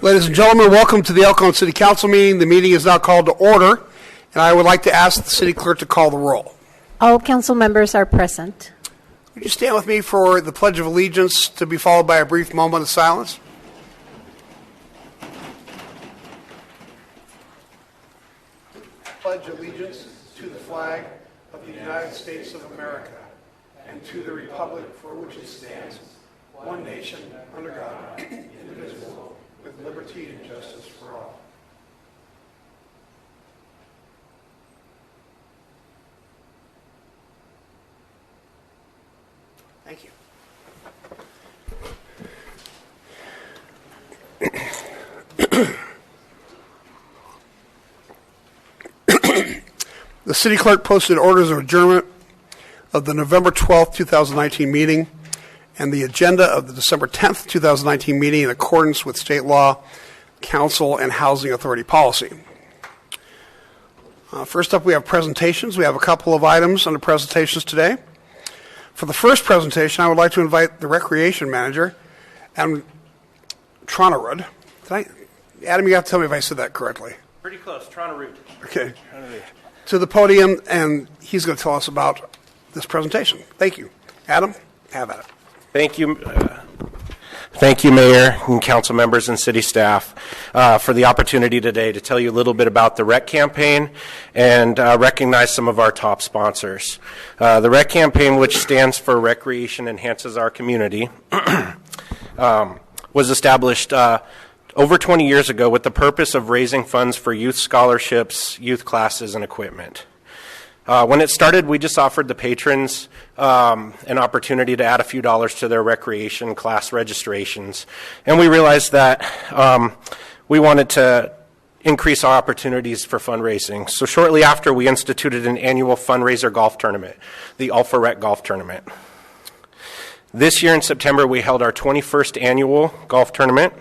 Ladies and gentlemen, welcome to the Elkhorn City Council meeting. The meeting is now called to order, and I would like to ask the city clerk to call the roll. All council members are present. Would you stand with me for the Pledge of Allegiance, to be followed by a brief moment of silence? Pledge allegiance to the flag of the United States of America and to the republic for which it stands, one nation, under God, indivisible, with liberty and justice for all. Thank you. The city clerk posted orders of adjournment of the November 12th, 2019 meeting and the agenda of the December 10th, 2019 meeting in accordance with state law, council, and housing authority policy. First up, we have presentations. We have a couple of items under presentations today. For the first presentation, I would like to invite the recreation manager, Adam Tronerud. Adam, you have to tell me if I said that correctly. Pretty close, Tronerud. Okay. To the podium, and he's going to tell us about this presentation. Thank you. Adam, have at it. Thank you. Thank you, Mayor and council members and city staff, for the opportunity today to tell you a little bit about the REC campaign and recognize some of our top sponsors. The REC campaign, which stands for Recreation Enhances Our Community, was established over 20 years ago with the purpose of raising funds for youth scholarships, youth classes, and equipment. When it started, we just offered the patrons an opportunity to add a few dollars to their recreation class registrations. And we realized that we wanted to increase our opportunities for fundraising. So shortly after, we instituted an annual fundraiser golf tournament, the Alpha Rec Golf Tournament. This year in September, we held our 21st annual golf tournament.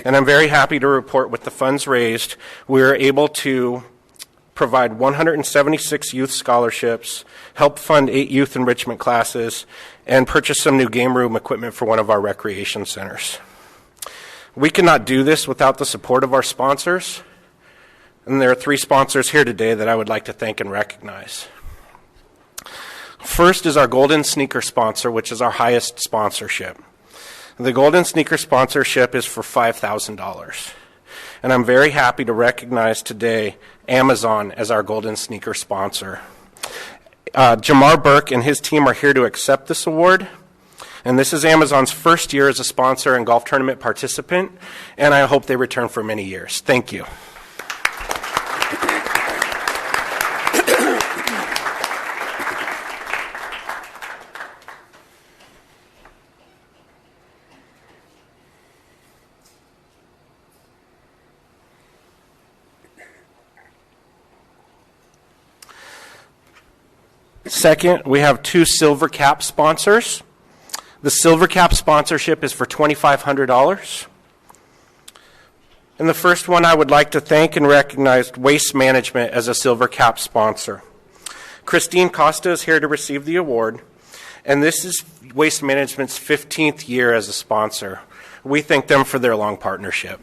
And I'm very happy to report with the funds raised, we were able to provide 176 youth scholarships, help fund 8 youth enrichment classes, and purchase some new game room equipment for one of our recreation centers. We cannot do this without the support of our sponsors, and there are 3 sponsors here today that I would like to thank and recognize. First is our Golden Sneaker sponsor, which is our highest sponsorship. The Golden Sneaker sponsorship is for $5,000. And I'm very happy to recognize today Amazon as our Golden Sneaker sponsor. Jamar Burke and his team are here to accept this award. And this is Amazon's first year as a sponsor and golf tournament participant. And I hope they return for many years. Thank you. Second, we have 2 Silver Cap sponsors. The Silver Cap sponsorship is for $2,500. And the first one, I would like to thank and recognize Waste Management as a Silver Cap sponsor. Christine Costa is here to receive the award, and this is Waste Management's 15th year as a sponsor. We thank them for their long partnership.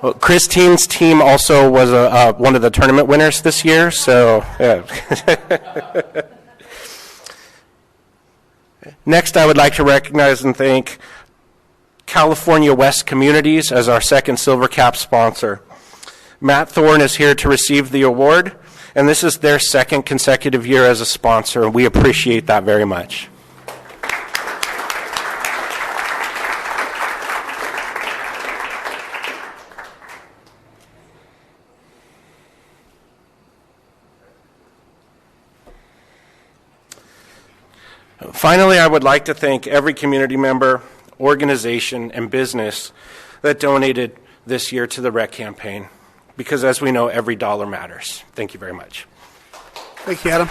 Well, Christine's team also was one of the tournament winners this year, so yeah. Next, I would like to recognize and thank California West Communities as our second Silver Cap sponsor. Matt Thorne is here to receive the award, and this is their second consecutive year as a sponsor, and we appreciate that very much. Finally, I would like to thank every community member, organization, and business that donated this year to the REC campaign, because as we know, every dollar matters. Thank you very much. Thank you, Adam.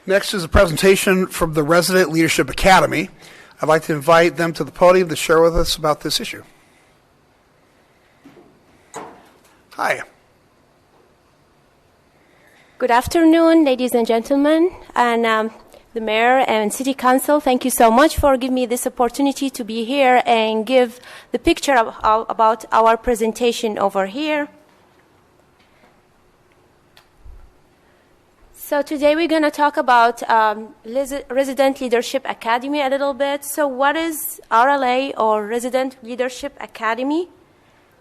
Next is a presentation from the Resident Leadership Academy. I'd like to invite them to the podium to share with us about this issue. Hi. Good afternoon, ladies and gentlemen, and the Mayor and City Council. Thank you so much for giving me this opportunity to be here and give the picture about our presentation over here. So today we're going to talk about Resident Leadership Academy a little bit. So what is RLA, or Resident Leadership Academy?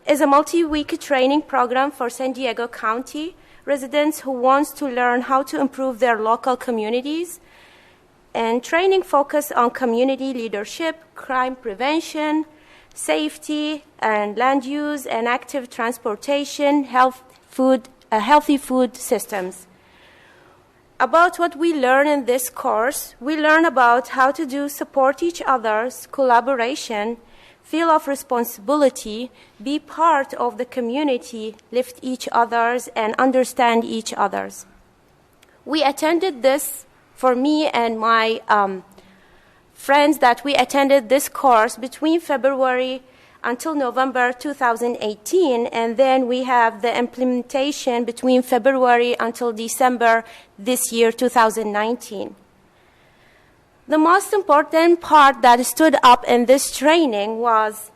It's a multi-week training program for San Diego County residents who wants to learn how to improve their local communities. And training focus on community leadership, crime prevention, safety, and land use, and active transportation, healthy food systems. About what we learn in this course, we learn about how to support each other's collaboration, feel of responsibility, be part of the community, lift each other's, and understand each other's. We attended this, for me and my friends, that we attended this course between February until November 2018, and then we have the implementation between February until December this year, 2019. The most important part that stood up in this training was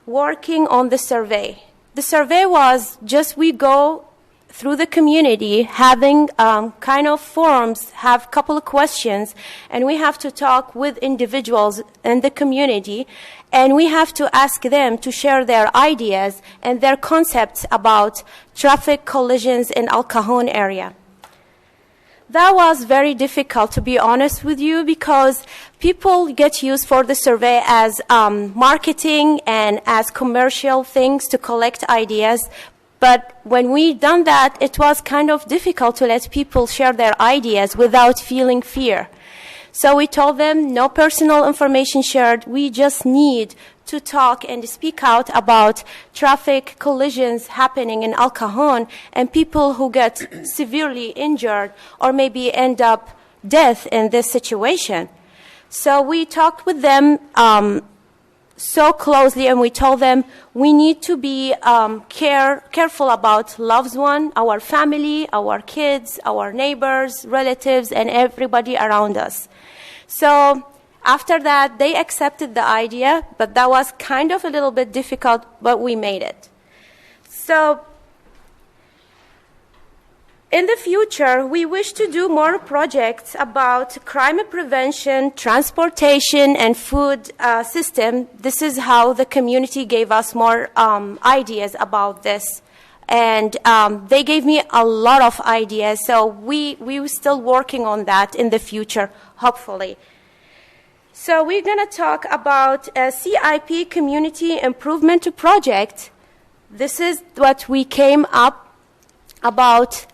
working on the survey. The survey was just we go through the community, having kind of forums, have a couple of questions, and we have to talk with individuals in the community, and we have to ask them to share their ideas and their concepts about traffic collisions in El Cajon area. That was very difficult, to be honest with you, because people get used for the survey as marketing and as commercial things to collect ideas. But when we done that, it was kind of difficult to let people share their ideas without feeling fear. So we told them no personal information shared. We just need to talk and speak out about traffic collisions happening in El Cajon and people who get severely injured or maybe end up death in this situation. So we talked with them so closely, and we told them we need to be careful about loved ones, our family, our kids, our neighbors, relatives, and everybody around us. So after that, they accepted the idea, but that was kind of a little bit difficult, but we made it. So in the future, we wish to do more projects about crime prevention, transportation, and food system. This is how the community gave us more ideas about this. And they gave me a lot of ideas, so we were still working on that in the future, hopefully. So we're going to talk about a CIP Community Improvement Project. This is what we came up about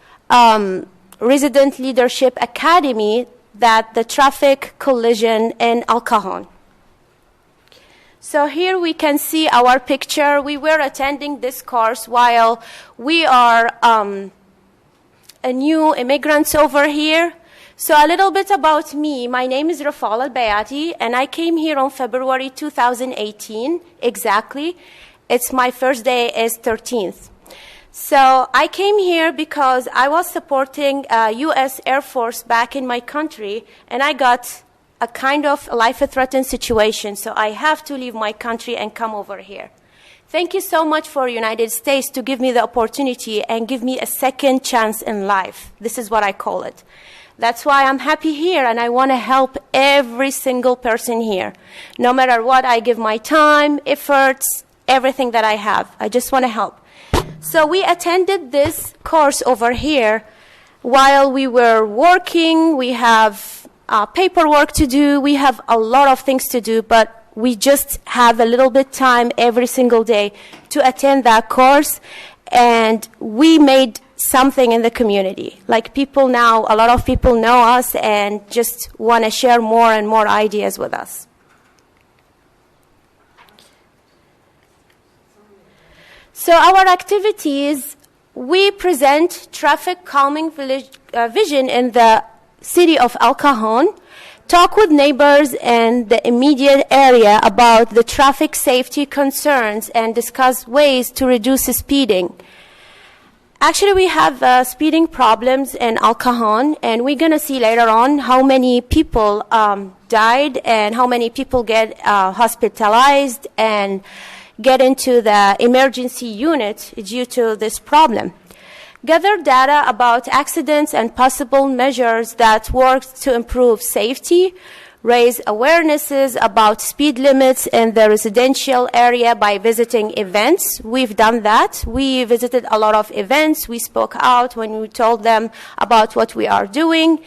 Resident Leadership Academy, that the traffic collision in El Cajon. So here we can see our picture. We were attending this course while we are a new immigrants over here. So a little bit about me. My name is Rafal Al-Bayati, and I came here on February 2018, exactly. It's my first day is 13th. So I came here because I was supporting U.S. Air Force back in my country, and I got a kind of life-threatening situation, so I have to leave my country and come over here. Thank you so much for United States to give me the opportunity and give me a second chance in life. This is what I call it. That's why I'm happy here, and I want to help every single person here. No matter what, I give my time, efforts, everything that I have. I just want to help. So we attended this course over here while we were working. We have paperwork to do. We have a lot of things to do, but we just have a little bit time every single day to attend that course, and we made something in the community. Like people now, a lot of people know us and just want to share more and more ideas with us. So our activities, we present traffic calming vision in the city of El Cajon talk with neighbors in the immediate area about the traffic safety concerns, and discuss ways to reduce speeding. Actually, we have speeding problems in Cajon, and we're going to see later on how many people died and how many people get hospitalized and get into the emergency unit due to this problem. Gather data about accidents and possible measures that work to improve safety. Raise awarenesses about speed limits in the residential area by visiting events. We've done that. We visited a lot of events. We spoke out when we told them about what we are doing.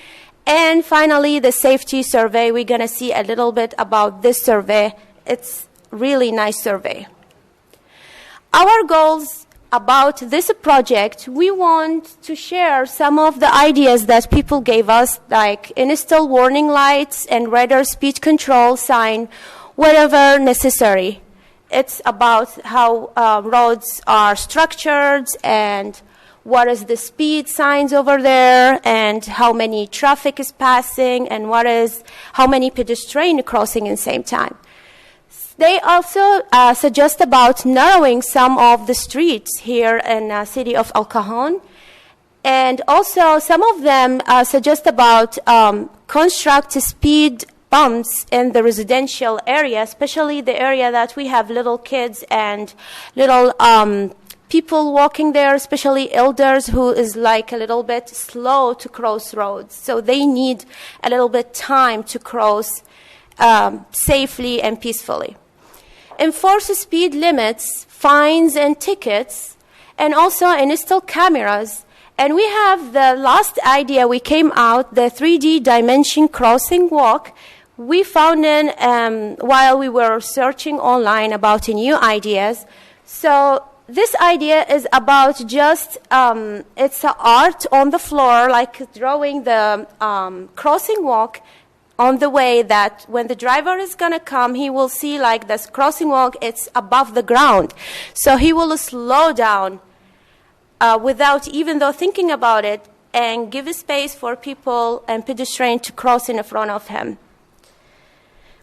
And finally, the safety survey. We're going to see a little bit about this survey. It's a really nice survey. Our goals about this project, we want to share some of the ideas that people gave us, like install warning lights and radar speed control sign wherever necessary. It's about how roads are structured and what is the speed signs over there and how many traffic is passing and how many pedestrians crossing at the same time. They also suggest about narrowing some of the streets here in the city of Cajon. And also some of them suggest about construct speed bumps in the residential area, especially the area that we have little kids and little people walking there, especially elders who is like a little bit slow to cross roads. So they need a little bit time to cross safely and peacefully. Enforce speed limits, fines and tickets, and also install cameras. And we have the last idea we came out, the 3D dimension crossing walk. We found it while we were searching online about new ideas. So this idea is about just, it's an art on the floor, like drawing the crossing walk on the way that when the driver is going to come, he will see like this crossing walk, it's above the ground. So he will slow down without even though thinking about it and give a space for people and pedestrians to cross in front of him.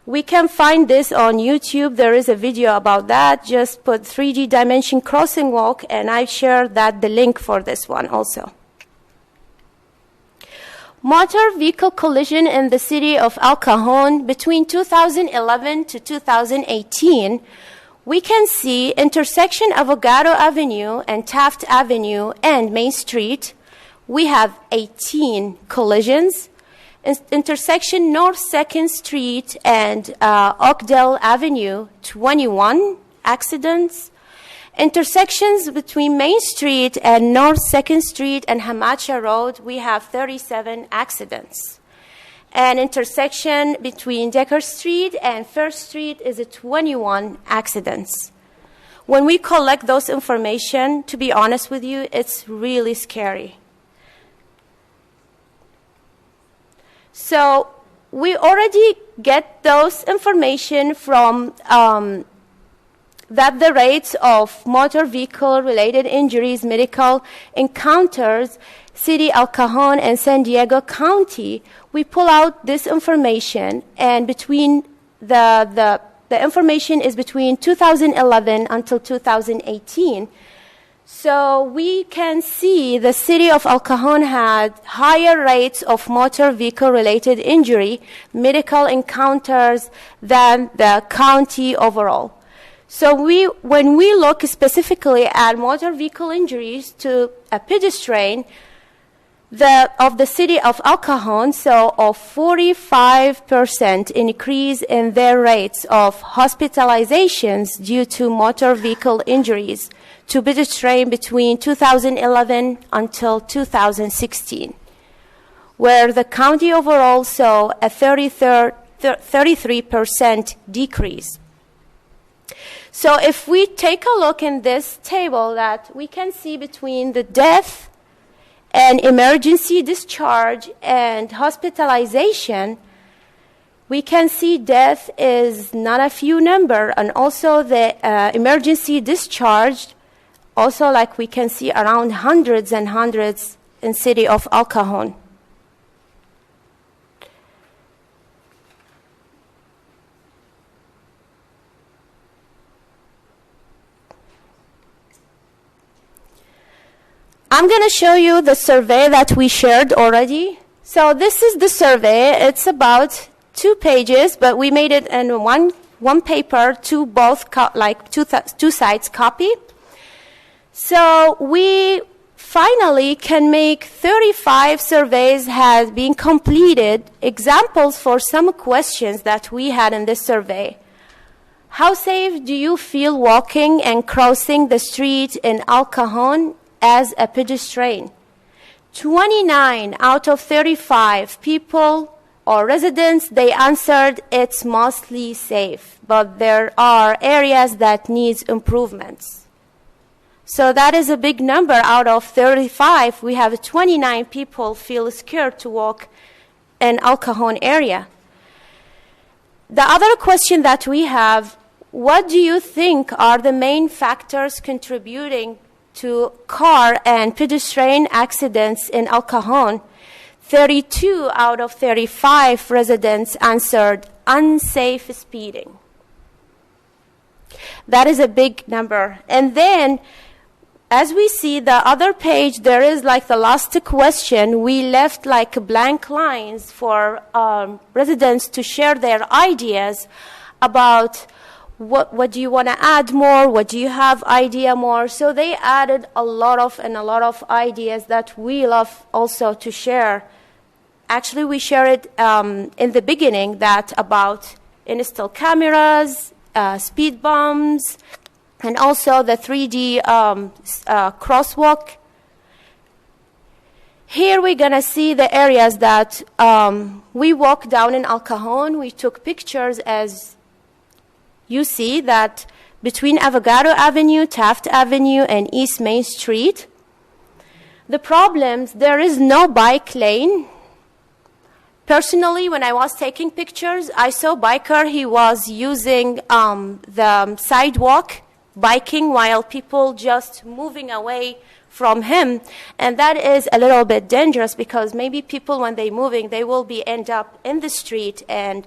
We can find this on YouTube. There is a video about that. Just put 3D dimension crossing walk, and I shared the link for this one also. Motor vehicle collision in the city of Cajon between 2011 to 2018, we can see intersection Avocado Avenue and Taft Avenue and Main Street. We have 18 collisions. Intersection North 2nd Street and Oakdale Avenue, 21 accidents. Intersections between Main Street and North 2nd Street and Hamacha Road, we have 37 accidents. And intersection between Decker Street and First Street is 21 accidents. When we collect those information, to be honest with you, it's really scary. So we already get those information from that the rates of motor vehicle-related injuries, medical encounters, City of Cajon and San Diego County, we pull out this information, and between the information is between 2011 until 2018. So we can see the city of Cajon had higher rates of motor vehicle-related injury, medical encounters than the county overall. So when we look specifically at motor vehicle injuries to a pedestrian of the city of Cajon, so of 45% increase in their rates of hospitalizations due to motor vehicle injuries to pedestrian between 2011 until 2016, where the county overall saw a 33% decrease. So if we take a look in this table, that we can see between the death and emergency discharge and hospitalization, we can see death is not a few number, and also the emergency discharge, also like we can see around hundreds and hundreds in city of Cajon. I'm going to show you the survey that we shared already. So this is the survey. It's about 2 pages, but we made it in one paper to both, two sides copy. So we finally can make 35 surveys has been completed, examples for some questions that we had in this survey. How safe do you feel walking and crossing the street in Cajon as a pedestrian? 29 out of 35 people or residents, they answered it's mostly safe, but there are areas that needs improvements. So that is a big number. Out of 35, we have 29 people feel scared to walk in Cajon area. The other question that we have, what do you think are the main factors contributing to car and pedestrian accidents in Cajon? 32 out of 35 residents answered unsafe speeding. That is a big number. And then, as we see the other page, there is like the last question. We left like blank lines for residents to share their ideas about what do you want to add more, what do you have idea more. So they added a lot of ideas that we love also to share. Actually, we share it in the beginning that about install cameras, speed bumps, and also the 3D crosswalk. Here we're going to see the areas that we walked down in Cajon. We took pictures, as you see, that between Avogadro Avenue, Taft Avenue, and East Main Street. The problems, there is no bike lane. Personally, when I was taking pictures, I saw a biker. He was using the sidewalk, biking while people just moving away from him. And that is a little bit dangerous because maybe people, when they're moving, they will end up in the street, and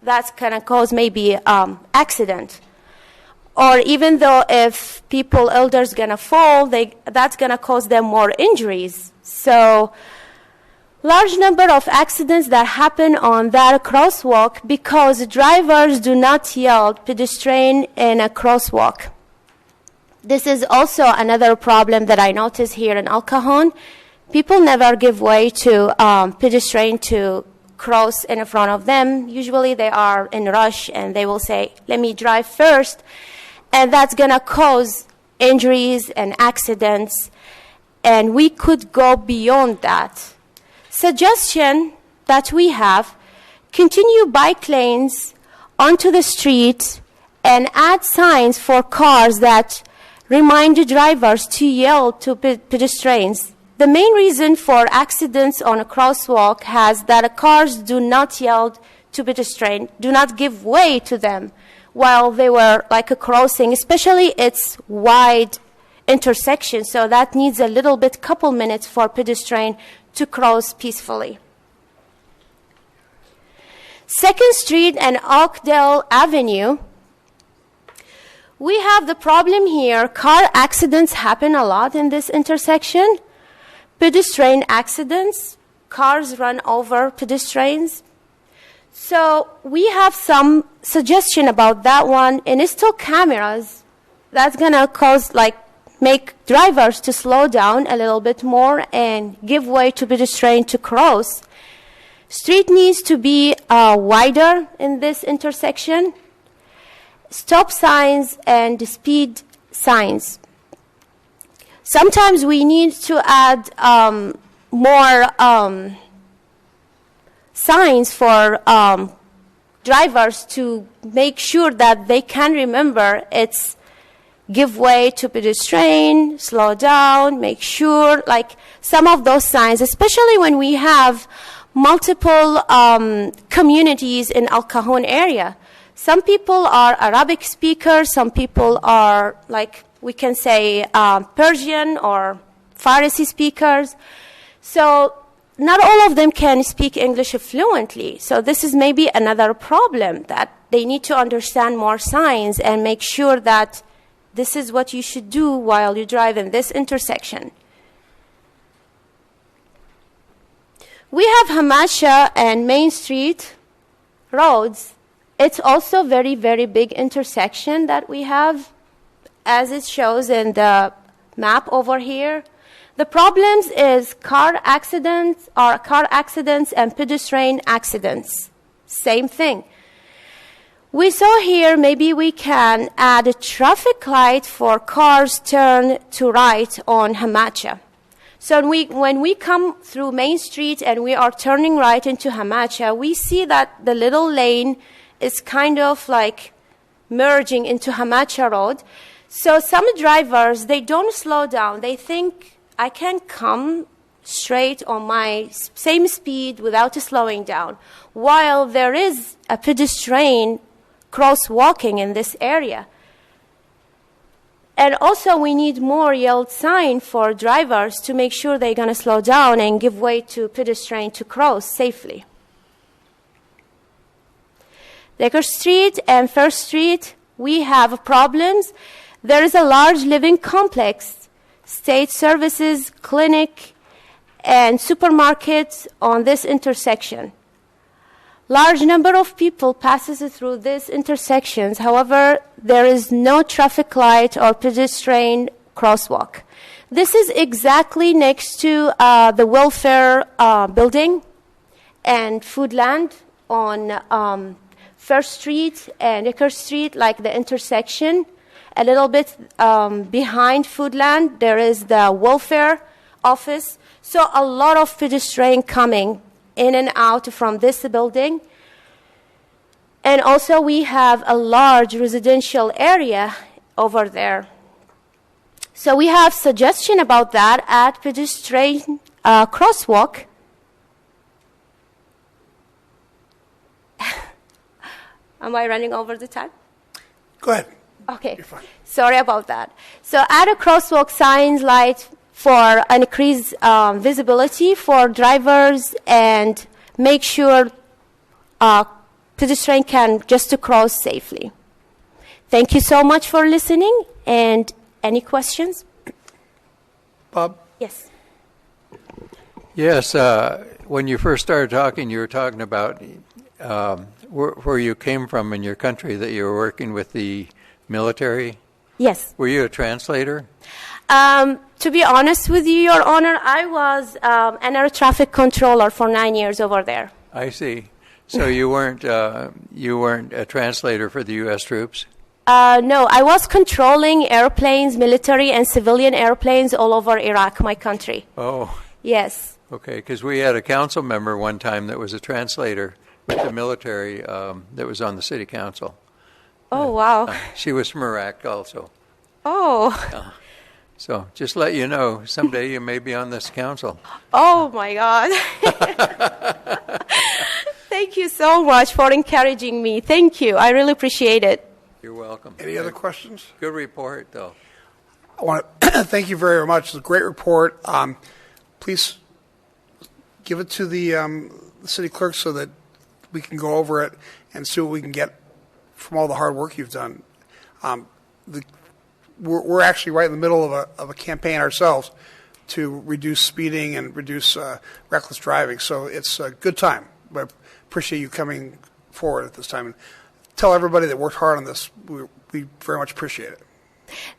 that's going to cause maybe accident. Or even though if people, elders, going to fall, that's going to cause them more injuries. So large number of accidents that happen on that crosswalk because drivers do not yell pedestrian in a crosswalk. This is also another problem that I noticed here in Cajon. People never give way to pedestrian to cross in front of them. Usually they are in a rush and they will say, let me drive first. And that's going to cause injuries and accidents. And we could go beyond that. Suggestion that we have, continue bike lanes onto the street and add signs for cars that remind the drivers to yell to pedestrians. The main reason for accidents on a crosswalk has that cars do not yell to pedestrians, do not give way to them while they were like a crossing, especially it's wide intersection, so that needs a little bit, couple minutes for pedestrian to cross peacefully. 2nd Street and Oakdale Avenue, we have the problem here. Car accidents happen a lot in this intersection. Pedestrian accidents, cars run over pedestrians. So we have some suggestion about that one. Install cameras. That's going to cause, make drivers to slow down a little bit more and give way to pedestrians to cross. Street needs to be wider in this intersection. Stop signs and speed signs. Sometimes we need to add more signs for drivers to make sure that they can remember it's give way to pedestrian, slow down, make sure, some of those signs, especially when we have multiple communities in Cajon area. Some people are Arabic speakers, some people are, we can say, Persian or Farsi speakers. So not all of them can speak English fluently. So this is maybe another problem, that they need to understand more signs and make sure that this is what you should do while you drive in this intersection. We have Hamacha and Main Street roads. It's also very, very big intersection that we have, as it shows in the map over here. The problems is car accidents and pedestrian accidents. Same thing. We saw here maybe we can add a traffic light for cars turn to right on Hamacha. So when we come through Main Street and we are turning right into Hamacha, we see that the little lane is kind of like merging into Hamacha Road. So some drivers, they don't slow down. They think, I can come straight on my same speed without slowing down, while there is a pedestrian crosswalking in this area. And also we need more yield sign for drivers to make sure they're going to slow down and give way to pedestrian to cross safely. Decker Street and First Street, we have problems. There is a large living complex, state services, clinic, and supermarkets on this intersection. Large number of people passes through these intersections. However, there is no traffic light or pedestrian crosswalk. This is exactly next to the welfare building and Foodland on First Street and Decker Street, like the intersection. A little bit behind Foodland, there is the welfare office. So a lot of pedestrian coming in and out from this building. And also we have a large residential area over there. So we have suggestion about that at pedestrian crosswalk. Am I running over the time? Go ahead. Okay. You're fine. Sorry about that. So add a crosswalk signs light for increased visibility for drivers and make sure pedestrian can just to cross safely. Thank you so much for listening. And any questions? Bob? Yes. Yes, when you first started talking, you were talking about where you came from in your country, that you were working with the military. Yes. Were you a translator? To be honest with you, Your Honor, I was an air traffic controller for 9 years over there. I see. So you weren't a translator for the U.S. troops? No, I was controlling airplanes, military and civilian airplanes all over Iraq, my country. Oh. Yes. Okay, because we had a council member one time that was a translator with the military that was on the city council. Oh, wow. She was from Iraq also. Oh. So just let you know, someday you may be on this council. Oh, my God. Thank you so much for encouraging me. Thank you. I really appreciate it. You're welcome. Any other questions? Good report, though. I want to thank you very much. It's a great report. Please give it to the city clerk so that we can go over it and see what we can get from all the hard work you've done. We're actually right in the middle of a campaign ourselves to reduce speeding and reduce reckless driving. So it's a good time. I appreciate you coming forward at this time. And tell everybody that worked hard on this. We very much appreciate it.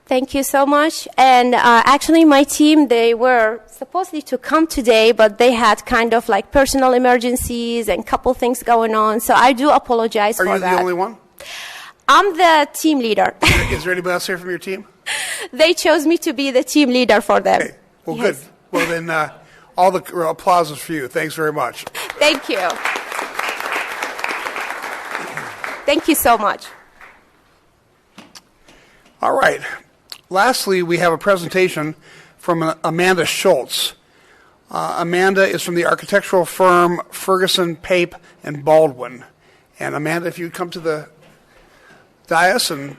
Thank you so much. And actually, my team, they were supposedly to come today, but they had kind of like personal emergencies and couple things going on. So I do apologize for that. Are you the only one? I'm the team leader. Is there anybody else here from your team? They chose me to be the team leader for them. Okay. Well, Yes. good. Well, then all the applause is for you. Thanks very much. Thank you. Thank you so much. All right. Lastly, we have a presentation from Amanda Schultz. Amanda is from the architectural firm Ferguson, Pape, and Baldwin. And Amanda, if you'd come to the dais and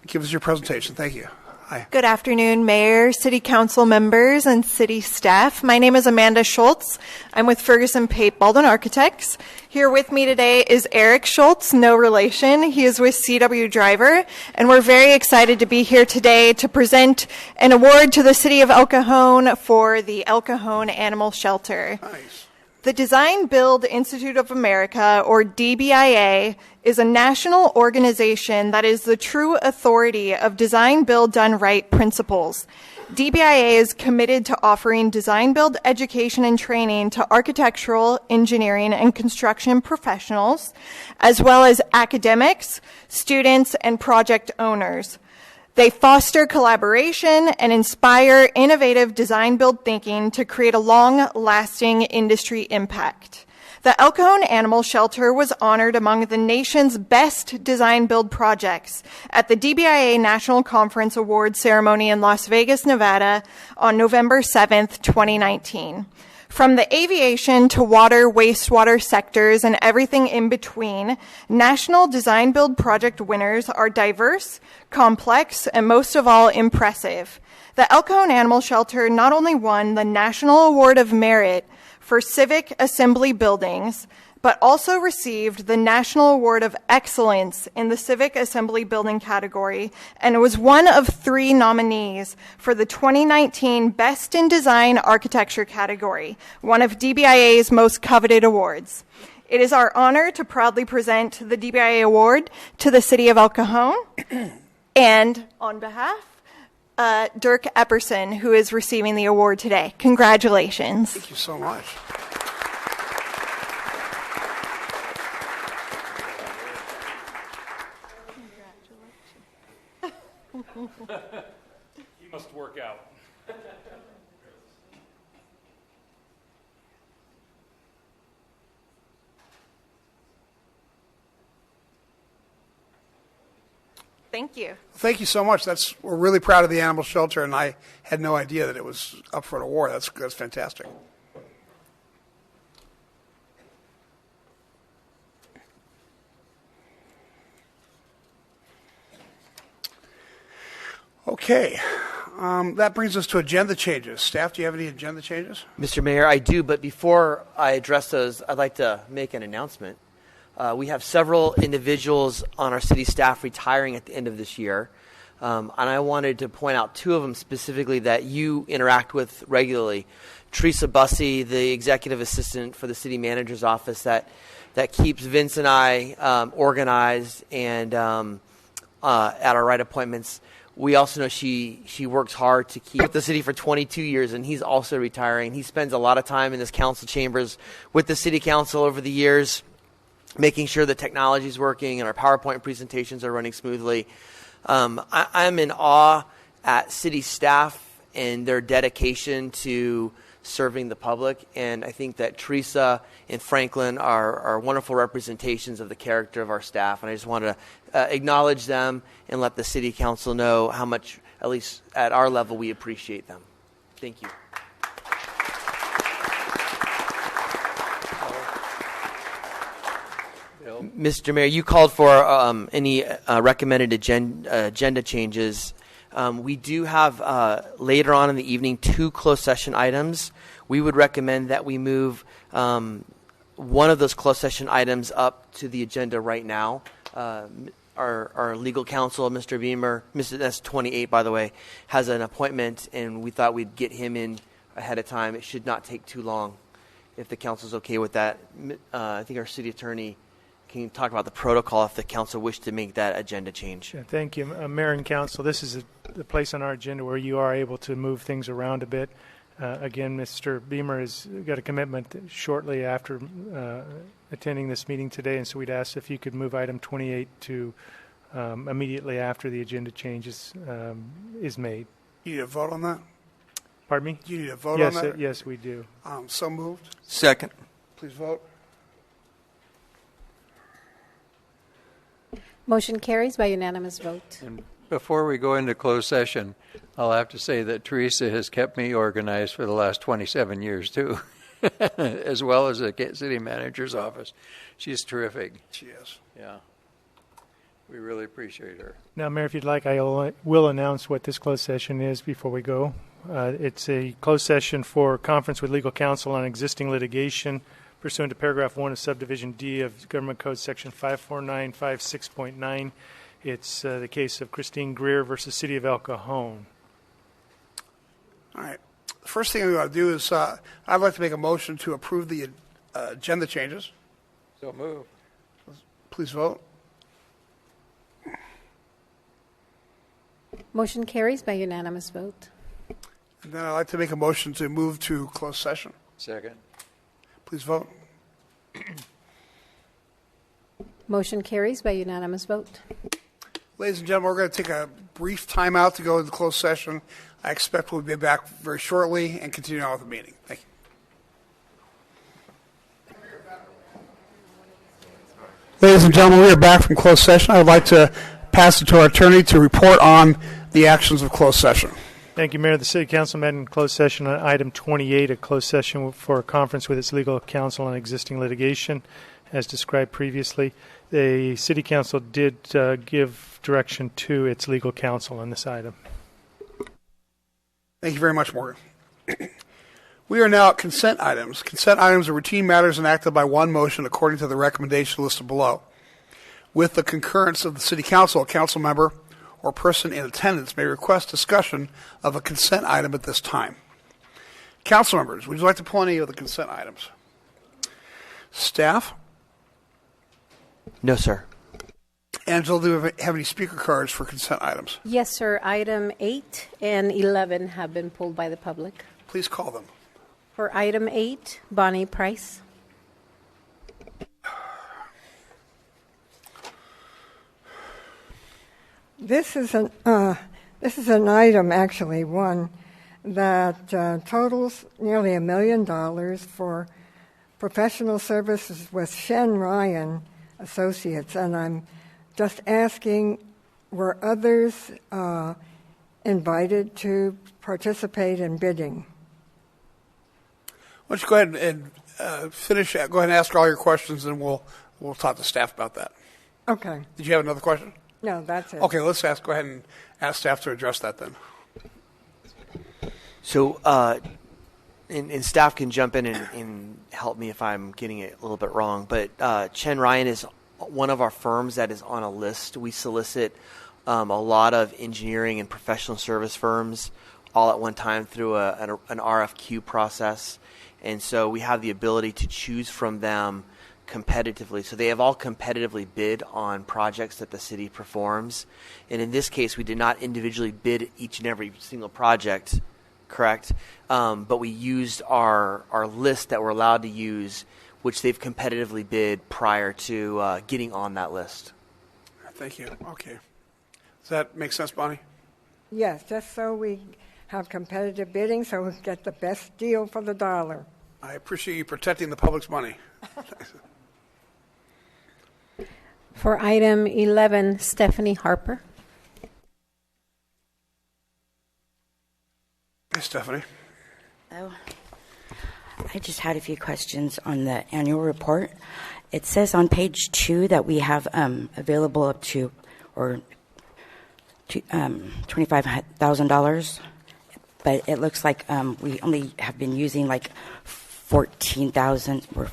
give us your presentation. Thank you. Hi. Good afternoon, Mayor, City Council members, and City staff. My name is Amanda Schultz. I'm with Ferguson Pape Baldwin Architects. Here with me today is Eric Schultz, no relation. He is with CW Driver, and we're very excited to be here today to present an award to the City of El Cajon for the El Cajon Animal Shelter. Nice. The Design Build Institute of America, or DBIA, is a national organization that is the true authority of design build done right principles. DBIA is committed to offering design build education and training to architectural, engineering, and construction professionals, as well as academics, students, and project owners. They foster collaboration and inspire innovative design-build thinking to create a long-lasting industry impact. The El Cajon Animal Shelter was honored among the nation's best design-build projects at the DBIA National Conference Awards ceremony in Las Vegas, Nevada on November 7th, 2019. From the aviation to water, wastewater sectors, and everything in between, National Design Build Project winners are diverse, complex, and most of all, impressive. The El Cajon Animal Shelter not only won the National Award of Merit for Civic Assembly Buildings, but also received the National Award of Excellence in the Civic Assembly Building category, and was one of 3 nominees for the 2019 Best in Design Architecture category, one of DBIA's most coveted awards. It is our honor to proudly present the DBIA Award to the City of El Cajon, and on behalf, Dirk Epperson, who is receiving the award today. Congratulations. Thank you so much. He must work out. Thank you. Thank you so much. We're really proud of the animal shelter, and I had no idea that it was up for an award. That's fantastic. Okay. That brings us to agenda changes. Staff, do you have any agenda changes? Mr. Mayor, I do, but before I address those, I'd like to make an announcement. We have several individuals on our city staff retiring at the end of this year, and I wanted to point out 2 of them specifically that you interact with regularly. Teresa Bussey, the executive assistant for the city manager's office that keeps Vince and I organized and at our right appointments. We also know she works hard to keep with the city for 22 years, and he's also retiring. He spends a lot of time in his council chambers with the city council over the years, making sure the technology is working and our PowerPoint presentations are running smoothly. I'm in awe at city staff and their dedication to serving the public, and I think that Teresa and Franklin are wonderful representations of the character of our staff, and I just want to acknowledge them and let the city council know how much, at least at our level, we appreciate them. Thank you. Mr. Mayor, you called for any recommended agenda changes. We do have later on in the evening 2 closed session items. We would recommend that we move one of those closed session items up to the agenda right now. Our legal counsel, Mr. Beamer, that's 28, by the way, has an appointment, and we thought we'd get him in ahead of time. It should not take too long, if the council's okay with that. I think our city attorney can talk about the protocol if the council wished to make that agenda change. Yeah, thank you. Mayor and council, this is the place on our agenda where you are able to move things around a bit. Again, Mr. Beamer has got a commitment shortly after attending this meeting today, and so we'd ask if you could move item 28 to immediately after the agenda changes is made. You need a vote on that? Pardon me? Do you need a vote on that? Yes, we do. So moved. Second. Please vote. Motion carries by unanimous vote. And before we go into closed session, I'll have to say that Teresa has kept me organized for the last 27 years, too, as well as the city manager's office. She's terrific. She is. Yeah. We really appreciate her. Now, Mayor, if you'd like, I will announce what this closed session is before we go. It's a closed session for conference with legal counsel on existing litigation pursuant to paragraph 1 of subdivision D of Government Code section 54956.9. It's the case of Christine Greer versus City of El Cajon. All right. The first thing we want to do is I'd like to make a motion to approve the agenda changes. So move. Please vote. Motion carries by unanimous vote. And then I'd like to make a motion to move to closed session. Second. Please vote. Motion carries by unanimous vote. Ladies and gentlemen, we're going to take a brief timeout to go into closed session. I expect we'll be back very shortly and continue on with the meeting. Thank you. Ladies and gentlemen, we are back from closed session. I would like to pass it to our attorney to report on the actions of closed session. Thank you, Mayor. The City Council met in closed session on item 28, a closed session for a conference with its legal counsel on existing litigation, as described previously. The City Council did give direction to its legal counsel on this item. Thank you very much, Morgan. We are now at consent items. Consent items are routine matters enacted by one motion according to the recommendation listed below. With the concurrence of the City Council, a council member or person in attendance may request discussion of a consent item at this time. Council members, would you like to pull any of the consent items? Staff? No, sir. Angela, do you have any speaker cards for consent items? Yes, sir. Item 8 and 11 have been pulled by the public. Please call them. For item 8, Bonnie Price. This is an item, actually, one that totals nearly $1 million for professional services with Shen Ryan Associates, and I'm just asking, were others invited to participate in bidding? Why don't you go ahead and finish? Go ahead and ask all your questions, and we'll talk to staff about that. Okay. Did you have another question? No, that's it. Okay, let's go ahead and ask staff to address that then. So, and staff can jump in and help me if I'm getting it a little bit wrong, but Chen Ryan is one of our firms that is on a list. We solicit a lot of engineering and professional service firms all at one time through an RFQ process. And so we have the ability to choose from them competitively. So they have all competitively bid on projects that the city performs. And in this case, we did not individually bid each and every single project, correct? But we used our list that we're allowed to use, which they've competitively bid prior to getting on that list. Thank you. Okay. Does that make sense, Bonnie? Yes, just so we have competitive bidding so we get the best deal for the dollar. I appreciate you protecting the public's money. For item 11, Stephanie Harper. Hey, Stephanie. Oh, I just had a few questions on the annual report. It says on page 2 that we have available up to $25,000, but it looks like we only have been using like 14,000 or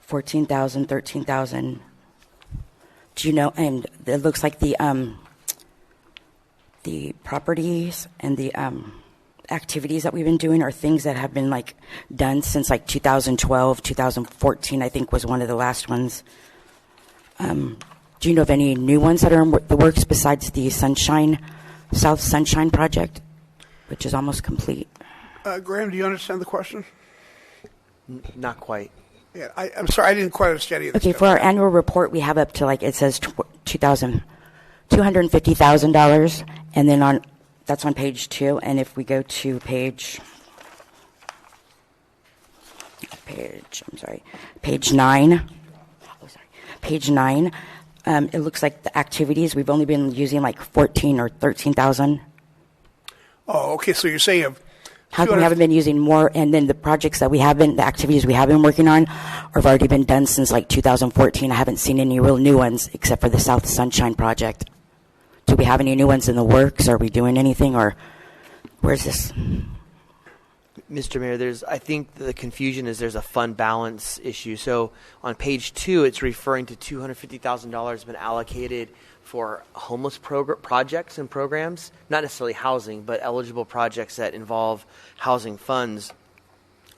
14,000, 13,000. Do you know? And it looks like the properties and the activities that we've been doing are things that have been like done since like 2012, 2014, I think was one of the last ones. Do you know of any new ones that are in the works besides the South Sunshine project, which is almost complete? Graham, do you understand the question? Not quite. Yeah, I'm sorry, I didn't quite understand either. Okay, for our annual report, we have up to like, it says $250,000, and then that's on page 2, and if we go to page 9, page 9, it looks like the activities, we've only been using like 14 or 13,000. Oh, okay, so you're saying you have How come we haven't been using more? And then the projects that we have been, the activities we have been working on have already been done since like 2014. I haven't seen any real new ones except for the South Sunshine Project. Do we have any new ones in the works? Are we doing anything, or where's this? Mr. Mayor, I think the confusion is there's a fund balance issue. So on page 2, it's referring to $250,000 been allocated for homeless projects and programs, not necessarily housing, but eligible projects that involve housing funds.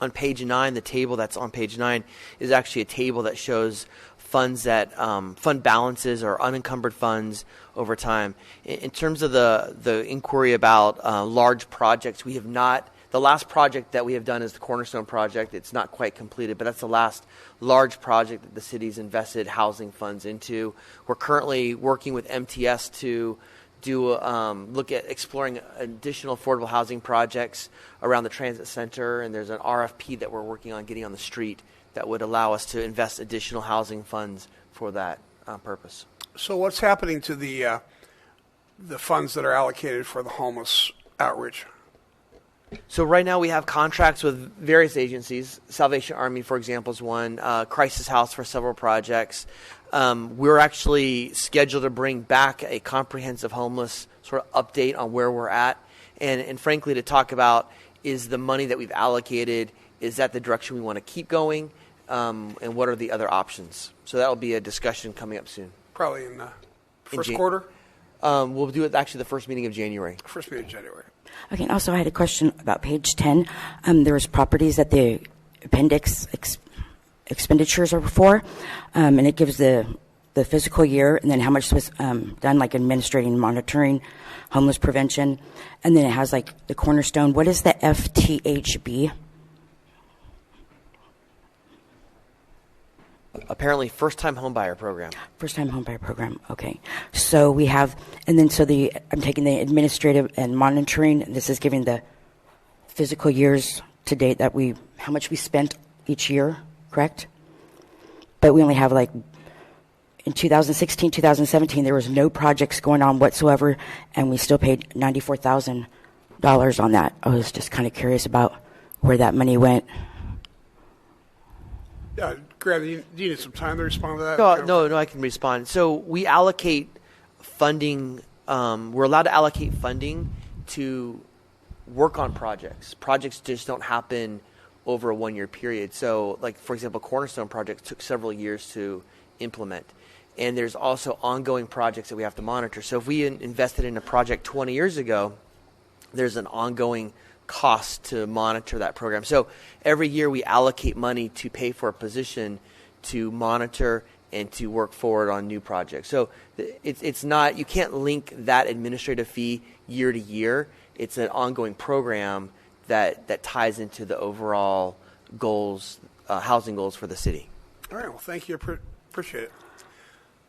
On page 9, the table that's on page 9 is actually a table that shows funds that fund balances or unencumbered funds over time. In terms of the inquiry about large projects, we have not. The last project that we have done is the Cornerstone project. It's not quite completed, but that's the last large project that the city's invested housing funds into. We're currently working with MTS to look at exploring additional affordable housing projects around the transit center, and there's an RFP that we're working on getting on the street that would allow us to invest additional housing funds for that purpose. So what's happening to the funds that are allocated for the homeless outreach? So right now we have contracts with various agencies. Salvation Army, for example, is one. Crisis House for several projects. We're actually scheduled to bring back a comprehensive homeless sort of update on where we're at, and frankly to talk about is the money that we've allocated, is that the direction we want to keep going, and what are the other options. So that will be a discussion coming up soon. Probably in first quarter? We'll do it actually the first meeting of January. First meeting of January. Okay, and also I had a question about page 10. There was properties that the appendix expenditures are for, and it gives the fiscal year and then how much was done, like administrating, monitoring, homeless prevention, and then it has like the Cornerstone. What is the FTHB? Apparently, first-time homebuyer program. First-time homebuyer program. Okay, so we have, and then I'm taking the administrative and monitoring. And this is giving the physical years to date that how much we spent each year, correct? But we only have like in 2016, 2017, there was no projects going on whatsoever, and we still paid $94,000 on that. I was just kind of curious about where that money went. Greg, do you need some time to respond to that? No, I can respond. So we allocate funding. We're allowed to allocate funding to work on projects. Projects just don't happen over a one-year period. So, like, for example, Cornerstone project took several years to implement. And there's also ongoing projects that we have to monitor. So if we invested in a project 20 years ago, there's an ongoing cost to monitor that program. So every year we allocate money to pay for a position to monitor and to work forward on new projects. So it's not, you can't link that administrative fee year to year. It's an ongoing program that ties into the overall goals, housing goals for the city. All right, well, thank you. Appreciate it.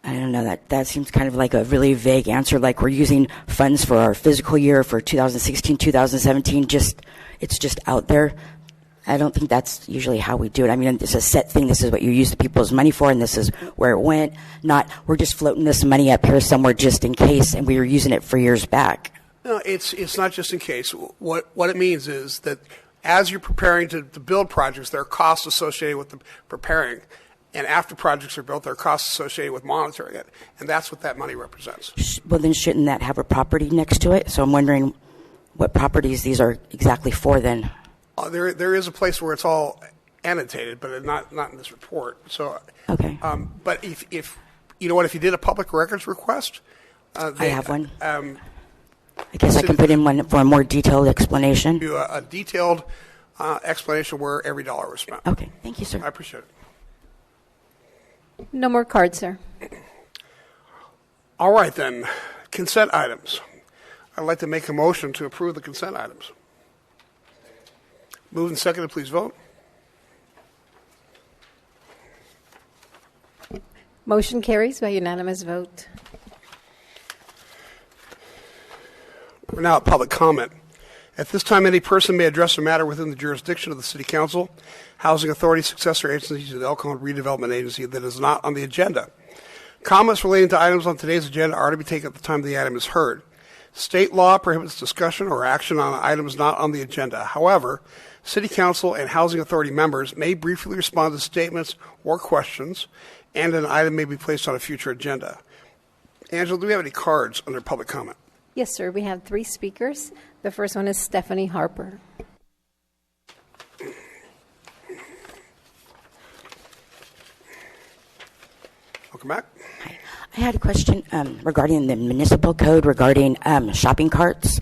I don't know, that seems kind of like a really vague answer, like we're using funds for our fiscal year for 2016, 2017, it's just out there. I don't think that's usually how we do it. I mean, it's a set thing. This is what you use the people's money for, and this is where it went. Not, we're just floating this money up here somewhere just in case, and we were using it for years back. No, it's not just in case. What it means is that as you're preparing to build projects, there are costs associated with the preparing. And after projects are built, there are costs associated with monitoring it. And that's what that money represents. Well, then shouldn't that have a property next to it? So I'm wondering what properties these are exactly for then. There is a place where it's all annotated, but not in this report. So, okay. But if you know what, if you did a public records request, I have one. I guess I can put in one for a more detailed explanation. Do a detailed explanation where every dollar was spent. Okay, thank you, sir. I appreciate it. No more cards, sir. All right, then. Consent items. I'd like to make a motion to approve the consent items. Moved and seconded, please vote. Motion carries by unanimous vote. We're now at public comment. At this time, any person may address a matter within the jurisdiction of the City Council, Housing Authority, successor agencies, and the El Cajon Redevelopment Agency that is not on the agenda. Comments relating to items on today's agenda are to be taken at the time the item is heard. State law prohibits discussion or action on items not on the agenda. However, City Council and Housing Authority members may briefly respond to statements or questions, and an item may be placed on a future agenda. Angela, do we have any cards under public comment? Yes, sir. We have 3 speakers. The first one is Stephanie Harper. Welcome back. Hi. I had a question regarding the municipal code regarding shopping carts.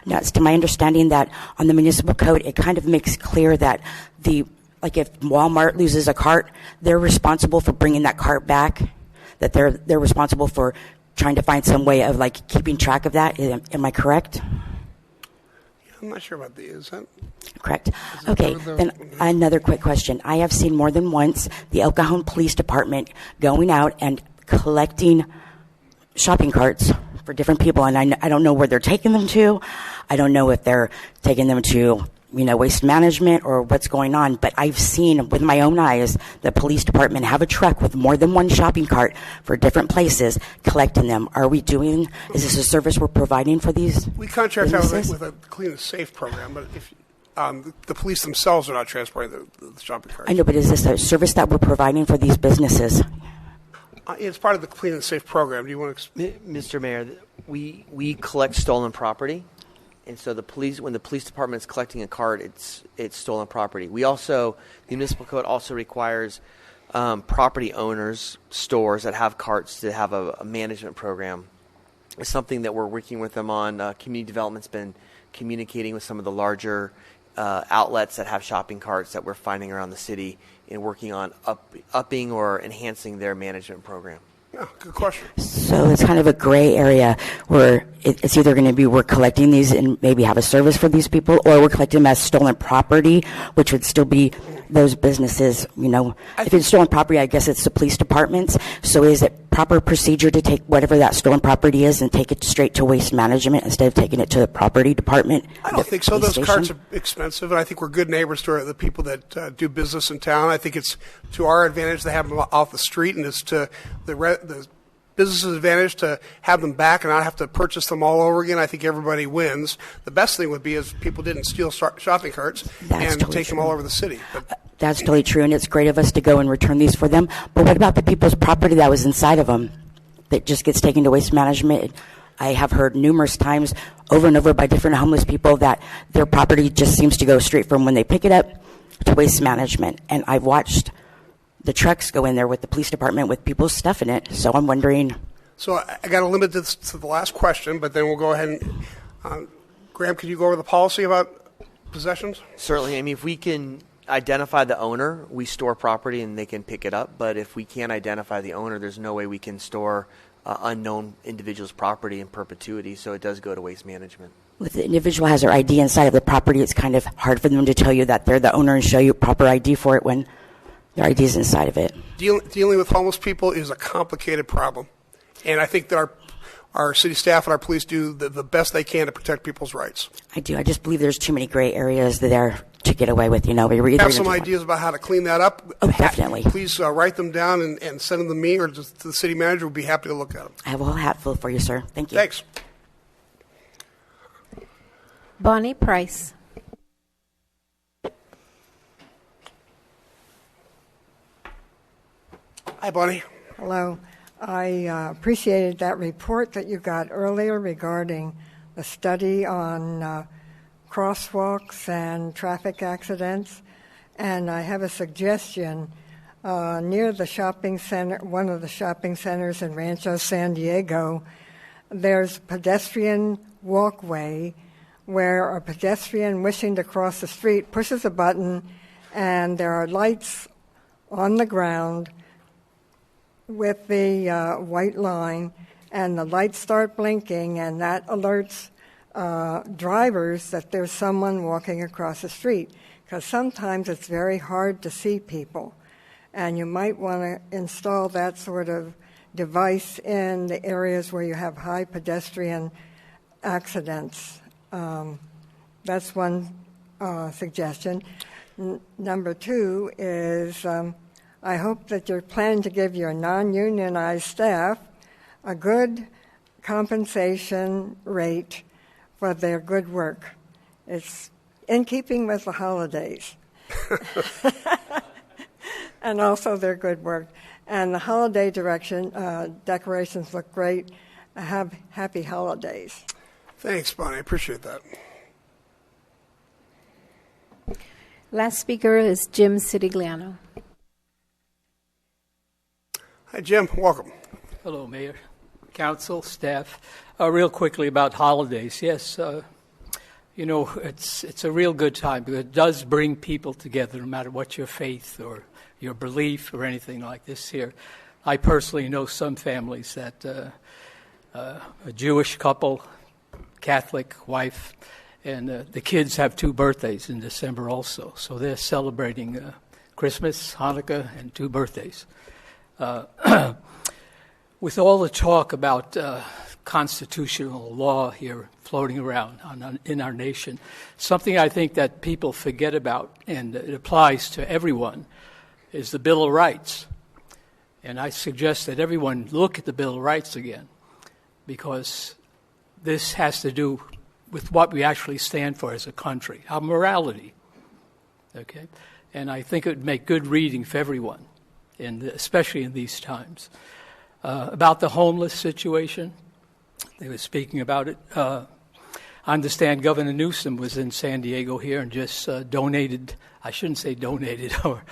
Now, it's to my understanding that on the municipal code, it kind of makes clear that like if Walmart loses a cart, they're responsible for bringing that cart back, that they're responsible for trying to find some way of like keeping track of that. Am I correct? I'm not sure about the, is that? Correct. Okay, then another quick question. I have seen more than once the El Cajon Police Department going out and collecting shopping carts for different people, and I don't know where they're taking them to. I don't know if they're taking them to, waste management or what's going on, but I've seen with my own eyes the police department have a truck with more than one shopping cart for different places collecting them. Is this a service we're providing for these We contract out businesses? with a Clean and Safe program, but if the police themselves are not transporting the shopping carts. I know, but is this a service that we're providing for these businesses? It's part of the Clean and Safe program. Do you want to Mr. Mayor, we collect stolen property, and so when the police department is collecting a cart, it's stolen property. The municipal code also requires property owners, stores that have carts to have a management program. It's something that we're working with them on. Community development's been communicating with some of the larger outlets that have shopping carts that we're finding around the city and working on upping or enhancing their management program. Yeah, good question. So it's kind of a gray area where it's either going to be we're collecting these and maybe have a service for these people, or we're collecting them as stolen property, which would still be those businesses, If it's stolen property, I guess it's the police departments. So is it proper procedure to take whatever that stolen property is and take it straight to waste management instead of taking it to the property department? I don't think so. Those carts are expensive, and I think we're good neighbors to the people that do business in town. I think it's to our advantage to have them off the street, and it's to the business's advantage to have them back and not have to purchase them all over again. I think everybody wins. The best thing would be if people didn't steal shopping carts and totally take them true. all over the city. But That's totally true, and it's great of us to go and return these for them. But what about the people's property that was inside of them that just gets taken to waste management? I have heard numerous times over and over by different homeless people that their property just seems to go straight from when they pick it up to waste management. And I've watched the trucks go in there with the police department with people's stuff in it. So I'm wondering. So I got to limit this to the last question, but then we'll go ahead and Graham, could you go over the policy about possessions? Certainly. I mean, if we can identify the owner, we store property and they can pick it up. But if we can't identify the owner, there's no way we can store unknown individuals' property in perpetuity. So it does go to waste management. If the individual has their ID inside of the property, it's kind of hard for them to tell you that they're the owner and show you proper ID for it when their ID is inside of it. Dealing with homeless people is a complicated problem. And I think that our city staff and our police do the best they can to protect people's rights. I do. I just believe there's too many gray areas there to get away with. We have some ideas about how to clean that up. Oh, definitely. Please write them down and send them to me or to the city manager. We'll be happy to look at them. I have a whole hatful for you, sir. Thank you. Thanks. Bonnie Price. Hi, Bonnie. Hello. I appreciated that report that you got earlier regarding the study on crosswalks and traffic accidents. And I have a suggestion. Near the shopping center, one of the shopping centers in Rancho San Diego, there's a pedestrian walkway where a pedestrian wishing to cross the street pushes a button and there are lights on the ground with the white line, and the lights start blinking, and that alerts drivers that there's someone walking across the street, because sometimes it's very hard to see people, and you might want to install that sort of device in the areas where you have high pedestrian accidents. That's one suggestion. Number two is I hope that you're planning to give your non-unionized staff a good compensation rate for their good work. It's in keeping with the holidays. And also their good work. And the holiday decorations look great. Have happy holidays. Thanks, Bonnie. I appreciate that. Last speaker is Jim Sirigliano. Hi, Jim. Welcome. Hello, Mayor, Council, staff. Real quickly about holidays. Yes, it's a real good time because it does bring people together, no matter what your faith or your belief or anything like this here. I personally know some families that a Jewish couple, Catholic wife, and the kids have 2 birthdays in December also. So they're celebrating Christmas, Hanukkah, and 2 birthdays. With all the talk about constitutional law here floating around in our nation, something I think that people forget about, and it applies to everyone, is the Bill of Rights. And I suggest that everyone look at the Bill of Rights again, because this has to do with what we actually stand for as a country, our morality. Okay? And I think it would make good reading for everyone, and especially in these times. About the homeless situation, they were speaking about it. I understand Governor Newsom was in San Diego here and just donated, I shouldn't say donated, or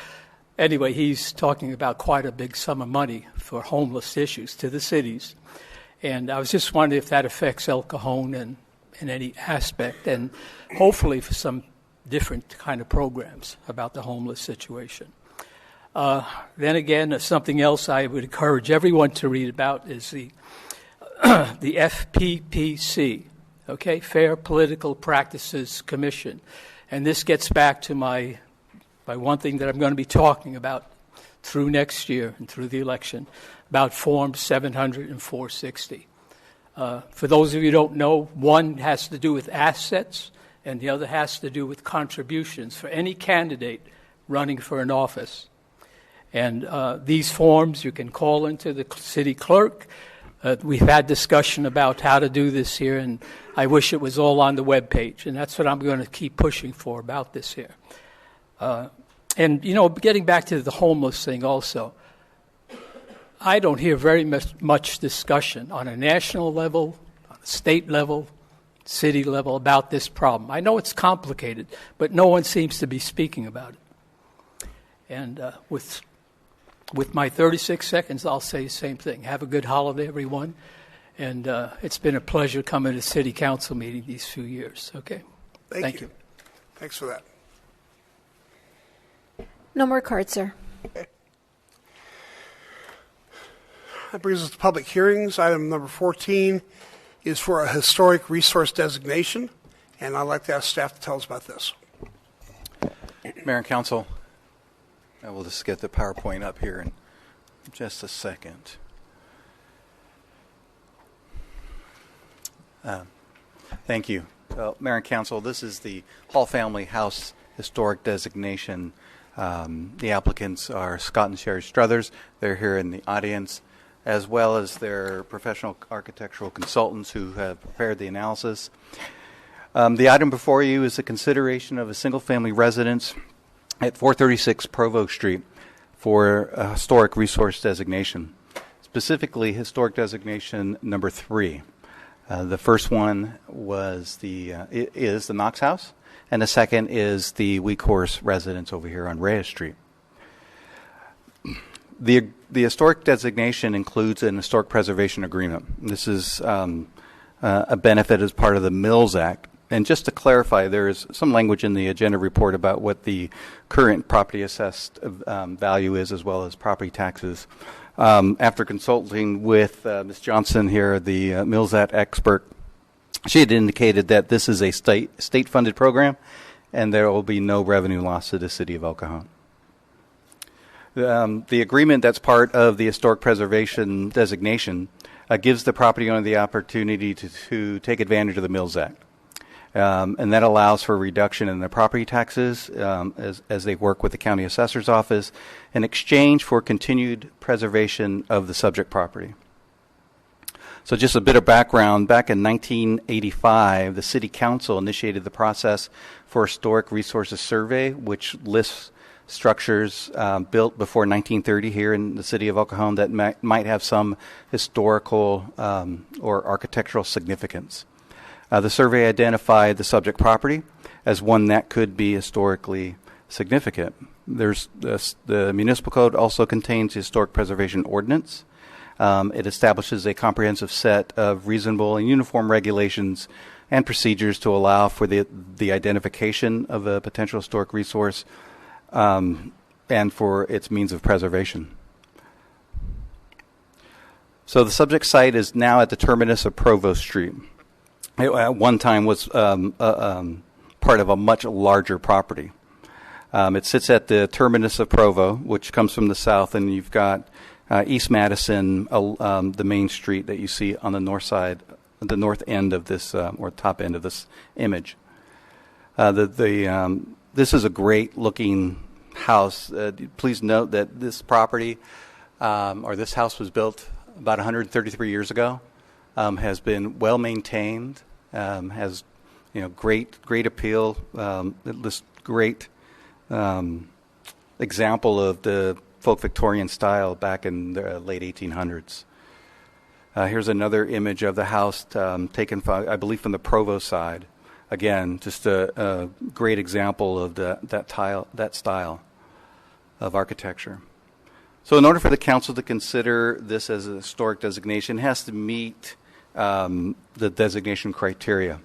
anyway, he's talking about quite a big sum of money for homeless issues to the cities. And I was just wondering if that affects El Cajon and in any aspect, and hopefully for some different kind of programs about the homeless situation. Then again, something else I would encourage everyone to read about is the FPPC, okay, Fair Political Practices Commission. And this gets back to my one thing that I'm going to be talking about through next year and through the election, about Form 700 and 460. For those of you who don't know, one has to do with assets and the other has to do with contributions for any candidate running for an office. And these forms you can call into the city clerk. We've had discussion about how to do this here, and I wish it was all on the web page, and that's what I'm going to keep pushing for about this here. And, getting back to the homeless thing also, I don't hear very much discussion on a national level, on a state level, city level about this problem. I know it's complicated, but no one seems to be speaking about it. And with my 36 seconds, I'll say the same thing. Have a good holiday, everyone. And it's been a pleasure coming to City Council meeting these few years. Okay? Thank you. Thanks for that. No more cards, sir. Okay. That brings us to public hearings. Item number 14 is for a historic resource designation, and I'd like to ask staff to tell us about this. Mayor and Council, I will just get the PowerPoint up here in just a second. Thank you. Mayor and Council, this is the Hall Family House Historic Designation. The applicants are Scott and Sherry Struthers. They're here in the audience, as well as their professional architectural consultants who have prepared the analysis. The item before you is the consideration of a single-family residence at 436 Provo Street for a historic resource designation, specifically historic designation number 3. The first one is the Knox House, and the second is the Weak Horse residence over here on Reyes Street. The historic designation includes an historic preservation agreement. This is a benefit as part of the Mills Act. And just to clarify, there is some language in the agenda report about what the current property assessed value is, as well as property taxes. After consulting with Ms. Johnson here, the Mills Act expert, she had indicated that this is a state-funded program, and there will be no revenue loss to the city of El Cajon. The agreement that's part of the historic preservation designation gives the property owner the opportunity to take advantage of the Mills Act. And that allows for a reduction in their property taxes as they work with the county assessor's office in exchange for continued preservation of the subject property. So just a bit of background, back in 1985, the City Council initiated the process for Historic Resources Survey, which lists structures built before 1930 here in the city of El Cajon that might have some historical or architectural significance. The survey identified the subject property as one that could be historically significant. There's the municipal code also contains the historic preservation ordinance. It establishes a comprehensive set of reasonable and uniform regulations and procedures to allow for the identification of a potential historic resource and for its means of preservation. So the subject site is now at the terminus of Provost Street. It at one time was part of a much larger property. It sits at the terminus of Provo, which comes from the south, and you've got East Madison, the main street that you see on the north side, the north end of this, or top end of this image. This is a great-looking house. Please note that this property, or this house, was built about 133 years ago. Has been well maintained. Has great appeal. This great example of the folk Victorian style back in the late 1800s. Here's another image of the house taken, I believe, from the Provo side. Again, just a great example of that style of architecture. So in order for the council to consider this as a historic designation, it has to meet the designation criteria.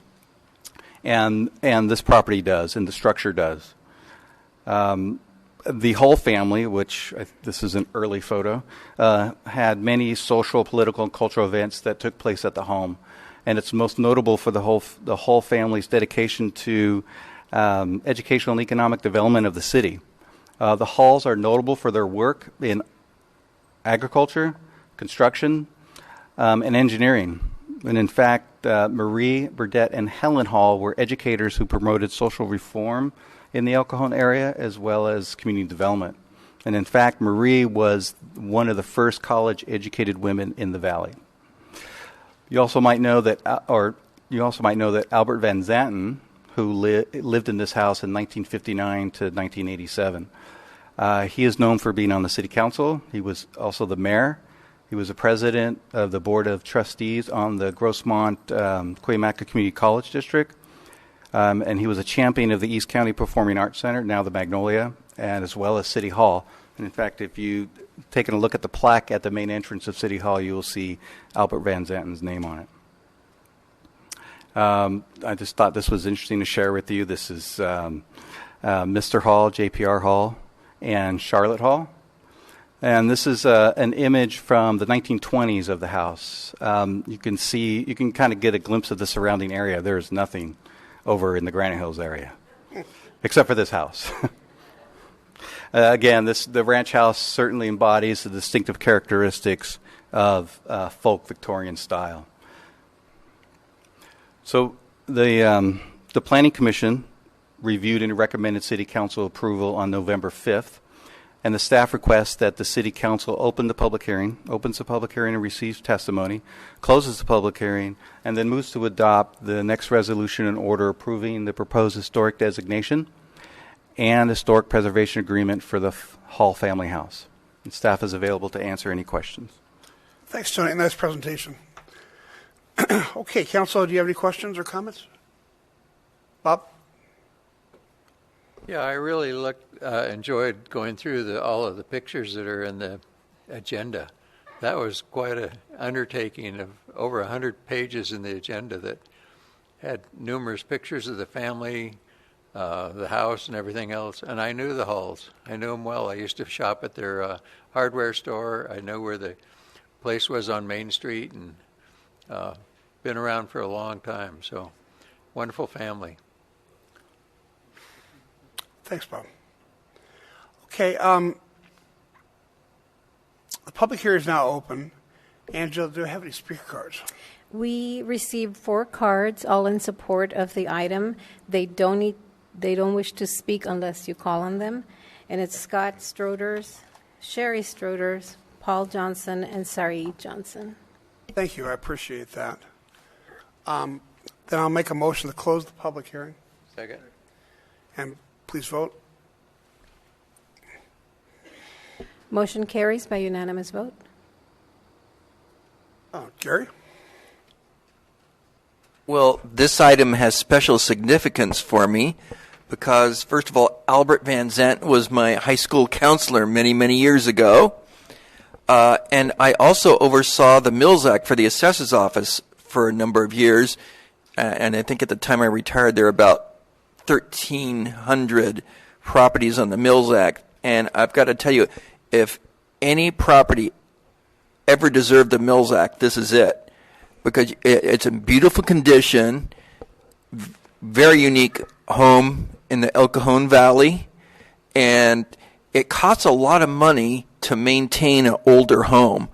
And this property does, and the structure does. The Hull family, which this is an early photo, had many social, political, and cultural events that took place at the home. And it's most notable for the Hull family's dedication to educational and economic development of the city. The Hulls are notable for their work in agriculture, construction, and engineering. And in fact, Marie, Burdette, and Helen Hall were educators who promoted social reform in the El Cajon area as well as community development. And in fact, Marie was one of the first college-educated women in the valley. You also might know that, Albert Van Zanten, who lived in this house in 1959 to 1987. He is known for being on the city council. He was also the mayor. He was the president of the board of trustees on the Grossmont Cuyamaca Community College District. And he was a champion of the East County Performing Arts Center, now the Magnolia, and as well as City Hall. And in fact, if you taken a look at the plaque at the main entrance of City Hall, you will see Albert Van Zanten's name on it. I just thought this was interesting to share with you. This is Mr. Hall, JPR Hall, and Charlotte Hall. And this is an image from the 1920s of the house. You can kind of get a glimpse of the surrounding area. There's nothing over in the Granite Hills area, except for this house. Again, the ranch house certainly embodies the distinctive characteristics of folk Victorian style. So the Planning Commission reviewed and recommended City Council approval on November 5th, and the staff requests that the City Council opens the public hearing and receives testimony, closes the public hearing, and then moves to adopt the next resolution and order approving the proposed historic designation and historic preservation agreement for the Hall family house. And staff is available to answer any questions. Thanks, Tony. Nice presentation. Okay, Council, do you have any questions or comments? Bob? Yeah, I really enjoyed going through all of the pictures that are in the agenda. That was quite an undertaking of over 100 pages in the agenda that had numerous pictures of the family, the house, and everything else. And I knew the Halls. I knew them well. I used to shop at their hardware store. I knew where the place was on Main Street, and been around for a long time. So, wonderful family. Thanks, Bob. Okay, the public hearing is now open. Angela, do you have any speaker cards? We received 4 cards, all in support of the item. They don't wish to speak unless you call on them. And it's Scott Stroders, Sherry Stroders, Paul Johnson, and Sari Johnson. Thank you. I appreciate that. Then I'll make a motion to close the public hearing. Second. And please vote. Motion carries by unanimous vote. Gary? Well, this item has special significance for me because, first of all, Albert Van Zant was my high school counselor many, many years ago. And I also oversaw the Mills Act for the assessor's office for a number of years. And I think at the time I retired, there were about 1,300 properties on the Mills Act. And I've got to tell you, if any property ever deserved the Mills Act, this is it. Because it's in beautiful condition, very unique home in the El Cajon Valley, and it costs a lot of money to maintain an older home.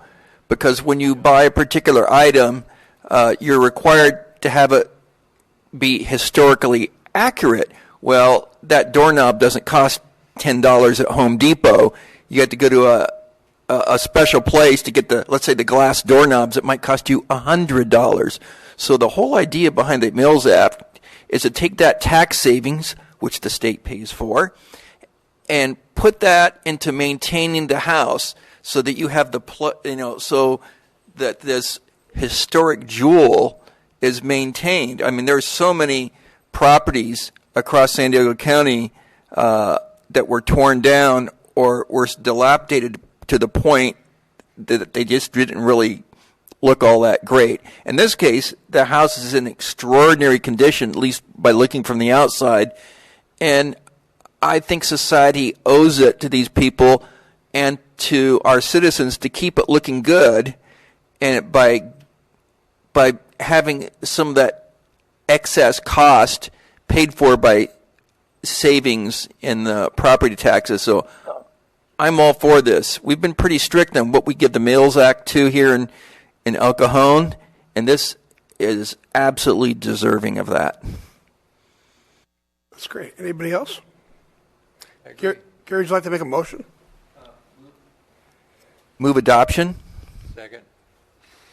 Because when you buy a particular item, you're required to have it be historically accurate. Well, that doorknob doesn't cost $10 at Home Depot. You have to go to a special place to get let's say the glass doorknobs. It might cost you $100. So the whole idea behind the Mills Act is to take that tax savings, which the state pays for, and put that into maintaining the house so that you have so that this historic jewel is maintained. I mean, there's so many properties across San Diego County that were torn down or were dilapidated to the point that they just didn't really look all that great. In this case, the house is in extraordinary condition, at least by looking from the outside, and I think society owes it to these people and to our citizens to keep it looking good, and by having some of that excess cost paid for by savings in the property taxes. So I'm all for this. We've been pretty strict on what we give the Mills Act to here in El Cajon, and this is absolutely deserving of that. That's great. Anybody else? Gary, would you like to make a motion? Move adoption. Second.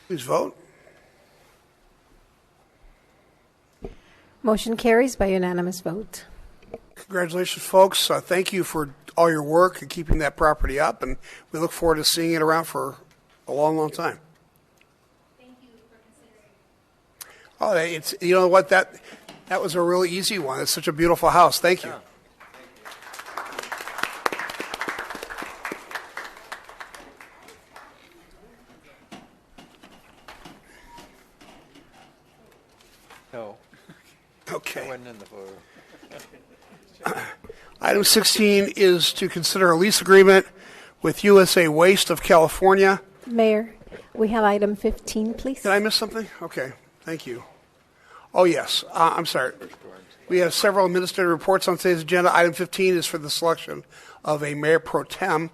Please vote. Motion carries by unanimous vote. Congratulations, folks. Thank you for all your work and keeping that property up, and we look forward to seeing it around for a long, long time. Thank you for considering. Oh, it's, you know what, that was a really easy one. It's such a beautiful house. Thank you. No. Okay. I wasn't in the photo. Item 16 is to consider a lease agreement with USA Waste of California. Mayor, we have item 15, please. Did I miss something? Okay, thank you. Oh, yes, I'm sorry. We have several administrative reports on today's agenda. Item 15 is for the selection of a mayor pro tem.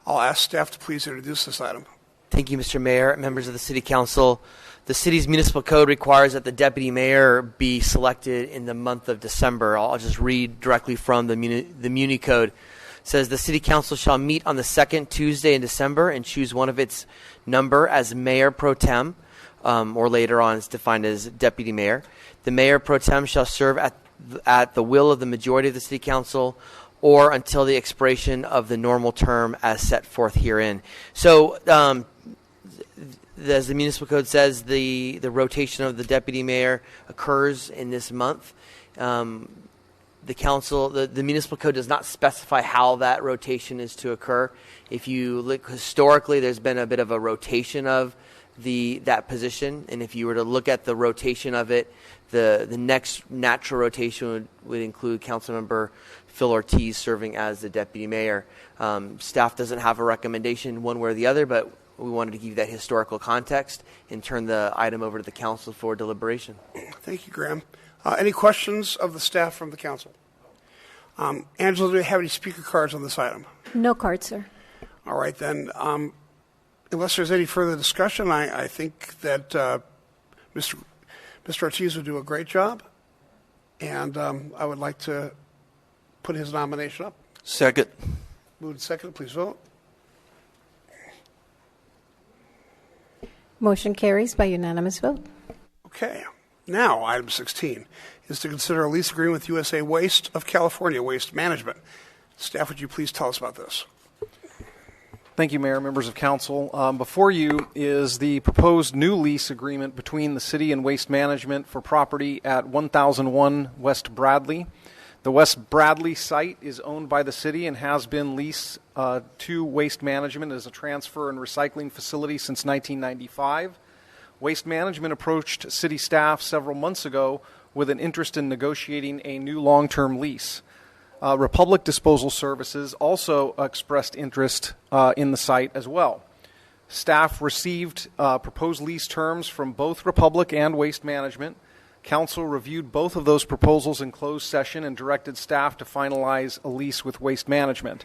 I'll ask staff to please introduce this item. Thank you, Mr. Mayor, members of the City Council. The city's municipal code requires that the deputy mayor be selected in the month of December. I'll just read directly from the Muni Code. It says the City Council shall meet on the second Tuesday in December and choose one of its number as mayor pro tem, or later on it's defined as deputy mayor. The mayor pro tem shall serve at the will of the majority of the City Council or until the expiration of the normal term as set forth herein. So, as the municipal code says, the rotation of the deputy mayor occurs in this month. The council, the municipal code does not specify how that rotation is to occur. If you look historically, there's been a bit of a rotation of that position, and if you were to look at the rotation of it, the next natural rotation would include Councilmember Phil Ortiz serving as the deputy mayor. Staff doesn't have a recommendation one way or the other, but we wanted to give you that historical context and turn the item over to the council for deliberation. Thank you, Graham. Any questions of the staff from the council? Angela, do we have any speaker cards on this item? No cards, sir. All right, then. Unless there's any further discussion, I think that Mr. Ortiz would do a great job, and I would like to put his nomination up. Second. Moved and seconded. Please vote. Motion carries by unanimous vote. Okay. Now, item 16 is to consider a lease agreement with USA Waste of California Waste Management. Staff, would you please tell us about this? Thank you, Mayor, members of council. Before you is the proposed new lease agreement between the city and Waste Management for property at 1001 West Bradley. The West Bradley site is owned by the city and has been leased to Waste Management as a transfer and recycling facility since 1995. Waste Management approached city staff several months ago with an interest in negotiating a new long-term lease. Republic Disposal Services also expressed interest in the site as well. Staff received proposed lease terms from both Republic and Waste Management. Council reviewed both of those proposals in closed session and directed staff to finalize a lease with Waste Management.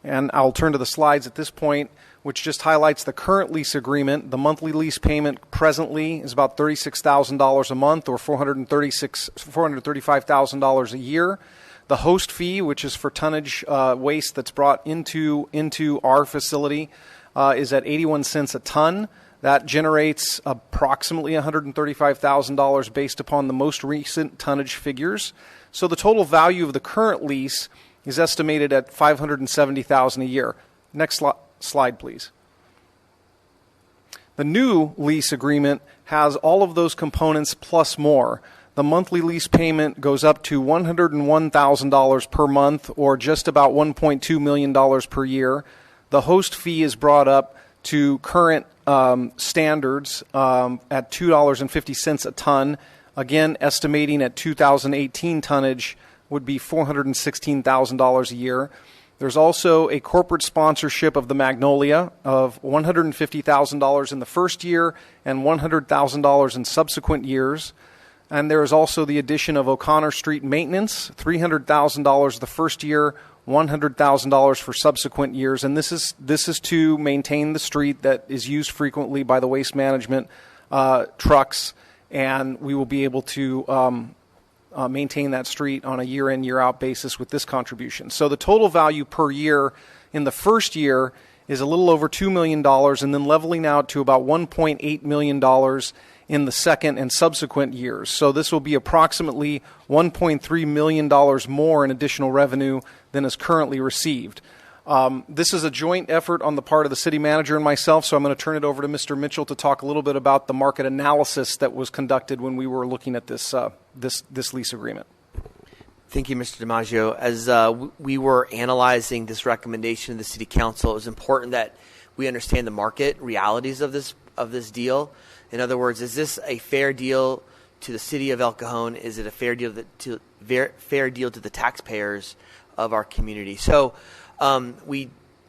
And I'll turn to the slides at this point, which just highlights the current lease agreement. The monthly lease payment presently is about $36,000 a month or $435,000 a year. The host fee, which is for tonnage waste that's brought into our facility, is at 81 cents a ton. That generates approximately $135,000 based upon the most recent tonnage figures. So the total value of the current lease is estimated at $570,000 a year. Next slide, please. The new lease agreement has all of those components plus more. The monthly lease payment goes up to $101,000 per month, or just about $1.2 million per year. The host fee is brought up to current standards at $2.50 a ton. Again, estimating at 2018 tonnage would be $416,000 a year. There's also a corporate sponsorship of the Magnolia of $150,000 in the first year and $100,000 in subsequent years. And there is also the addition of O'Connor Street maintenance, $300,000 the first year, $100,000 for subsequent years. And this is to maintain the street that is used frequently by the Waste Management trucks, and we will be able to maintain that street on a year-in, year-out basis with this contribution. So the total value per year in the first year is a little over $2 million, and then leveling out to about $1.8 million in the second and subsequent years. So this will be approximately $1.3 million more in additional revenue than is currently received. This is a joint effort on the part of the city manager and myself, so I'm going to turn it over to Mr. Mitchell to talk a little bit about the market analysis that was conducted when we were looking at this lease agreement. Thank you, Mr. DiMaggio. As we were analyzing this recommendation of the City Council, it was important that we understand the market realities of this deal. In other words, is this a fair deal to the city of El Cajon? Is it a fair deal to the taxpayers of our community? So,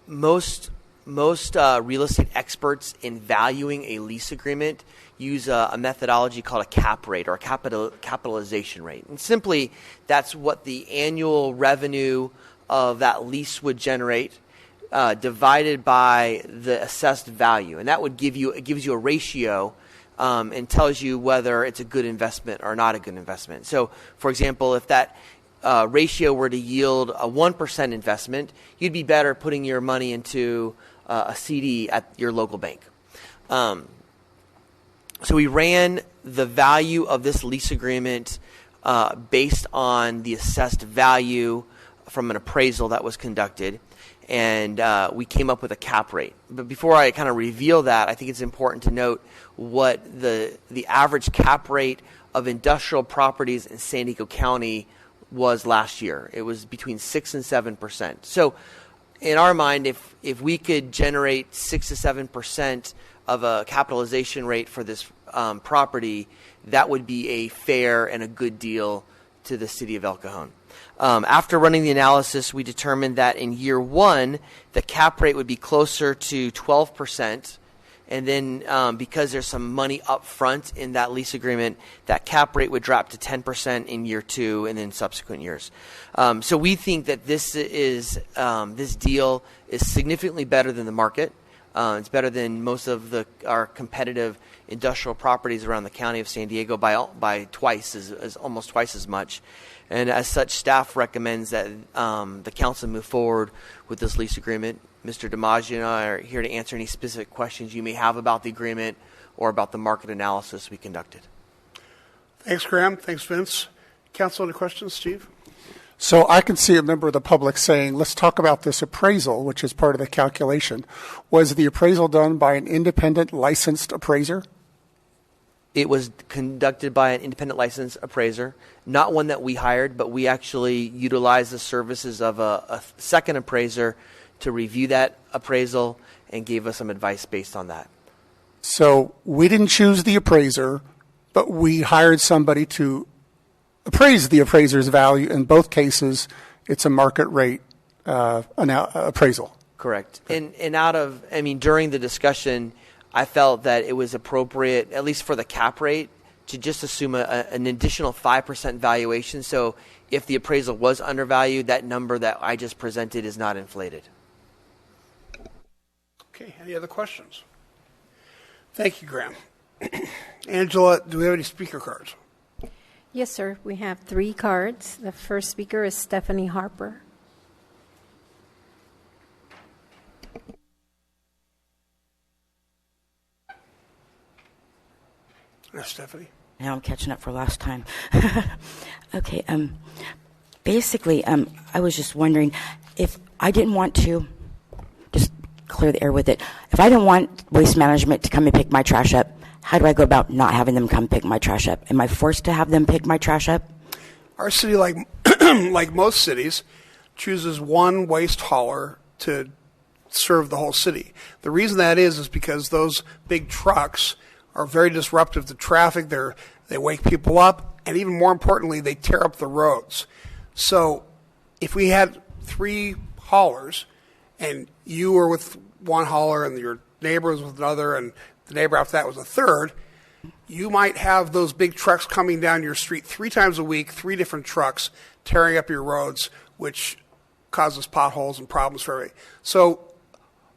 most real estate experts in valuing a lease agreement use a methodology called a cap rate, or a capitalization rate. And simply, that's what the annual revenue of that lease would generate, divided by the assessed value. And that would gives you a ratio and tells you whether it's a good investment or not a good investment. So, for example, if that ratio were to yield a 1% investment, you'd be better putting your money into a CD at your local bank. So we ran the value of this lease agreement based on the assessed value from an appraisal that was conducted, and we came up with a cap rate. But before I kind of reveal that, I think it's important to note what the average cap rate of industrial properties in San Diego County was last year. It was between 6 and 7%. So in our mind, if we could generate 6 to 7% of a capitalization rate for this property, that would be a fair and a good deal to the city of El Cajon. After running the analysis, we determined that in year one, the cap rate would be closer to 12%. And then because there's some money up front in that lease agreement, that cap rate would drop to 10% in year two and then subsequent years. So we think that this deal is significantly better than the market. It's better than most of our competitive industrial properties around the county of San Diego by twice, as almost twice as much. And as such, staff recommends that the council move forward with this lease agreement. Mr. DiMaggio and I are here to answer any specific questions you may have about the agreement or about the market analysis we conducted. Thanks, Graham. Thanks, Vince. Council, any questions? Steve? So I can see a member of the public saying, let's talk about this appraisal, which is part of the calculation. Was the appraisal done by an independent licensed appraiser? It was conducted by an independent licensed appraiser, not one that we hired, but we actually utilized the services of a second appraiser to review that appraisal and gave us some advice based on that. So we didn't choose the appraiser, but we hired somebody to appraise the appraiser's value. In both cases, it's a market rate appraisal. Correct. And during the discussion, I felt that it was appropriate, at least for the cap rate, to just assume an additional 5% valuation. So if the appraisal was undervalued, that number that I just presented is not inflated. Okay, any other questions? Thank you, Graham. Angela, do we have any speaker cards? Yes, sir. We have 3 cards. The first speaker is Stephanie Harper. Stephanie. Now I'm catching up for last time. Okay. Basically, I was just wondering if I didn't want to just clear the air with it. If I didn't want Waste Management to come and pick my trash up, how do I go about not having them come pick my trash up? Am I forced to have them pick my trash up? Our city, like most cities, chooses one waste hauler to serve the whole city. The reason that is because those big trucks are very disruptive to traffic. They wake people up, and even more importantly, they tear up the roads. So if we had 3 haulers, and you were with one hauler and your neighbor was with another, and the neighbor after that was a third, you might have those big trucks coming down your street 3 times a week, 3 different trucks tearing up your roads, which causes potholes and problems for everybody. So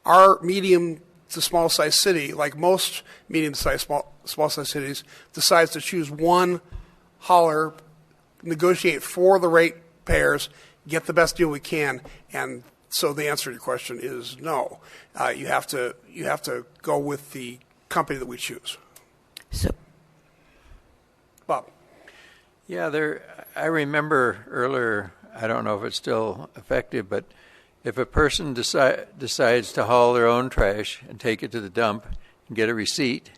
our medium to small size city, like most medium sized small size cities, decides to choose one hauler, negotiate for the rate payers, get the best deal we can, and so the answer to your question is no. You have to go with the company that we choose. So, Bob. Yeah, I remember earlier, I don't know if it's still effective, but if a person decides to haul their own trash and take it to the dump and get a receipt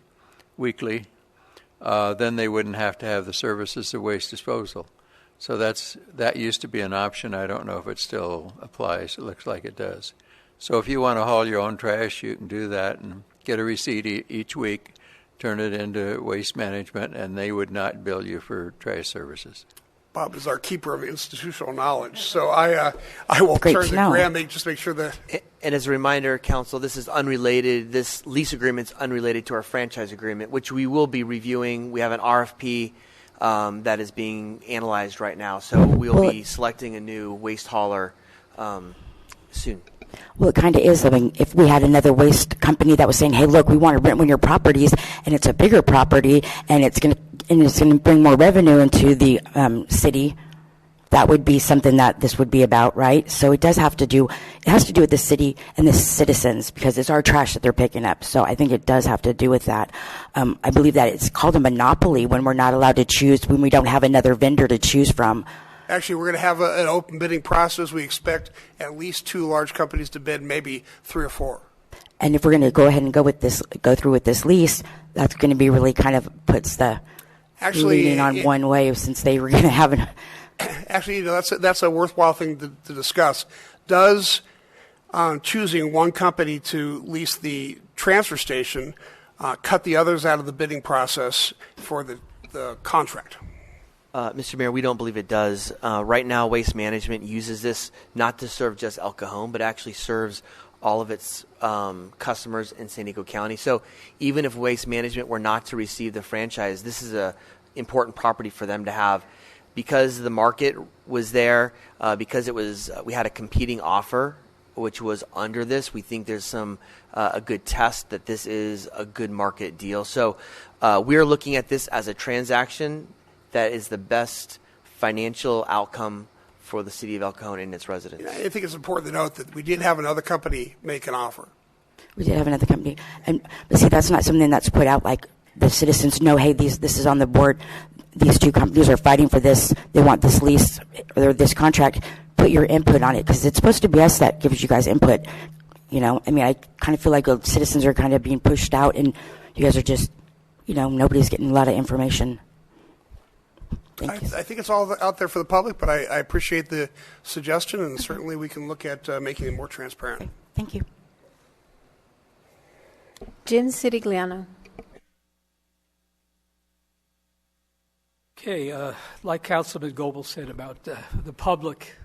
weekly, then they wouldn't have to have the services of waste disposal. So that used to be an option. I don't know if it still applies. It looks like it does. So if you want to haul your own trash, you can do that and get a receipt each week, turn it into Waste Management, and they would not bill you for trash services. Bob is our keeper of institutional knowledge, so I will Great turn to to know. Graham to just make sure that. And as a reminder, Council, this is unrelated. This lease agreement is unrelated to our franchise agreement, which we will be reviewing. We have an RFP that is being analyzed right now, so we'll be selecting a new waste hauler soon. Well, it kind of is. I mean, if we had another waste company that was saying, "Hey, look, we want to rent one of your properties, and it's a bigger property, and it's going to bring more revenue into the city," that would be something that this would be about, right? So it has to do with the city and the citizens, because it's our trash that they're picking up. So I think it does have to do with that. I believe that it's called a monopoly when we're not allowed to choose, when we don't have another vendor to choose from. Actually, we're going to have an open bidding process. We expect at least 2 large companies to bid, maybe 3 or 4. And if we're going to go ahead and go through with this lease, that's going to be really kind of puts the leaning on one way, since they were going to have an. Actually, that's a worthwhile thing to discuss. Does choosing one company to lease the transfer station cut the others out of the bidding process for the contract? Mr. Mayor, we don't believe it does. Right now, Waste Management uses this not to serve just El Cajon, but actually serves all of its customers in San Diego County. So even if Waste Management were not to receive the franchise, this is an important property for them to have. Because the market was there, because we had a competing offer which was under this. We think there's some a good test that this is a good market deal. So we are looking at this as a transaction that is the best financial outcome for the city of El Cajon and its residents. I think it's important to note that we did have another company make an offer. We did have another company, but see, that's not something that's put out like the citizens know. Hey, this is on the board. These two companies are fighting for this. They want this lease or this contract. Put your input on it, because it's supposed to be us that gives you guys input. You know, I mean, I kind of feel like citizens are kind of being pushed out, and you guys are just, nobody's getting a lot of information. I think it's all out there for the public, but I appreciate the suggestion, and certainly we can look at making it more transparent. Okay. Thank you. Jen Sirigliano. Okay, like Councilman Goebel said about the public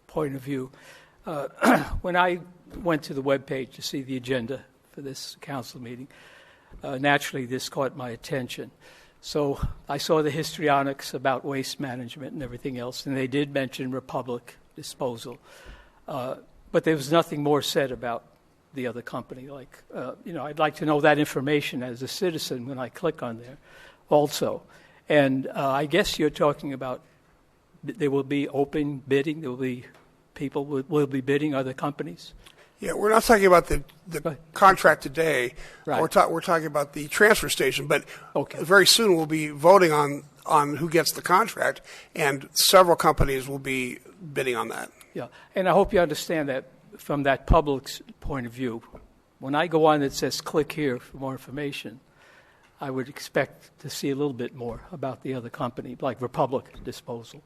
point of view, when I went to the webpage to see the agenda for this council meeting, naturally this caught my attention. So I saw the histrionics about waste management and everything else, and they did mention Republic Disposal. But there was nothing more said about the other company. Like, I'd like to know that information as a citizen when I click on there also. And I guess you're talking about there will be open bidding, there will be people will be bidding other companies? Yeah, we're not talking about the contract today. Right. We're talking about the transfer station, but very soon we'll be voting on who gets the contract, and several companies will be bidding on that. Yeah, and I hope you understand that from that public's point of view. When I go on, it says click here for more information. I would expect to see a little bit more about the other company, like Republic Disposal,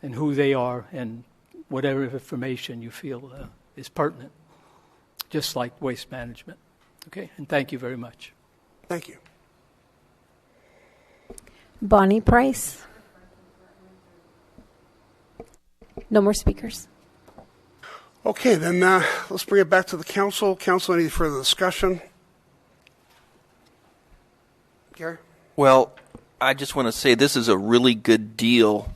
and who they are, and whatever information you feel is pertinent, just like waste management. Okay, and thank you very much. Thank you. Bonnie Price. No more speakers. Okay, then let's bring it back to the council. Council, any further discussion? Gary? Well, I just want to say this is a really good deal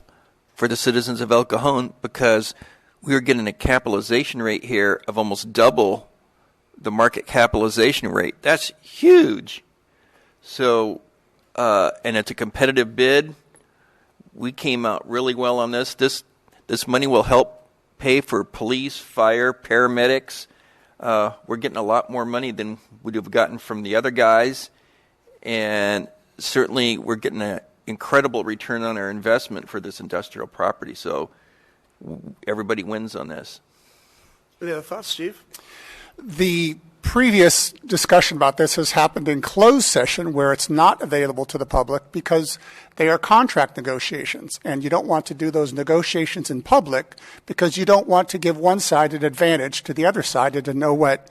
for the citizens of El Cajon, because we are getting a capitalization rate here of almost double the market capitalization rate. That's huge. So, and it's a competitive bid. We came out really well on this. This money will help pay for police, fire, paramedics. We're getting a lot more money than we'd have gotten from the other guys. And certainly we're getting an incredible return on our investment for this industrial property. So everybody wins on this. Any other thoughts, Steve? The previous discussion about this has happened in closed session, where it's not available to the public because they are contract negotiations, and you don't want to do those negotiations in public because you don't want to give one side an advantage to the other side and to know what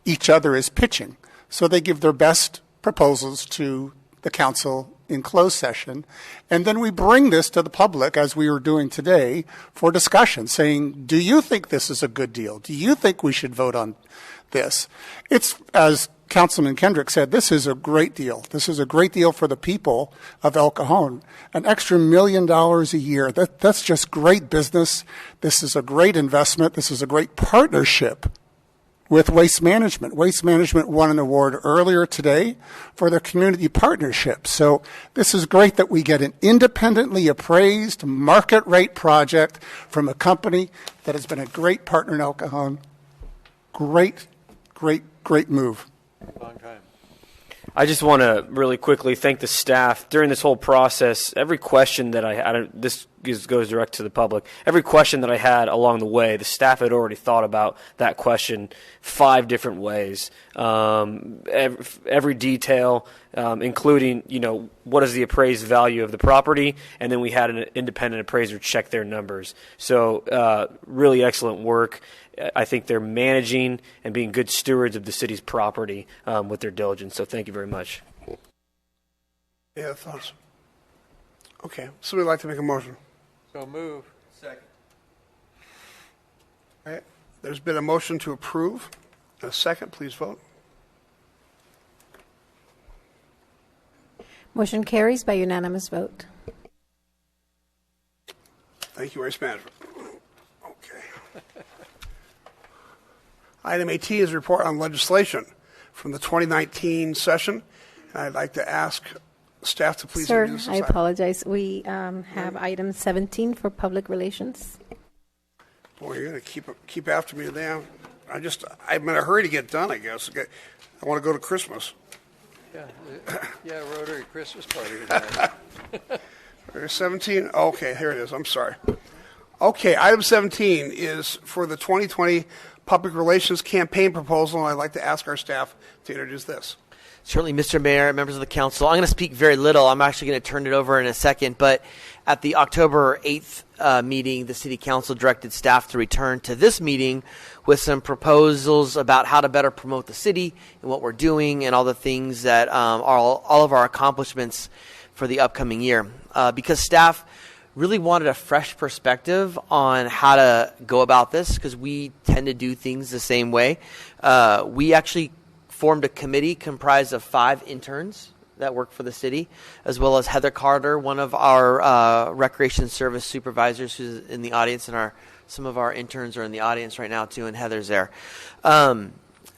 each other is pitching. So they give their best proposals to the council in closed session, and then we bring this to the public, as we are doing today, for discussion, saying, do you think this is a good deal? Do you think we should vote on this? It's, as Councilman Kendrick said, this is a great deal. This is a great deal for the people of El Cajon. An extra $1 million a year, that's just great business. This is a great investment. This is a great partnership with Waste Management. Waste Management won an award earlier today for their community partnership. So this is great that we get an independently appraised market rate project from a company that has been a great partner in El Cajon. Great, great, great move. Long time. I just want to really quickly thank the staff during this whole process. Every question that I had, this goes direct to the public. Every question that I had along the way, the staff had already thought about that question 5 different ways. Every detail, including, what is the appraised value of the property, and then we had an independent appraiser check their numbers. So really excellent work. I think they're managing and being good stewards of the city's property with their diligence. So thank you very much. Yeah, thoughts? Okay. Somebody like to make a motion? So move. Second. All right. There's been a motion to approve. A second, please vote. Motion carries by unanimous vote. Thank you, Waste Management. Okay. Item 18 is a report on legislation from the 2019 session. And I'd like to ask staff to please Sir, introduce this I item. apologize. We have item 17 for public relations. Boy, you're going to keep after me today. I'm in a hurry to get done, I guess. I want to go to Christmas. Yeah, Rotary Christmas party tonight. There's 17? Okay, here it is. I'm sorry. Okay, item 17 is for the 2020 Public Relations Campaign Proposal, and I'd like to ask our staff to introduce this. Certainly, Mr. Mayor, members of the council. I'm going to speak very little. I'm actually going to turn it over in a second. But at the October 8th meeting, the City Council directed staff to return to this meeting with some proposals about how to better promote the city and what we're doing and all the things that are all of our accomplishments for the upcoming year. Because staff really wanted a fresh perspective on how to go about this, because we tend to do things the same way. We actually formed a committee comprised of 5 interns that work for the city, as well as Heather Carter, one of our recreation service supervisors who's in the audience, and some of our interns are in the audience right now too, and Heather's there.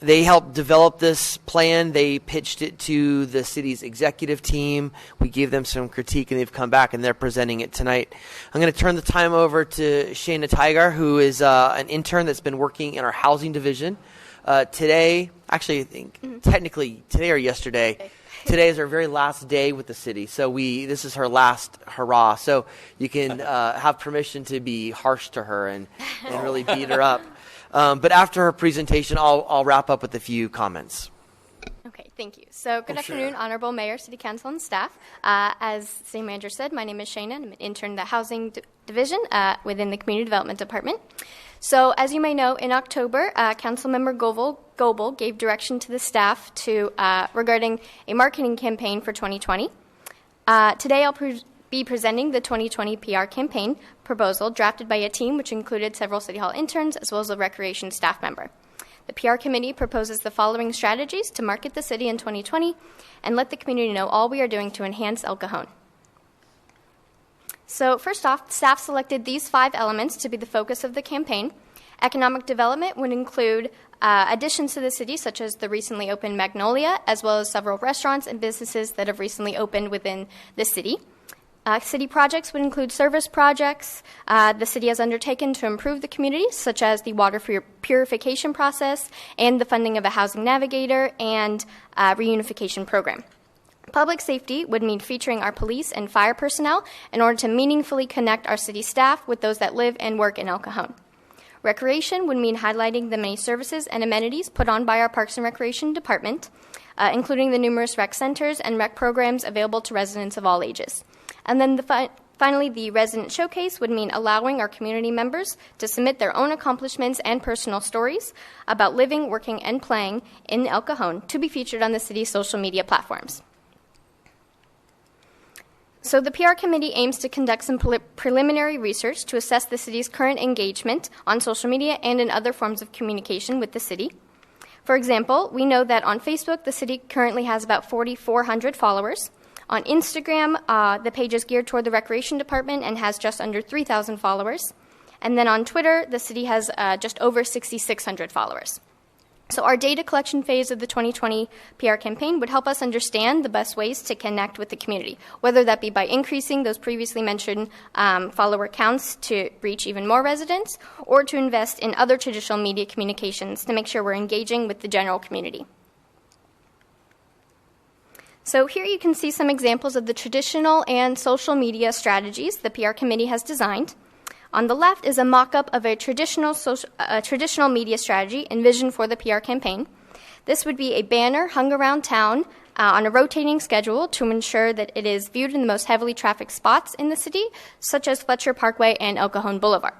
They helped develop this plan. They pitched it to the city's executive team. We gave them some critique, and they've come back, and they're presenting it tonight. I'm going to turn the time over to Shayna Tigar, who is an intern that's been working in our housing division. Today, actually, I think technically today or yesterday, today is her very last day with the city. So this is her last hurrah. So you can have permission to be harsh to her and really beat her up. But after her presentation, I'll wrap up with a few comments. Okay, thank you. So good afternoon, Honorable Mayor, City Council, and staff. As City Manager said, my name is Shayna. I'm an intern in the Housing Division within the Community Development Department. So as you may know, in October, Councilmember Goebel gave direction to the staff regarding a marketing campaign for 2020. Today I'll be presenting the 2020 PR campaign proposal drafted by a team which included several City Hall interns as well as a recreation staff member. The PR committee proposes the following strategies to market the city in 2020 and let the community know all we are doing to enhance El Cajon. So first off, staff selected these 5 elements to be the focus of the campaign. Economic development would include additions to the city, such as the recently opened Magnolia, as well as several restaurants and businesses that have recently opened within the city. City projects would include service projects the city has undertaken to improve the community, such as the water purification process and the funding of a housing navigator and reunification program. Public safety would mean featuring our police and fire personnel in order to meaningfully connect our city staff with those that live and work in El Cajon. Recreation would mean highlighting the many services and amenities put on by our Parks and Recreation Department, including the numerous rec centers and rec programs available to residents of all ages. And then finally, the resident showcase would mean allowing our community members to submit their own accomplishments and personal stories about living, working, and playing in El Cajon to be featured on the city's social media platforms. So the PR committee aims to conduct some preliminary research to assess the city's current engagement on social media and in other forms of communication with the city. For example, we know that on Facebook, the city currently has about 4,400 followers. On Instagram, the page is geared toward the Recreation Department and has just under 3,000 followers. And then on Twitter, the city has just over 6,600 followers. So our data collection phase of the 2020 PR campaign would help us understand the best ways to connect with the community, whether that be by increasing those previously mentioned follower counts to reach even more residents, or to invest in other traditional media communications to make sure we're engaging with the general community. So here you can see some examples of the traditional and social media strategies the PR committee has designed. On the left is a mock-up of a traditional media strategy envisioned for the PR campaign. This would be a banner hung around town on a rotating schedule to ensure that it is viewed in the most heavily trafficked spots in the city, such as Fletcher Parkway and El Cajon Boulevard.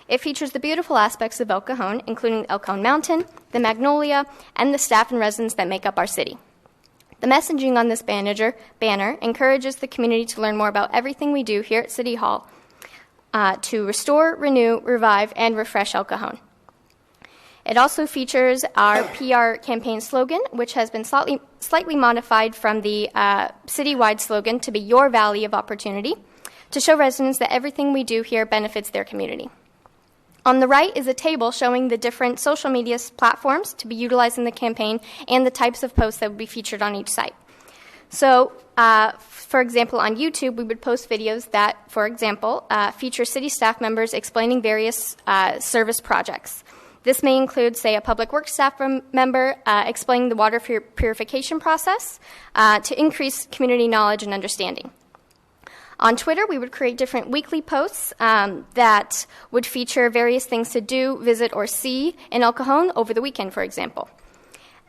It features the beautiful aspects of El Cajon, including El Cajon Mountain, the Magnolia, and the staff and residents that make up our city. The messaging on this banner encourages the community to learn more about everything we do here at City Hall to restore, renew, revive, and refresh El Cajon. It also features our PR campaign slogan, which has been slightly modified from the citywide slogan to be Your Valley of Opportunity, to show residents that everything we do here benefits their community. On the right is a table showing the different social media platforms to be utilized in the campaign and the types of posts that would be featured on each site. So, for example, on YouTube, we would post videos that, for example, feature city staff members explaining various service projects. This may include, say, a public works staff member explaining the water purification process to increase community knowledge and understanding. On Twitter, we would create different weekly posts that would feature various things to do, visit, or see in El Cajon over the weekend, for example.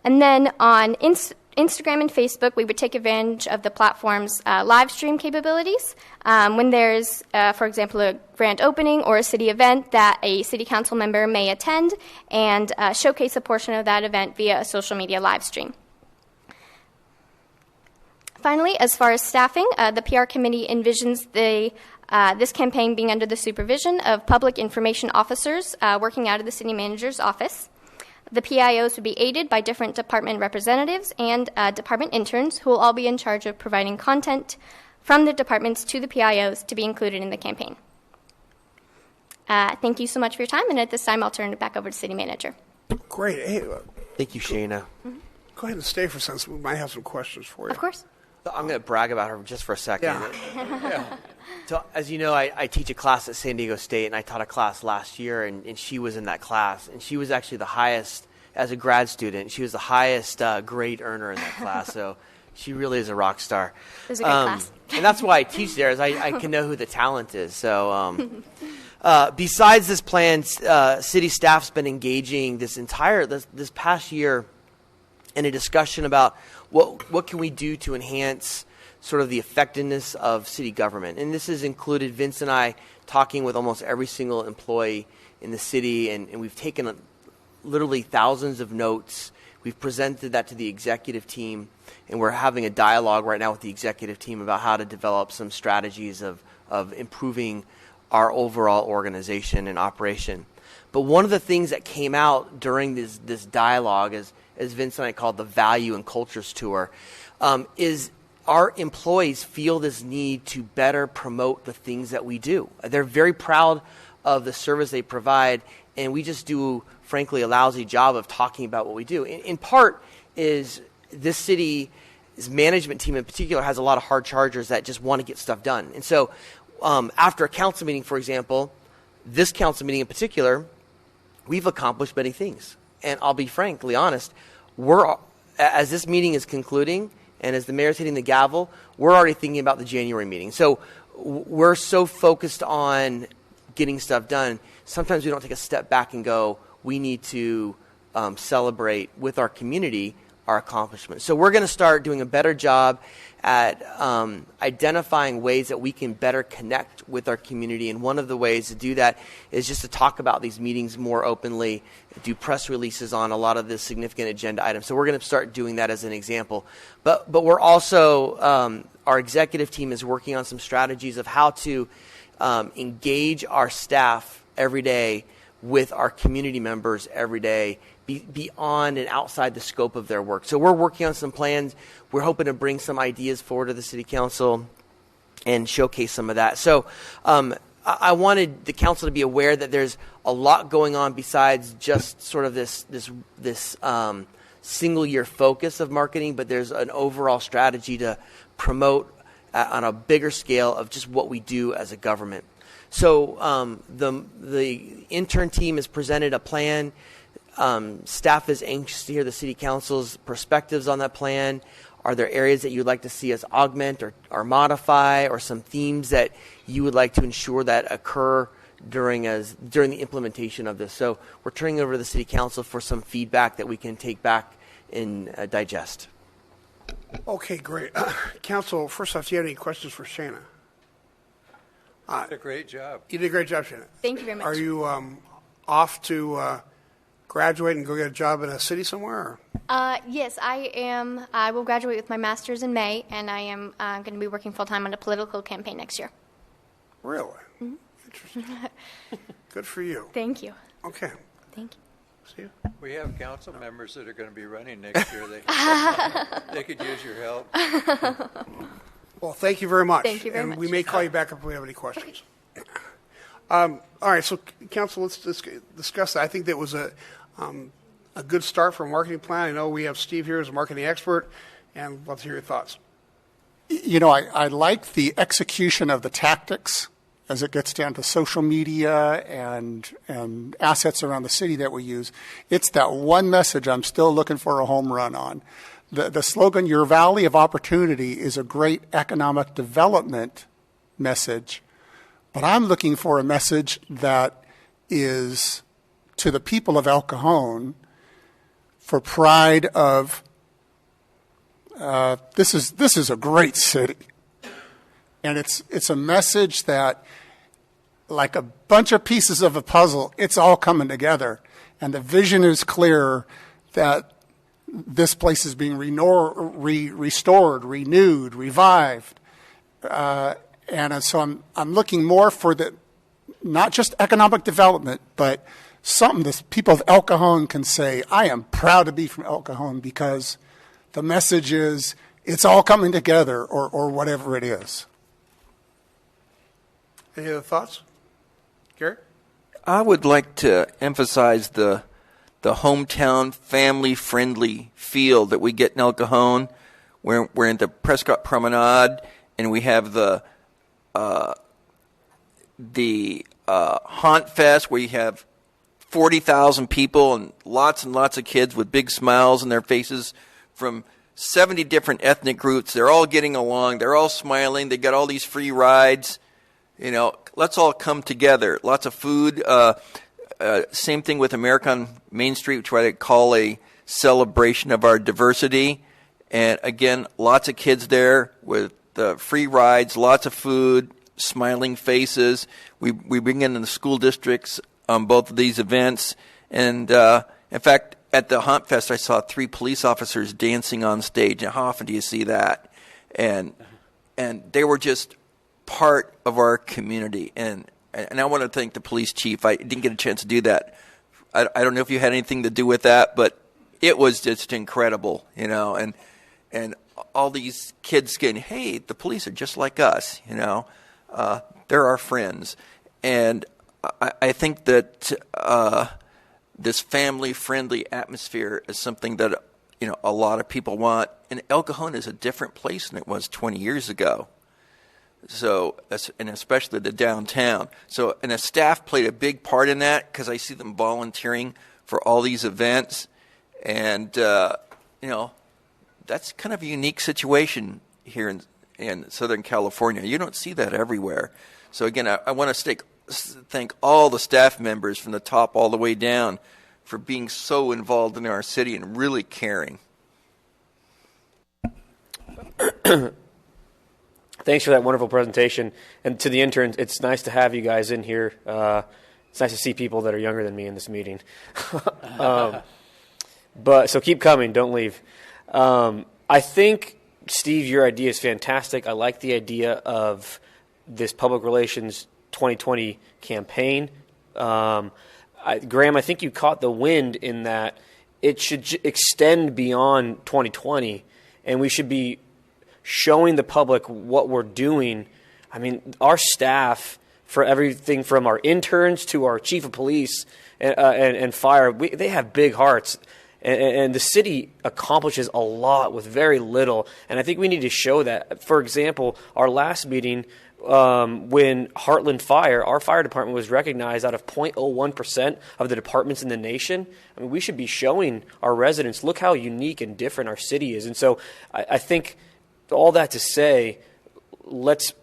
And then on Instagram and Facebook, we would take advantage of the platform's live stream capabilities when there's, for example, a grand opening or a city event that a city council member may attend and showcase a portion of that event via a social media live stream. Finally, as far as staffing, the PR committee envisions this campaign being under the supervision of public information officers working out of the city manager's office. The PIOs would be aided by different department representatives and department interns who will all be in charge of providing content from the departments to the PIOs to be included in the campaign. Thank you so much for your time, and at this time I'll turn it back over to City Manager. Great. Hey, Thank you, Shana. go ahead and stay for a second. We might have some questions for you. Of course. I'm going to brag about her just for a second. Yeah. So, as you know, I teach a class at San Diego State, and I taught a class last year, and she was in that class. And she was actually the highest, as a grad student, she was the highest grade earner in that class. So she really is a rock star. It was a good class. And that's why I teach there, is I can know who the talent is. So besides this plan, city staff's been engaging this past year in a discussion about what can we do to enhance sort of the effectiveness of city government. And this has included Vince and I talking with almost every single employee in the city, and we've taken literally thousands of notes. We've presented that to the executive team, and we're having a dialogue right now with the executive team about how to develop some strategies of improving our overall organization and operation. But one of the things that came out during this dialogue, as Vince and I called the Value and Cultures Tour, is our employees feel this need to better promote the things that we do. They're very proud of the service they provide, and we just do, frankly, a lousy job of talking about what we do. In part is this city's management team in particular has a lot of hard chargers that just want to get stuff done. And so after a council meeting, for example, this council meeting in particular, we've accomplished many things. And I'll be frankly honest, as this meeting is concluding and as the mayor's hitting the gavel, we're already thinking about the January meeting. So we're so focused on getting stuff done, sometimes we don't take a step back and go, we need to celebrate with our community our accomplishments. So we're going to start doing a better job at identifying ways that we can better connect with our community. And one of the ways to do that is just to talk about these meetings more openly, do press releases on a lot of the significant agenda items. So we're going to start doing that as an example. But we're also, our executive team is working on some strategies of how to engage our staff every day with our community members every day, beyond and outside the scope of their work. So we're working on some plans. We're hoping to bring some ideas forward to the City Council and showcase some of that. So I wanted the council to be aware that there's a lot going on besides just sort of this single year focus of marketing, but there's an overall strategy to promote on a bigger scale of just what we do as a government. So the intern team has presented a plan. Staff is anxious to hear the City Council's perspectives on that plan. Are there areas that you would like to see us augment or modify, or some themes that you would like to ensure that occur during the implementation of this? So we're turning over to the City Council for some feedback that we can take back and digest. Okay, great. Council, first off, do you have any questions for Shana? You did a great job. You did a great job, Shana. Thank you very much. Are you off to graduate and go get a job in a city somewhere? Yes, I am. I will graduate with my master's in May, and I am going to be working full-time on a political campaign next year. Really? Mm-hmm. Interesting. Good for you. Thank you. Okay. Thank you. See you. We have council members that are going to be running next year. They could use your help. Well, thank you very much. Thank you very and much. We may call you back if we have any questions. All right, so council, let's discuss that. I think that was a good start for a marketing plan. I know we have Steve here as a marketing expert, and let's hear your thoughts. You know, I like the execution of the tactics as it gets down to social media and assets around the city that we use. It's that one message I'm still looking for a home run on. The slogan, Your Valley of Opportunity, is a great economic development message, but I'm looking for a message that is to the people of El Cajon for pride of this is a great city. And it's a message that, like a bunch of pieces of a puzzle, it's all coming together. And the vision is clear that this place is being restored, renewed, revived. And so I'm looking more for not just economic development, but something that people of El Cajon can say, I am proud to be from El Cajon, because the message is it's all coming together, or whatever it is. Any other thoughts? Gary? I would like to emphasize the hometown family-friendly feel that we get in El Cajon. We're in the Prescott Promenade, and we have the Haunt Fest, where you have 40,000 people and lots of kids with big smiles on their faces from 70 different ethnic groups. They're all getting along. They're all smiling. They got all these free rides. You know, let's all come together. Lots of food. Same thing with American Main Street, which I call a celebration of our diversity. And again, lots of kids there with free rides, lots of food, smiling faces. We bring in the school districts on both of these events. And in fact, at the Haunt Fest, I saw 3 police officers dancing on stage. And how often do you see that? And they were just part of our community. And I want to thank the police chief. I didn't get a chance to do that. I don't know if you had anything to do with that, but it was just incredible, you know. And all these kids getting, hey, the police are just like us, you know. They're our friends. And I think that this family-friendly atmosphere is something that, you know, a lot of people want. And El Cajon is a different place than it was 20 years ago. So, and especially the downtown. So, and the staff played a big part in that, because I see them volunteering for all these events. And, you know, that's kind of a unique situation here in Southern California. You don't see that everywhere. So, again, I want to thank all the staff members from the top all the way down for being so involved in our city and really caring. Thanks for that wonderful presentation. And to the interns, it's nice to have you guys in here. It's nice to see people that are younger than me in this meeting. But so keep coming. Don't leave. I think, Steve, your idea is fantastic. I like the idea of this public relations 2020 campaign. Graham, I think you caught the wind in that it should extend beyond 2020, and we should be showing the public what we're doing. I mean, our staff, for everything from our interns to our chief of police and fire, they have big hearts. And the city accomplishes a lot with very little. And I think we need to show that. For example, our last meeting, when Heartland Fire, our fire department, was recognized out of 0.01% of the departments in the nation. I mean, we should be showing our residents, look how unique and different our city is. And so I think all that to say, let's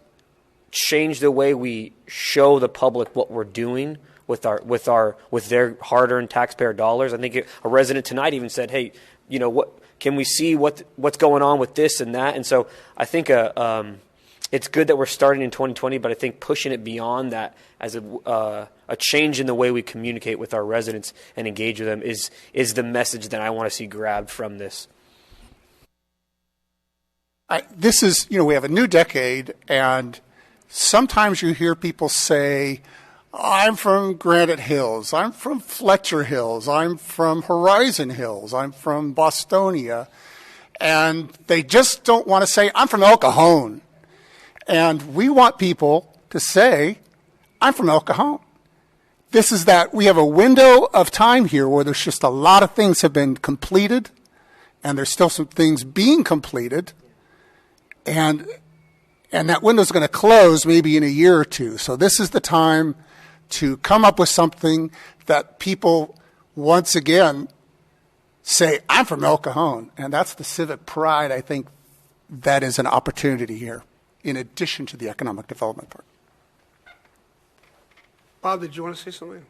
change the way we show the public what we're doing with their hard-earned taxpayer dollars. I think a resident tonight even said, "Hey, you know what? Can we see what's going on with this and that?" And so I think it's good that we're starting in 2020, but I think pushing it beyond that as a change in the way we communicate with our residents and engage with them is the message that I want to see grabbed from this. This is, we have a new decade, and sometimes you hear people say, I'm from Granite Hills, I'm from Fletcher Hills, I'm from Horizon Hills, I'm from Bostonia, and they just don't want to say, I'm from El Cajon. And we want people to say, I'm from El Cajon. This is that we have a window of time here where there's just a lot of things have been completed, and there's still some things being completed, and that window's going to close maybe in a year or two. So this is the time to come up with something that people, once again, say, I'm from El Cajon. And that's the civic pride, I think, that is an opportunity here, in addition to the economic development part. Bob, did you want to say something?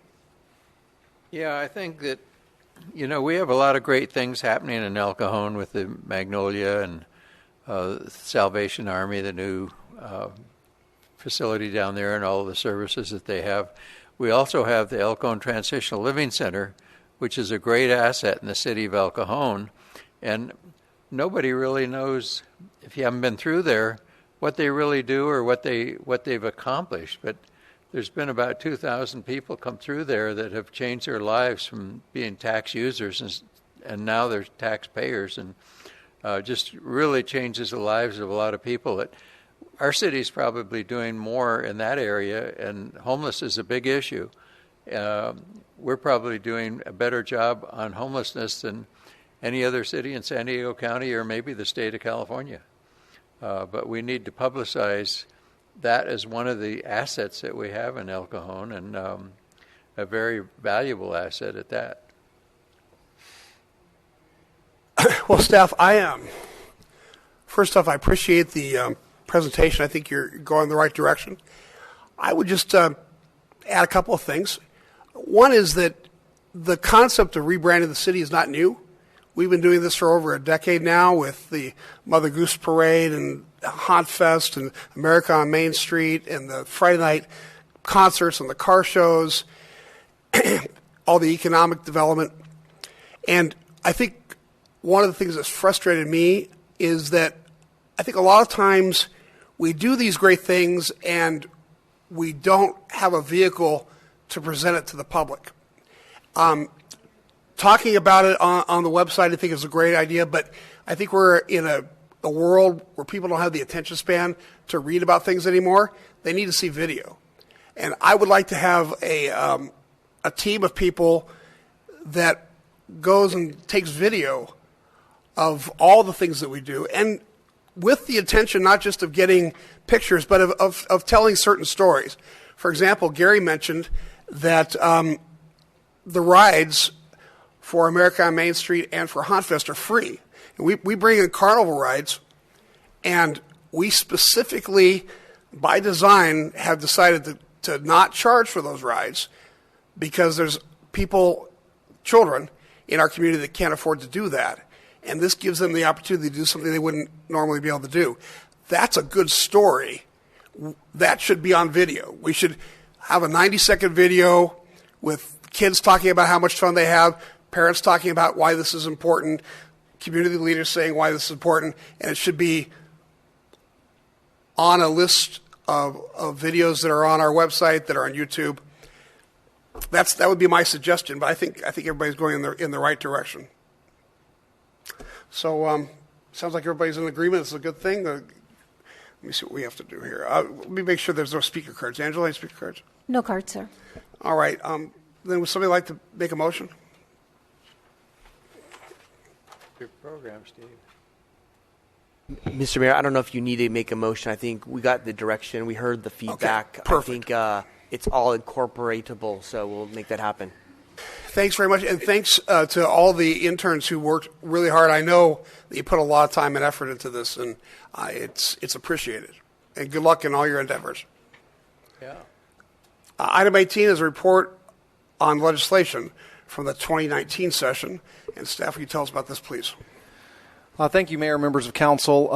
Yeah, I think that, we have a lot of great things happening in El Cajon with the Magnolia and Salvation Army, the new facility down there, and all of the services that they have. We also have the El Cajon Transitional Living Center, which is a great asset in the city of El Cajon. And nobody really knows, if you haven't been through there, what they really do or what they've accomplished. But there's been about 2,000 people come through there that have changed their lives from being tax users and now they're taxpayers, and just really changes the lives of a lot of people. Our city's probably doing more in that area, and homeless is a big issue. We're probably doing a better job on homelessness than any other city in San Diego County or maybe the state of California. But we need to publicize that as one of the assets that we have in El Cajon, and a very valuable asset at that. Well, staff, first off, I appreciate the presentation. I think you're going in the right direction. I would just add a couple of things. One is that the concept of rebranding the city is not new. We've been doing this for over a decade now with the Mother Goose Parade and Haunt Fest and America on Main Street and the Friday night concerts and the car shows, all the economic development. And I think one of the things that's frustrated me is that I think a lot of times we do these great things and we don't have a vehicle to present it to the public. Talking about it on the website, I think, is a great idea, but I think we're in a world where people don't have the attention span to read about things anymore. They need to see video. And I would like to have a team of people that goes and takes video of all the things that we do, and with the intention not just of getting pictures, but of telling certain stories. For example, Gary mentioned that the rides for America on Main Street and for Haunt Fest are free. And we bring in carnival rides, and we specifically, by design, have decided to not charge for those rides because there's children in our community that can't afford to do that. And this gives them the opportunity to do something they wouldn't normally be able to do. That's a good story. That should be on video. We should have a 90-second video with kids talking about how much fun they have, parents talking about why this is important, community leaders saying why this is important, and it should be on a list of videos that are on our website, that are on YouTube. That would be my suggestion, but I think everybody's going in the right direction. So sounds like everybody's in agreement. It's a good thing. Let me see what we have to do here. Let me make sure there's no speaker cards. Angela, any speaker cards? No cards, sir. All right. Then would somebody like to make a motion? Your program, Steve. Mr. Mayor, I don't know if you need to make a motion. I think we got the direction. We heard the feedback. Okay, perfect. I think it's all incorporatable, so we'll make that happen. Thanks very much, and thanks to all the interns who worked really hard. I know that you put a lot of time and effort into this, and it's appreciated. And good luck in all your endeavors. Yeah. Item 18 is a report on legislation from the 2019 session. And staff, will you tell us about this, please? Thank you, Mayor, members of council.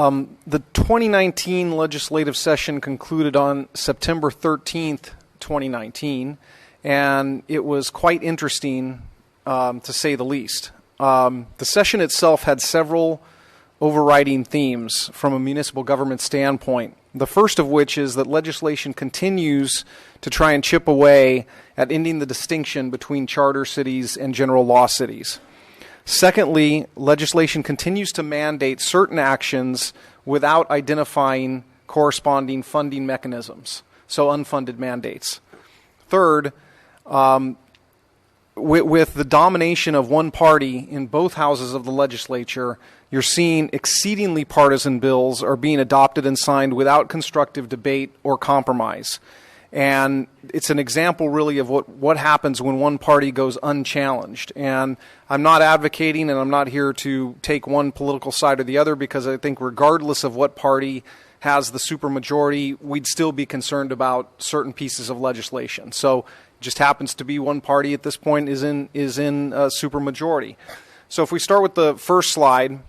The 2019 legislative session concluded on September 13th, 2019, and it was quite interesting, to say the least. The session itself had several overriding themes from a municipal government standpoint. The first of which is that legislation continues to try and chip away at ending the distinction between charter cities and general law cities. Secondly, legislation continues to mandate certain actions without identifying corresponding funding mechanisms, so unfunded mandates. Third, with the domination of one party in both houses of the legislature, you're seeing exceedingly partisan bills are being adopted and signed without constructive debate or compromise. And it's an example, really, of what happens when one party goes unchallenged. And I'm not advocating, and I'm not here to take one political side or the other, because I think regardless of what party has the supermajority, we'd still be concerned about certain pieces of legislation. So it just happens to be one party at this point is in supermajority. So if we start with the first slide,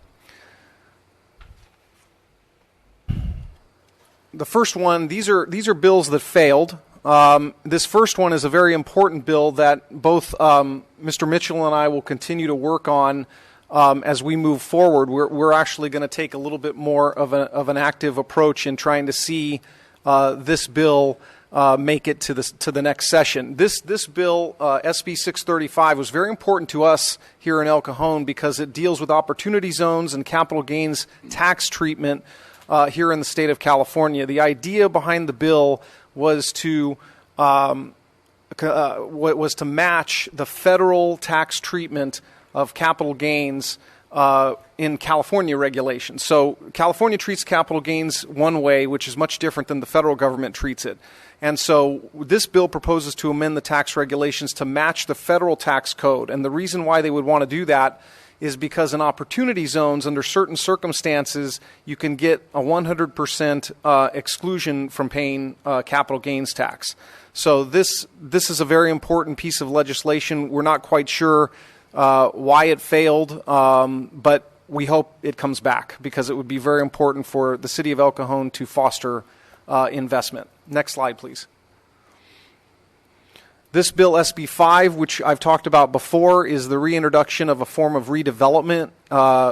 the first one, these are bills that failed. This first one is a very important bill that both Mr. Mitchell and I will continue to work on as we move forward. We're actually going to take a little bit more of an active approach in trying to see this bill make it to the next session. This bill, SB 635, was very important to us here in El Cajon because it deals with opportunity zones and capital gains tax treatment here in the state of California. The idea behind the bill was to match the federal tax treatment of capital gains in California regulations. So California treats capital gains one way, which is much different than the federal government treats it. And so this bill proposes to amend the tax regulations to match the federal tax code. And the reason why they would want to do that is because in opportunity zones, under certain circumstances, you can get a 100% exclusion from paying capital gains tax. So this is a very important piece of legislation. We're not quite sure why it failed, but we hope it comes back because it would be very important for the city of El Cajon to foster investment. Next slide, please. This bill, SB 5, which I've talked about before, is the reintroduction of a form of redevelopment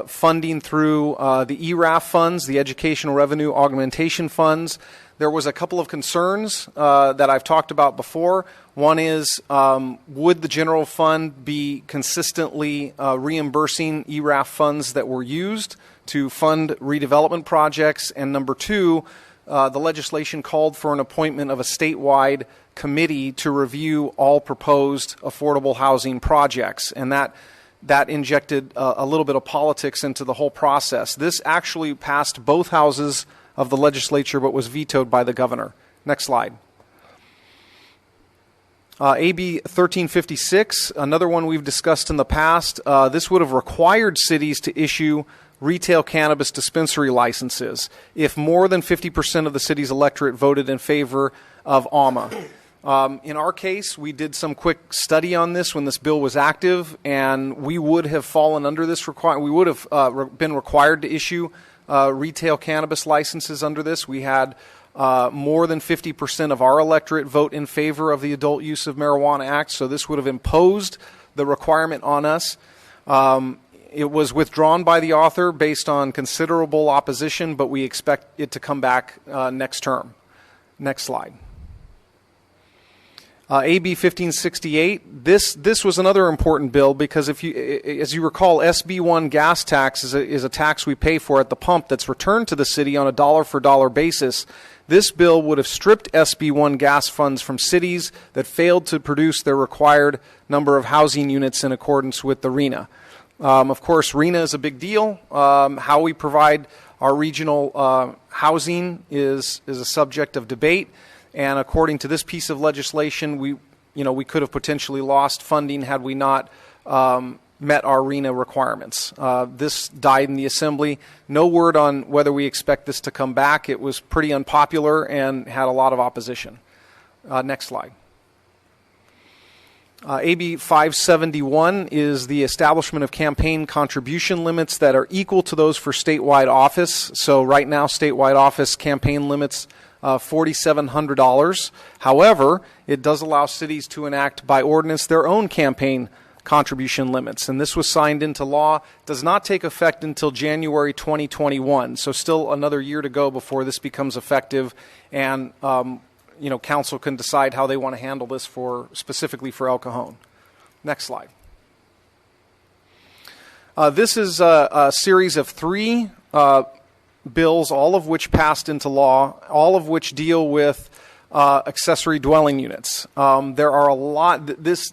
funding through the ERAF funds, the Educational Revenue Augmentation Funds. There was a couple of concerns that I've talked about before. One is, would the general fund be consistently reimbursing ERAF funds that were used to fund redevelopment projects? And number two, the legislation called for an appointment of a statewide committee to review all proposed affordable housing projects, and that injected a little bit of politics into the whole process. This actually passed both houses of the legislature but was vetoed by the governor. Next slide. AB 1356, another one we've discussed in the past. This would have required cities to issue retail cannabis dispensary licenses if more than 50% of the city's electorate voted in favor of AMA. In our case, we did some quick study on this when this bill was active, and we would have fallen under this requirement. We would have been required to issue retail cannabis licenses under this. We had more than 50% of our electorate vote in favor of the Adult Use of Marijuana Act, so this would have imposed the requirement on us. It was withdrawn by the author based on considerable opposition, but we expect it to come back next term. Next slide. AB 1568. This was another important bill because as you recall, SB1 gas tax is a tax we pay for at the pump that's returned to the city on a dollar-for-dollar basis. This bill would have stripped SB1 gas funds from cities that failed to produce their required number of housing units in accordance with the RENA. Of course, RENA is a big deal. How we provide our regional housing is a subject of debate. And according to this piece of legislation, we could have potentially lost funding had we not met our RENA requirements. This died in the assembly. No word on whether we expect this to come back. It was pretty unpopular and had a lot of opposition. Next slide. AB 571 is the establishment of campaign contribution limits that are equal to those for statewide office. So right now, statewide office campaign limits $4,700. However, it does allow cities to enact by ordinance their own campaign contribution limits. And this was signed into law, does not take effect until January 2021. So still another year to go before this becomes effective. And council can decide how they want to handle this specifically for El Cajon. Next slide. This is a series of three bills, all of which passed into law, all of which deal with accessory dwelling units. There are a lot.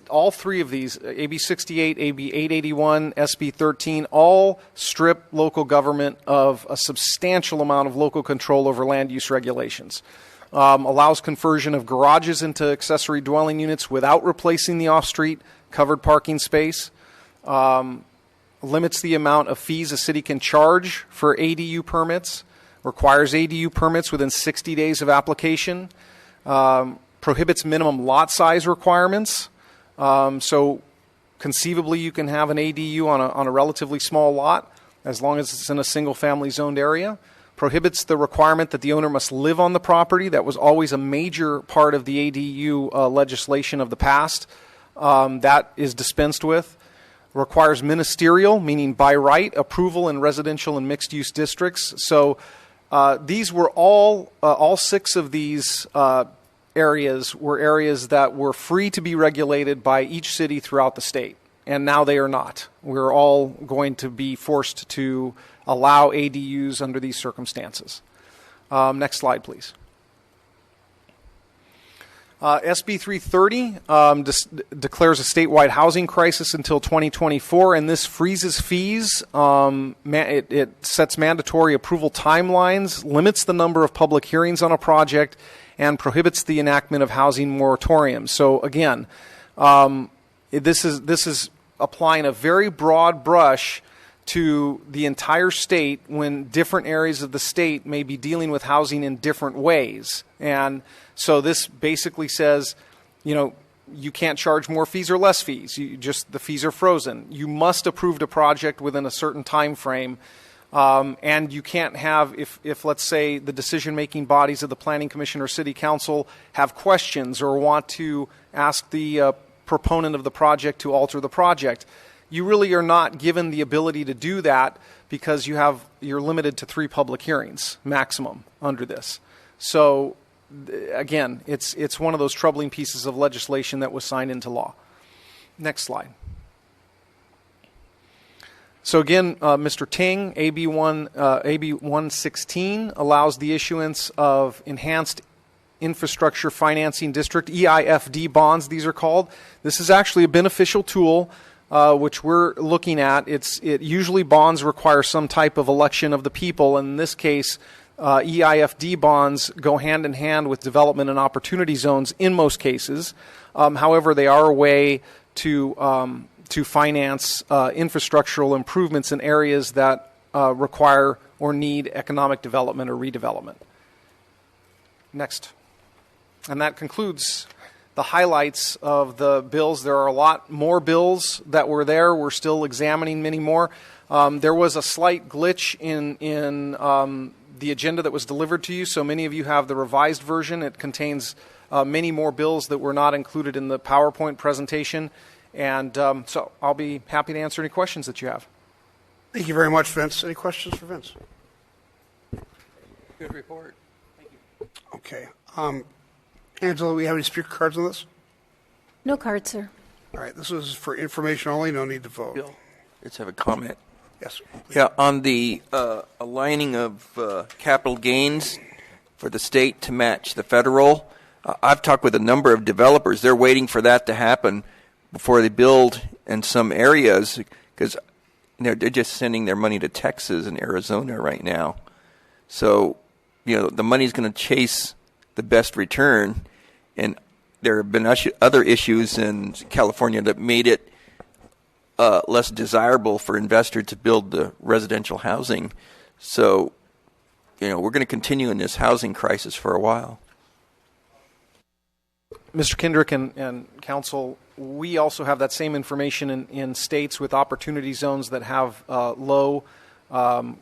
All three of these, AB 68, AB 881, SB 13, all strip local government of a substantial amount of local control over land use regulations. Allows conversion of garages into accessory dwelling units without replacing the off-street covered parking space. Limits the amount of fees a city can charge for ADU permits. Requires ADU permits within 60 days of application. Prohibits minimum lot size requirements. So conceivably you can have an ADU on a relatively small lot as long as it's in a single-family zoned area. Prohibits the requirement that the owner must live on the property. That was always a major part of the ADU legislation of the past. That is dispensed with. Requires ministerial, meaning by right, approval in residential and mixed-use districts. So these were all six of these areas were areas that were free to be regulated by each city throughout the state. And now they are not. We're all going to be forced to allow ADUs under these circumstances. Next slide, please. SB 330 declares a statewide housing crisis until 2024, and this freezes fees. It sets mandatory approval timelines, limits the number of public hearings on a project, and prohibits the enactment of housing moratoriums. So again, this is applying a very broad brush to the entire state when different areas of the state may be dealing with housing in different ways. And so this basically says, you can't charge more fees or less fees. The fees are frozen. You must approve the project within a certain time frame. And you can't have, if let's say the decision-making bodies of the Planning Commission or City Council have questions or want to ask the proponent of the project to alter the project, you really are not given the ability to do that because you're limited to 3 public hearings maximum under this. So again, it's one of those troubling pieces of legislation that was signed into law. Next slide. So again, Mr. Ting, AB 116 allows the issuance of enhanced infrastructure financing district, EIFD bonds, these are called. This is actually a beneficial tool which we're looking at. Usually bonds require some type of election of the people. In this case, EIFD bonds go hand in hand with development and opportunity zones in most cases. However, they are a way to finance infrastructural improvements in areas that require or need economic development or redevelopment. Next. And that concludes the highlights of the bills. There are a lot more bills that were there. We're still examining many more. There was a slight glitch in the agenda that was delivered to you, so many of you have the revised version. It contains many more bills that were not included in the PowerPoint presentation. And so I'll be happy to answer any questions that you have. Thank you very much, Vince. Any questions for Vince? Good report. Thank you. Okay. Angela, do we have any speaker cards on this? No cards, sir. All right. This is for information only. No need to vote. Bill, let's have a comment. Yes. Yeah, on the aligning of capital gains for the state to match the federal, I've talked with a number of developers. They're waiting for that to happen before they build in some areas because they're just sending their money to Texas and Arizona right now. So, the money's going to chase the best return, and there have been other issues in California that made it less desirable for investors to build the residential housing. So, we're going to continue in this housing crisis for a while. Mr. Kendrick and Council, we also have that same information in states with opportunity zones that have low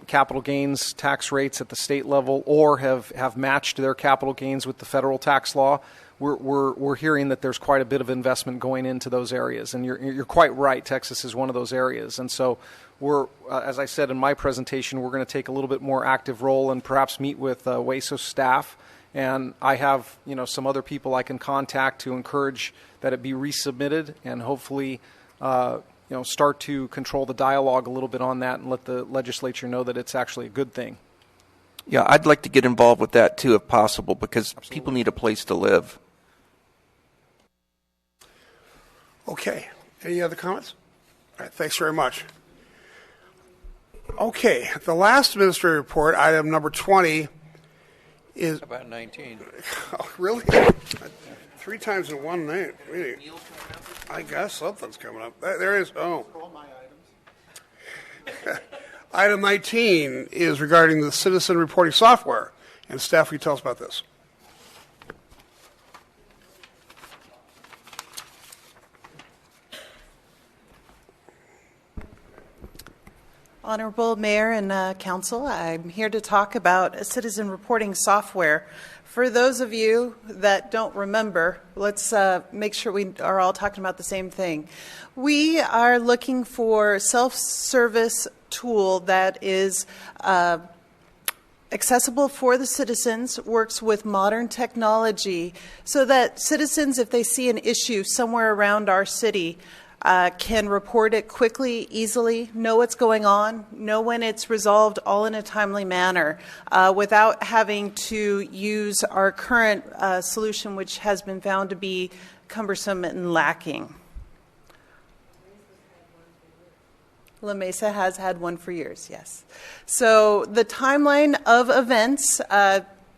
capital gains tax rates at the state level or have matched their capital gains with the federal tax law. We're hearing that there's quite a bit of investment going into those areas, and you're quite right. Texas is one of those areas, and so we're, as I said in my presentation, we're going to take a little bit more active role and perhaps meet with WASO staff. And I have some other people I can contact to encourage that it be resubmitted and hopefully start to control the dialogue a little bit on that and let the legislature know that it's actually a good thing. Yeah, I'd like to get involved with that too, if possible, because people need a place to live. Okay. Any other comments? All right, thanks very much. Okay, the last administrative report, item number 20, is... How about 19? Oh, really? 3 times in one night. Really? I guess something's coming up. There is. Oh. Item 19 is regarding the citizen reporting software. And staff, will you tell us about this? Honorable Mayor and Council, I'm here to talk about citizen reporting software. For those of you that don't remember, let's make sure we are all talking about the same thing. We are looking for self-service tool that is accessible for the citizens, works with modern technology, so that citizens, if they see an issue somewhere around our city, can report it quickly, easily, know what's going on, know when it's resolved, all in a timely manner, without having to use our current solution, which has been found to be cumbersome and lacking. La Mesa has had one for years, yes. So the timeline of events,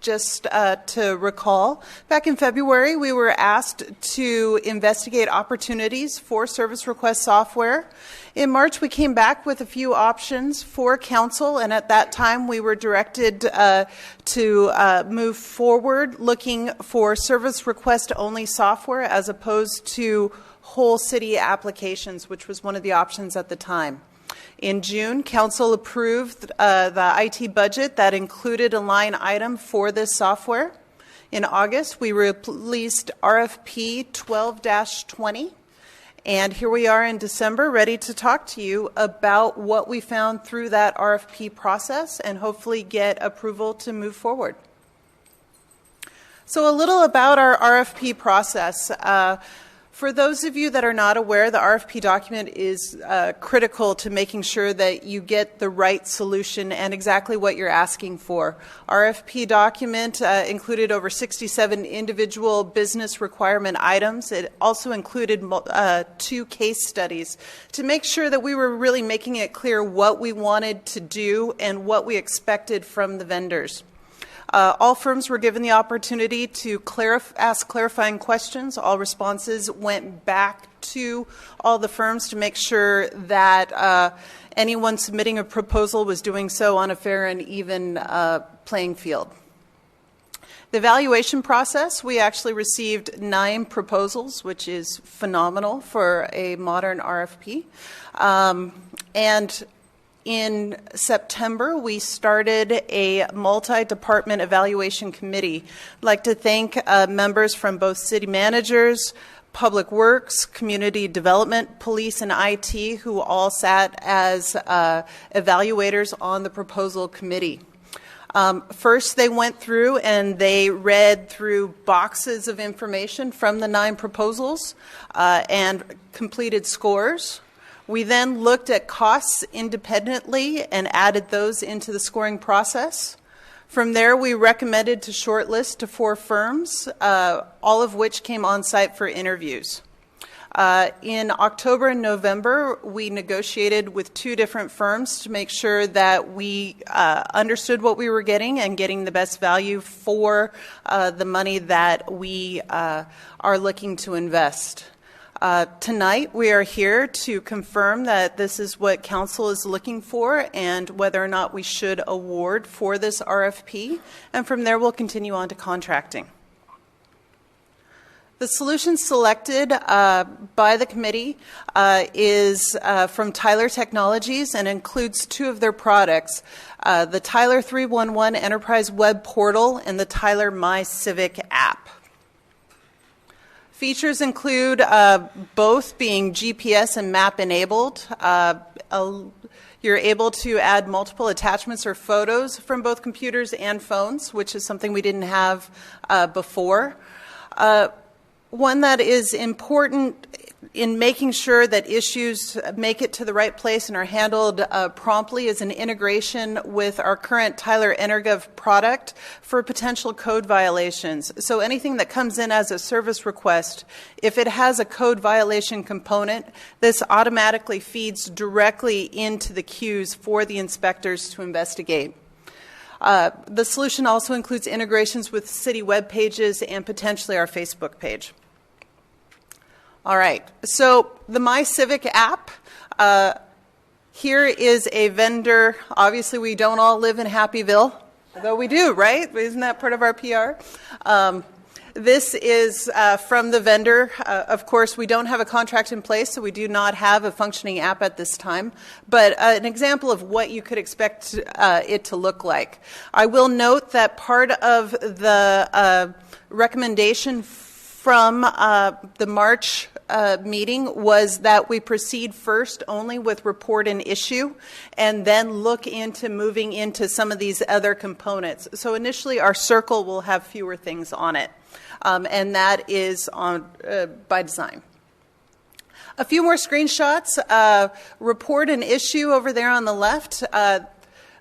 just to recall, back in February, we were asked to investigate opportunities for service request software. In March, we came back with a few options for council, and at that time, we were directed to move forward looking for service request only software as opposed to whole city applications, which was one of the options at the time. In June, Council approved the IT budget that included a line item for this software. In August, we released RFP 12-20, and here we are in December, ready to talk to you about what we found through that RFP process and hopefully get approval to move forward. So a little about our RFP process. For those of you that are not aware, the RFP document is critical to making sure that you get the right solution and exactly what you're asking for. RFP document included over 67 individual business requirement items. It also included 2 case studies to make sure that we were really making it clear what we wanted to do and what we expected from the vendors. All firms were given the opportunity to ask clarifying questions. All responses went back to all the firms to make sure that anyone submitting a proposal was doing so on a fair and even playing field. The evaluation process, we actually received 9 proposals, which is phenomenal for a modern RFP. And in September, we started a multi-department evaluation committee. I'd like to thank members from both city managers, Public Works, Community Development, Police, and IT, who all sat as evaluators on the proposal committee. First, they went through and they read through boxes of information from the 9 proposals and completed scores. We then looked at costs independently and added those into the scoring process. From there, we recommended to shortlist to 4 firms, all of which came on site for interviews. In October and November, we negotiated with 2 different firms to make sure that we understood what we were getting and getting the best value for the money that we are looking to invest. Tonight, we are here to confirm that this is what Council is looking for and whether or not we should award for this RFP. And from there, we'll continue on to contracting. The solution selected by the committee is from Tyler Technologies and includes 2 of their products, the Tyler 311 Enterprise Web Portal and the Tyler My Civic app. Features include both being GPS and map enabled. You're able to add multiple attachments or photos from both computers and phones, which is something we didn't have before. One that is important in making sure that issues make it to the right place and are handled promptly is an integration with our current Tyler Energov product for potential code violations. So anything that comes in as a service request, if it has a code violation component, this automatically feeds directly into the queues for the inspectors to investigate. The solution also includes integrations with city web pages and potentially our Facebook page. All right, so the My Civic app, here is a vendor. Obviously, we don't all live in Happyville, although we do, right? Isn't that part of our PR? This is from the vendor. Of course, we don't have a contract in place, so we do not have a functioning app at this time, but an example of what you could expect it to look like. I will note that part of the recommendation from the March meeting was that we proceed first only with report and issue and then look into moving into some of these other components. So initially our circle will have fewer things on it, and that is on by design. A few more screenshots. Report and issue over there on the left.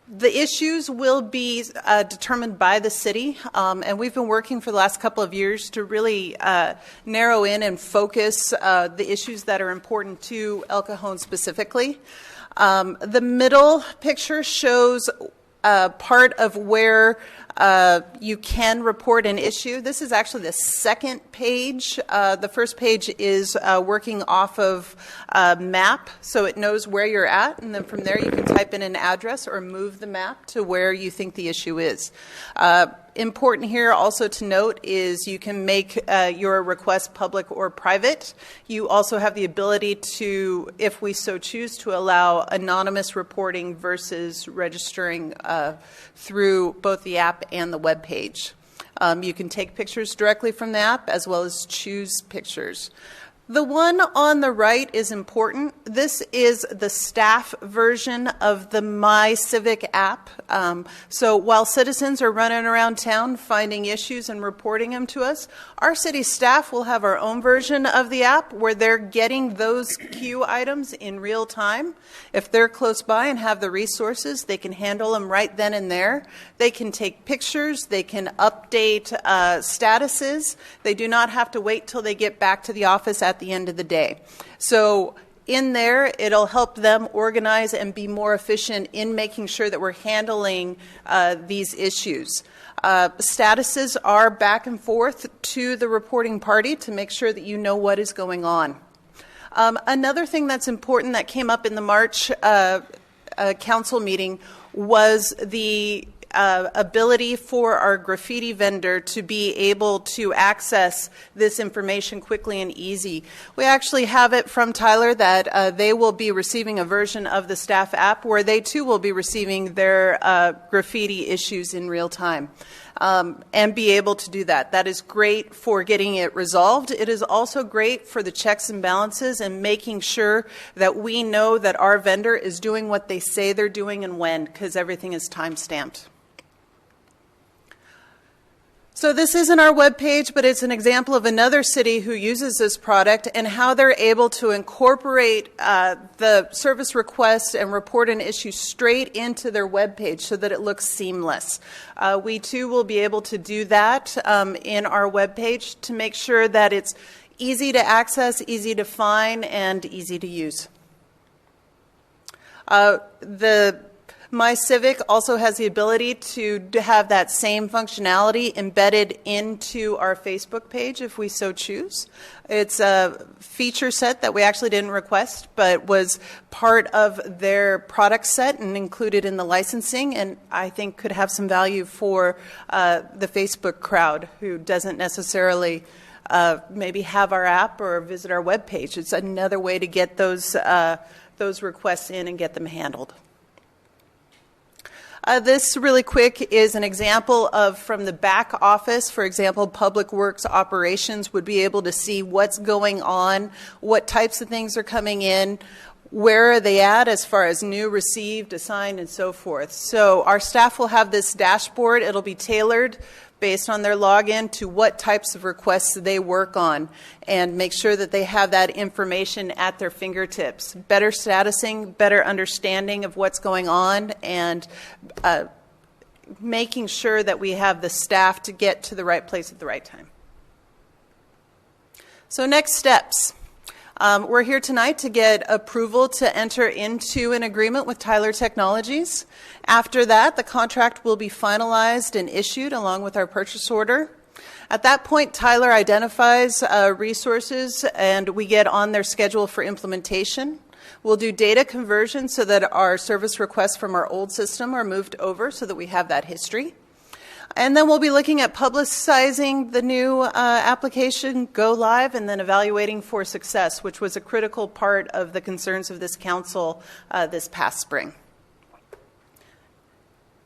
The issues will be determined by the city, and we've been working for the last couple of years to really narrow in and focus the issues that are important to El Cajon specifically. The middle picture shows part of where you can report an issue. This is actually the second page. The first page is working off of a map, so it knows where you're at, and then from there you can type in an address or move the map to where you think the issue is. Important here also to note is you can make your request public or private. You also have the ability to, if we so choose, to allow anonymous reporting versus registering through both the app and the web page. You can take pictures directly from the app as well as choose pictures. The one on the right is important. This is the staff version of the My Civic app. So while citizens are running around town finding issues and reporting them to us, our city staff will have our own version of the app where they're getting those queue items in real time. If they're close by and have the resources, they can handle them right then and there. They can take pictures. They can update statuses. They do not have to wait till they get back to the office at the end of the day. So in there, it'll help them organize and be more efficient in making sure that we're handling these issues. Statuses are back and forth to the reporting party to make sure that you know what is going on. Another thing that's important that came up in the March council meeting was the ability for our graffiti vendor to be able to access this information quickly and easy. We actually have it from Tyler that they will be receiving a version of the staff app where they too will be receiving their graffiti issues in real time. And be able to do that. That is great for getting it resolved. It is also great for the checks and balances and making sure that we know that our vendor is doing what they say they're doing and when, because everything is time-stamped. So this isn't our webpage, but it's an example of another city who uses this product and how they're able to incorporate the service request and report an issue straight into their webpage so that it looks seamless. We too will be able to do that in our webpage to make sure that it's easy to access, easy to find, and easy to use. The My Civic also has the ability to have that same functionality embedded into our Facebook page if we so choose. It's a feature set that we actually didn't request, but was part of their product set and included in the licensing, and I think could have some value for the Facebook crowd who doesn't necessarily maybe have our app or visit our webpage. It's another way to get those requests in and get them handled. This really quick is an example of from the back office. For example, Public Works Operations would be able to see what's going on, what types of things are coming in, where are they at as far as new, received, assigned, and so forth. So our staff will have this dashboard. It'll be tailored based on their login to what types of requests they work on, and make sure that they have that information at their fingertips. Better statusing, better understanding of what's going on, and making sure that we have the staff to get to the right place at the right time. So next steps. We're here tonight to get approval to enter into an agreement with Tyler Technologies. After that, the contract will be finalized and issued along with our purchase order. At that point, Tyler identifies resources and we get on their schedule for implementation. We'll do data conversion so that our service requests from our old system are moved over so that we have that history. And then we'll be looking at publicizing the new application, go live, and then evaluating for success, which was a critical part of the concerns of this council this past spring.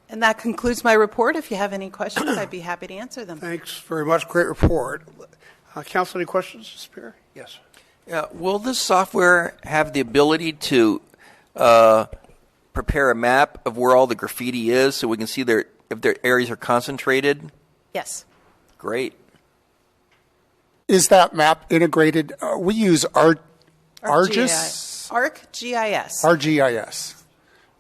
And that concludes my report. If you have any questions, I'd be happy to answer them. Thanks very much. Great report. Council, any questions? Spear? Yes. Will this software have the ability to prepare a map of where all the graffiti is so we can see if their areas are concentrated? Yes. Great. Is that map integrated? We use ArcGIS? ArcGIS. ArcGIS.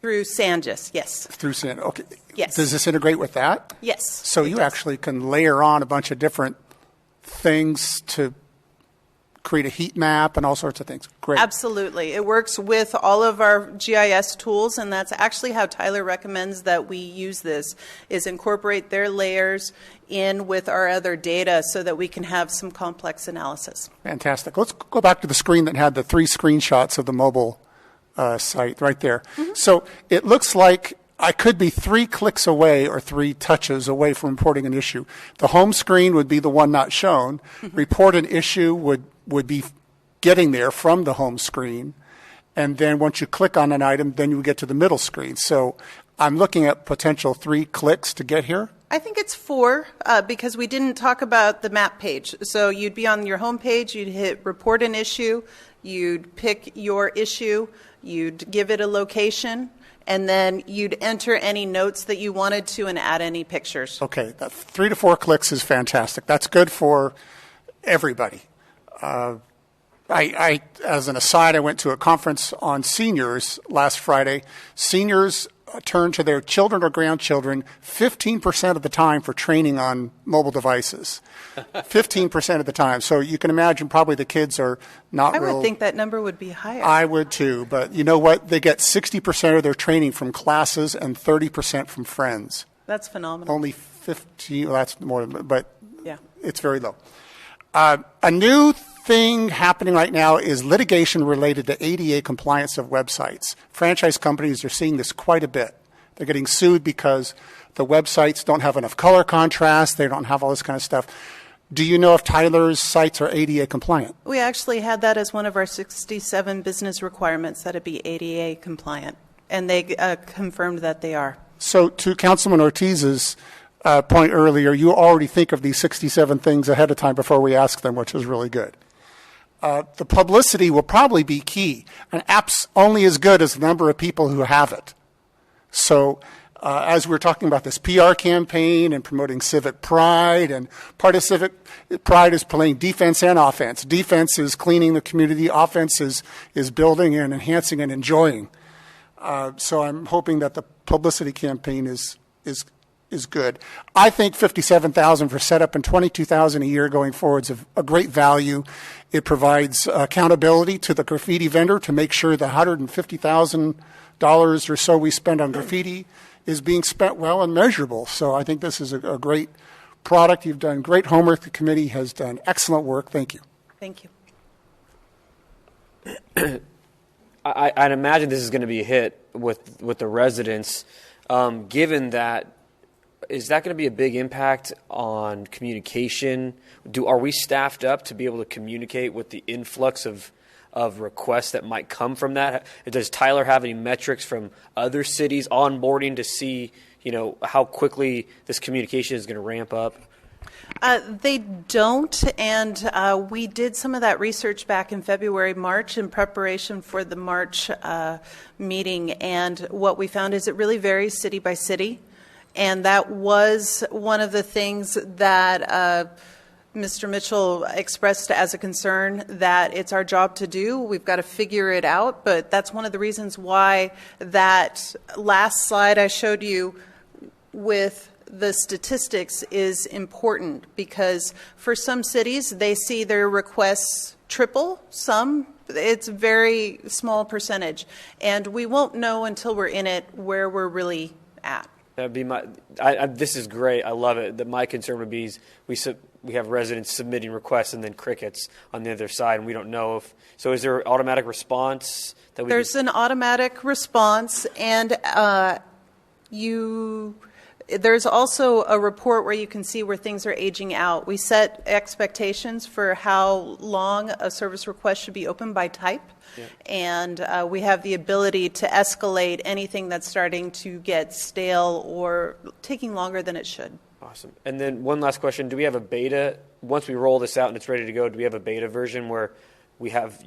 Through SanGIS, yes. Through SanGIS, okay. Yes. Does this integrate with that? Yes. So you actually can layer on a bunch of different things to create a heat map and all sorts of things. Great. Absolutely. It works with all of our GIS tools, and that's actually how Tyler recommends that we use this, is incorporate their layers in with our other data so that we can have some complex analysis. Fantastic. Let's go back to the screen that had the 3 screenshots of the mobile site right there. Mm-hmm. So it looks like I could be 3 clicks away or 3 touches away from reporting an issue. The home screen would be the one not shown. Mm-hmm. Report an issue would be getting there from the home screen. And then once you click on an item, then you would get to the middle screen. So I'm looking at potential 3 clicks to get here. I think it's 4 because we didn't talk about the map page. So you'd be on your home page, you'd hit report an issue, you'd pick your issue, you'd give it a location, and then you'd enter any notes that you wanted to and add any pictures. Okay, 3 to 4 clicks is fantastic. That's good for everybody. I, as an aside, I went to a conference on seniors last Friday. Seniors turn to their children or grandchildren 15% of the time for training on mobile devices. 15% of the time. So you can imagine probably the kids are not I would think that number would be higher. I would too. But you know what? They get 60% of their training from classes and 30% from friends. That's phenomenal. Only 50, well, that's more, but yeah, it's very low. A new thing happening right now is litigation related to ADA compliance of websites. Franchise companies are seeing this quite a bit. They're getting sued because the websites don't have enough color contrast, they don't have all this kind of stuff. Do you know if Tyler's sites are ADA compliant? We actually had that as one of our 67 business requirements, that it be ADA compliant, and they confirmed that they are. So to Councilman Ortiz's point earlier, you already think of these 67 things ahead of time before we ask them, which is really good. The publicity will probably be key. An app's only as good as the number of people who have it. So as we're talking about this PR campaign and promoting civic pride, and part of civic pride is playing defense and offense. Defense is cleaning the community. Offense is building and enhancing and enjoying. So I'm hoping that the publicity campaign is good. I think $57,000 for setup and $22,000 a year going forward is a great value. It provides accountability to the graffiti vendor to make sure the $150,000 or so we spend on graffiti is being spent well and measurable. So I think this is a great product. You've done great homework. The committee has done excellent work. Thank you. Thank you. I'd imagine this is going to be a hit with the residents, given that. Is that going to be a big impact on communication? Are we staffed up to be able to communicate with the influx of requests that might come from that? Does Tyler have any metrics from other cities onboarding to see, how quickly this communication is going to ramp up? They don't, and we did some of that research back in February, March in preparation for the March meeting, and what we found is it really varies city by city. And that was one of the things that Mr. Mitchell expressed as a concern, that it's our job to do. We've got to figure it out, but that's one of the reasons why that last slide I showed you with the statistics is important, because for some cities, they see their requests triple. Some, it's a very small percentage. And we won't know until we're in it where we're really at. That'd be this is great. I love it. My concern would be is we have residents submitting requests and then crickets on the other side, and we don't know if. So is there automatic response that we? There's an automatic response, and there's also a report where you can see where things are aging out. We set expectations for how long a service request should be open by type. Yeah. And we have the ability to escalate anything that's starting to get stale or taking longer than it should. Awesome. And then one last question. Do we have a beta? Once we roll this out and it's ready to go, do we have a beta version where we have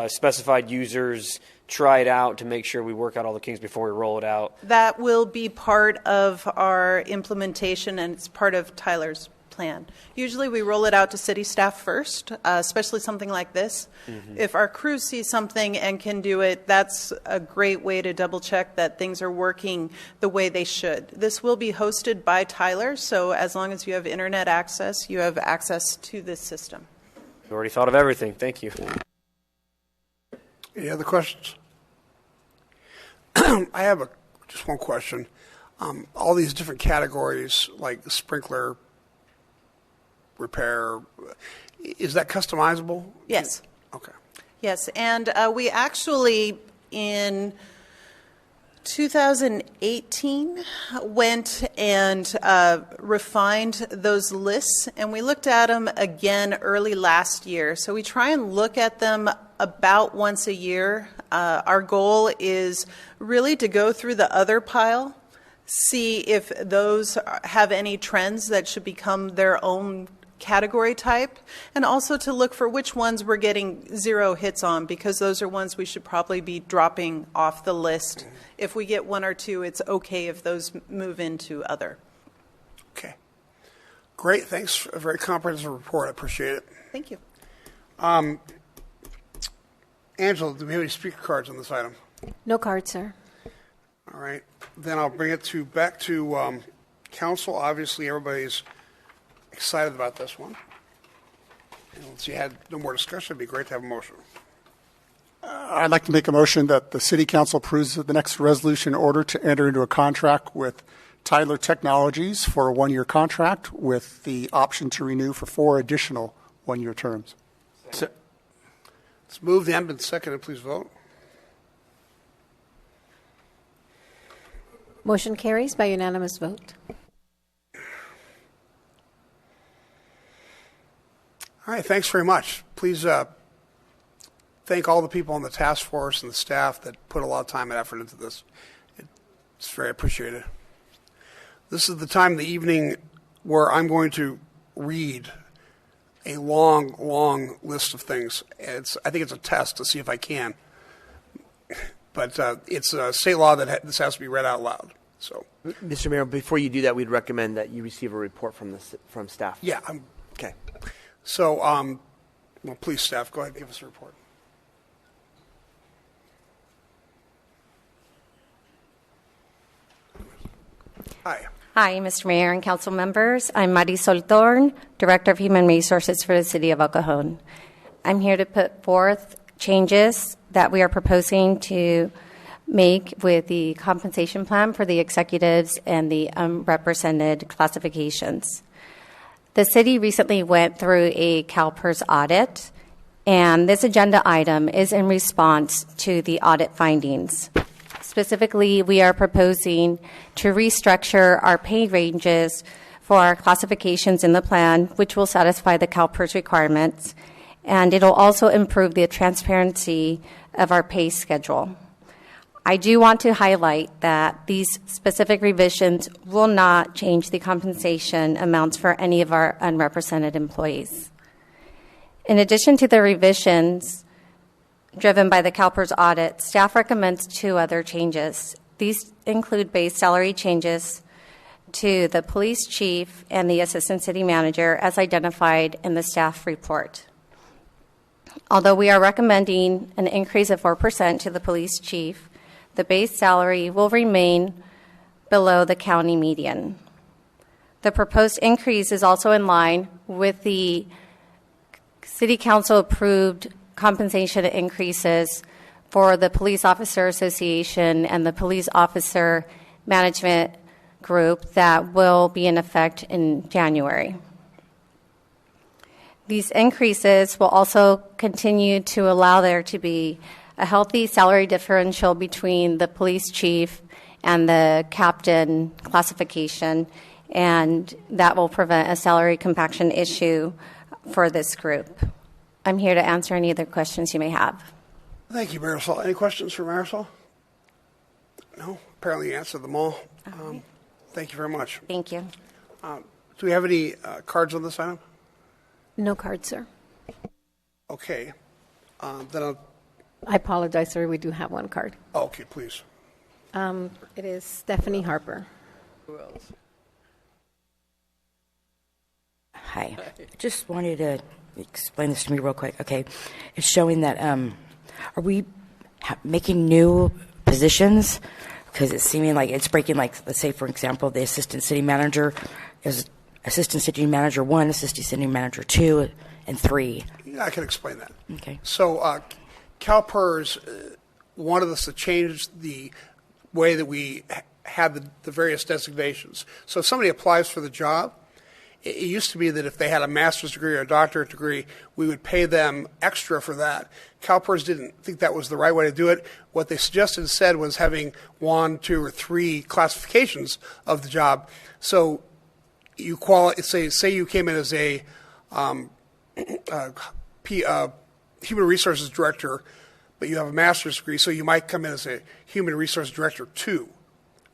specified users try it out to make sure we work out all the kinks before we roll it out? That will be part of our implementation, and it's part of Tyler's plan. Usually we roll it out to city staff first, especially something like this. Mm-hmm. If our crews see something and can do it, that's a great way to double check that things are working the way they should. This will be hosted by Tyler, so as long as you have internet access, you have access to this system. You already thought of everything. Thank you. Any other questions? I have just one question. All these different categories, like sprinkler, repair, is that customizable? Yes. Okay. Yes, and we actually, in 2018, went and refined those lists, and we looked at them again early last year. So we try and look at them about once a year. Our goal is really to go through the other pile, see if those have any trends that should become their own category type, and also to look for which ones we're getting 0 hits on, because those are ones we should probably be dropping off the list. If we get 1 or 2, it's okay if those move into other. Okay. Great. Thanks for a very comprehensive report. I appreciate it. Thank you. Angela, do we have any speaker cards on this item? No cards, sir. All right. Then I'll bring it back to council. Obviously, everybody's excited about this one. And once you had no more discussion, it'd be great to have a motion. I'd like to make a motion that the City Council approves the next resolution in order to enter into a contract with Tyler Technologies for a 1-year contract with the option to renew for 4 additional 1-year terms. So, it's moved and been seconded. Please vote. Motion carries by unanimous vote. All right, thanks very much. Please thank all the people on the task force and the staff that put a lot of time and effort into this. It's very appreciated. This is the time of the evening where I'm going to read a long, long list of things. I think it's a test to see if I can. But it's a state law that this has to be read out loud. So, Mr. Mayor, before you do that, we'd recommend that you receive a report from staff. Yeah. Okay. So, well, please, staff, go ahead and give us a report. Hi. Hi, Mr. Mayor and council members. I'm Marisol Thorne, Director of Human Resources for the City of El Cajon. I'm here to put forth changes that we are proposing to make with the compensation plan for the executives and the unrepresented classifications. The city recently went through a CalPERS audit, and this agenda item is in response to the audit findings. Specifically, we are proposing to restructure our pay ranges for our classifications in the plan, which will satisfy the CalPERS requirements, and it'll also improve the transparency of our pay schedule. I do want to highlight that these specific revisions will not change the compensation amounts for any of our unrepresented employees. In addition to the revisions driven by the CalPERS audit, staff recommends 2 other changes. These include base salary changes to the police chief and the assistant city manager as identified in the staff report. Although we are recommending an increase of 4% to the police chief, the base salary will remain below the county median. The proposed increase is also in line with the City Council approved compensation increases for the Police Officer Association and the Police Officer Management Group that will be in effect in January. These increases will also continue to allow there to be a healthy salary differential between the police chief and the captain classification, and that will prevent a salary compaction issue for this group. I'm here to answer any other questions you may have. Thank you, Marisol. Any questions for Marisol? No? Apparently you answered them all. Thank you very much. Thank you. Do we have any cards on this item? No cards, sir. Okay. Then I apologize, sir. We do have one card. okay, please. It is Stephanie Harper. Who else? Hi. Just wanted to explain this to me real quick. Okay. It's showing that, are we making new positions? Because it's seeming like it's breaking, like, let's say, for example, the assistant city manager is assistant city manager 1, assistant city manager 2, and 3. Yeah, I can explain that. Okay. So CalPERS wanted us to change the way that we had the various designations. So if somebody applies for the job, it used to be that if they had a master's degree or a doctorate degree, we would pay them extra for that. CalPERS didn't think that was the right way to do it. What they suggested instead was having 1, 2, or 3 classifications of the job. So you say you came in as a human resources director, but you have a master's degree, so you might come in as a human resources director 2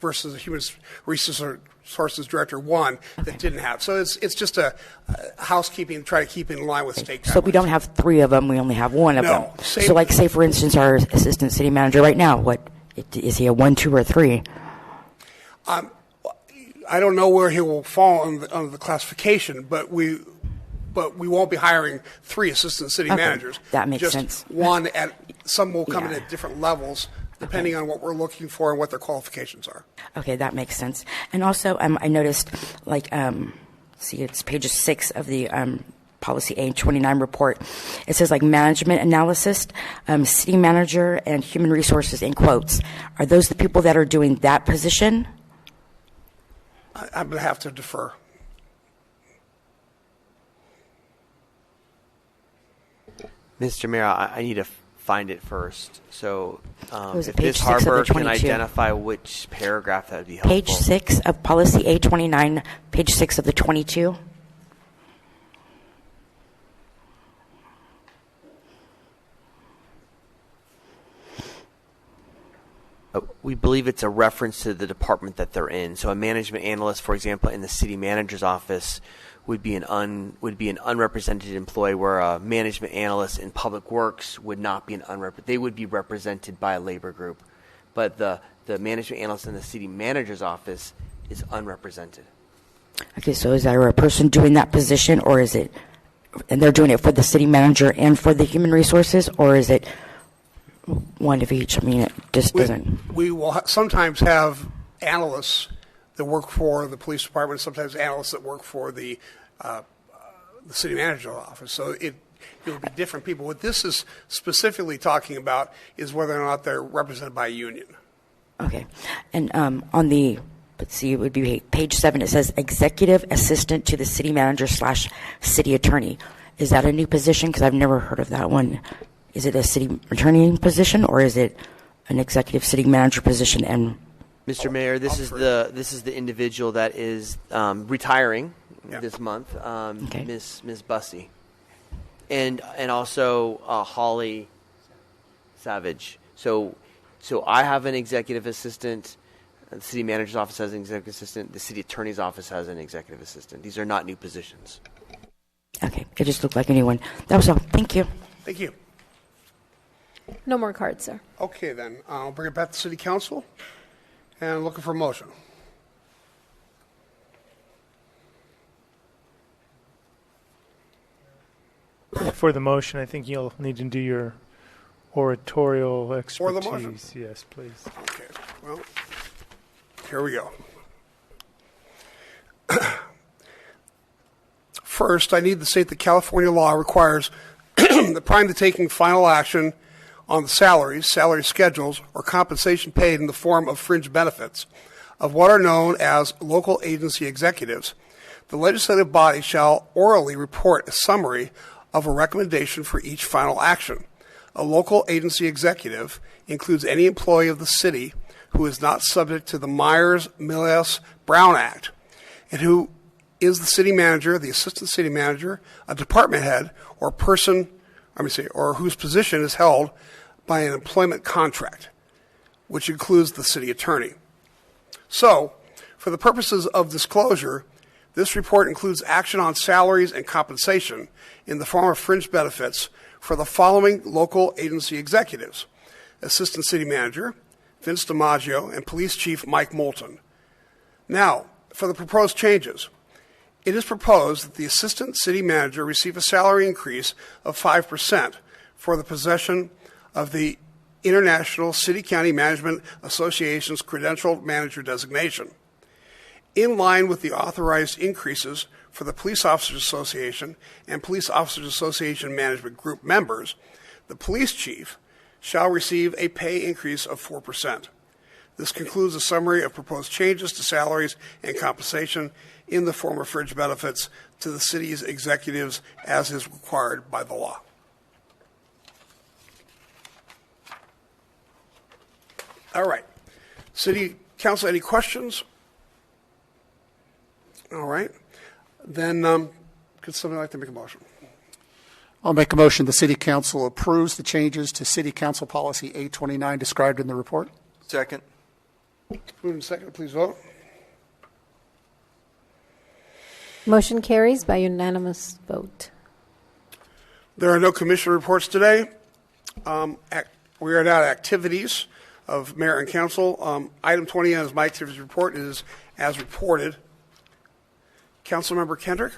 versus a human resources director 1 that didn't have. So it's just a housekeeping, try to keep in line with state guidelines. So we don't have 3 of them, we only have 1 of them. So like, say, for instance, our assistant city manager right now, is he a 1, 2, or 3? I don't know where he will fall under the classification, but we won't be hiring 3 assistant city managers. That makes just sense. One some will come in at different levels depending on what we're looking for and what their qualifications are. Okay, that makes sense. And also, I noticed, like, it's page 6 of the Policy A29 report. It says, like, management analysis, city manager, and human resources in quotes. Are those the people that are doing that position? I'm going to have to defer. Mr. Mayor, I need to find it first. So if page Ms. 6 of the Harper can 22? identify which paragraph, that would be helpful. Page 6 of Policy A29, page 6 of the 22. We believe it's a reference to the department that they're in. So a management analyst, for example, in the city manager's office would be an unrepresented employee, where a management analyst in public works would not be they would be represented by a labor group. But the management analyst in the city manager's office is unrepresented. Okay, so is there a person doing that position, or is it, and they're doing it for the city manager and for the human resources, or is it one of each? I mean, it just doesn't. We will sometimes have analysts that work for the police department, sometimes analysts that work for the city manager's office. So it will be different people. What this is specifically talking about is whether or not they're represented by a union. Okay. And on the, let's see, it would be page 7. It says executive assistant to the city manager / city attorney. Is that a new position? Because I've never heard of that one. Is it a city attorney position, or is it an executive city manager position? And Mr. Mayor, this is the individual that is retiring this month, Ms. Bussey, and also Holly Savage. So I have an executive assistant. The city manager's office has an executive assistant. The city attorney's office has an executive assistant. These are not new positions. Okay, it just looked like a new one. That was all. Thank you. Thank you. No more cards, sir. Okay, then. I'll bring it back to City Council and looking for a motion. For the motion, I think you'll need to do your oratorial For the expertise. motion? Yes, please. Okay, well, here we go. First, I need to state that California law requires that prior to taking final action on the salaries, salary schedules, or compensation paid in the form of fringe benefits of what are known as local agency executives, the legislative body shall orally report a summary of a recommendation for each final action. A local agency executive includes any employee of the city who is not subject to the Myers-Brown Act and who is the city manager, the assistant city manager, a department head, or or whose position is held by an employment contract, which includes the city attorney. So, for the purposes of disclosure, this report includes action on salaries and compensation in the form of fringe benefits for the following local agency executives: Assistant City Manager Vince DiMaggio and Police Chief Mike Moulton. Now, for the proposed changes. It is proposed that the Assistant City Manager receive a salary increase of 5% for the possession of the International City-County Management Association's Credentialed Manager designation. In line with the authorized increases for the Police Officers Association and Police Officers Association Management Group members, the Police Chief shall receive a pay increase of 4%. This concludes a summary of proposed changes to salaries and compensation in the form of fringe benefits to the city's executives as is required by the law. All right. City Council, any questions? All right. Then could somebody like to make a motion? I'll make a motion the City Council approves the changes to City Council Policy 829 described in the report. Second. Moved and second, please vote. Motion carries by unanimous vote. There are no commission reports today. We are now at activities of mayor and council. Item 20 on my activities report is as reported. Councilmember Kendrick?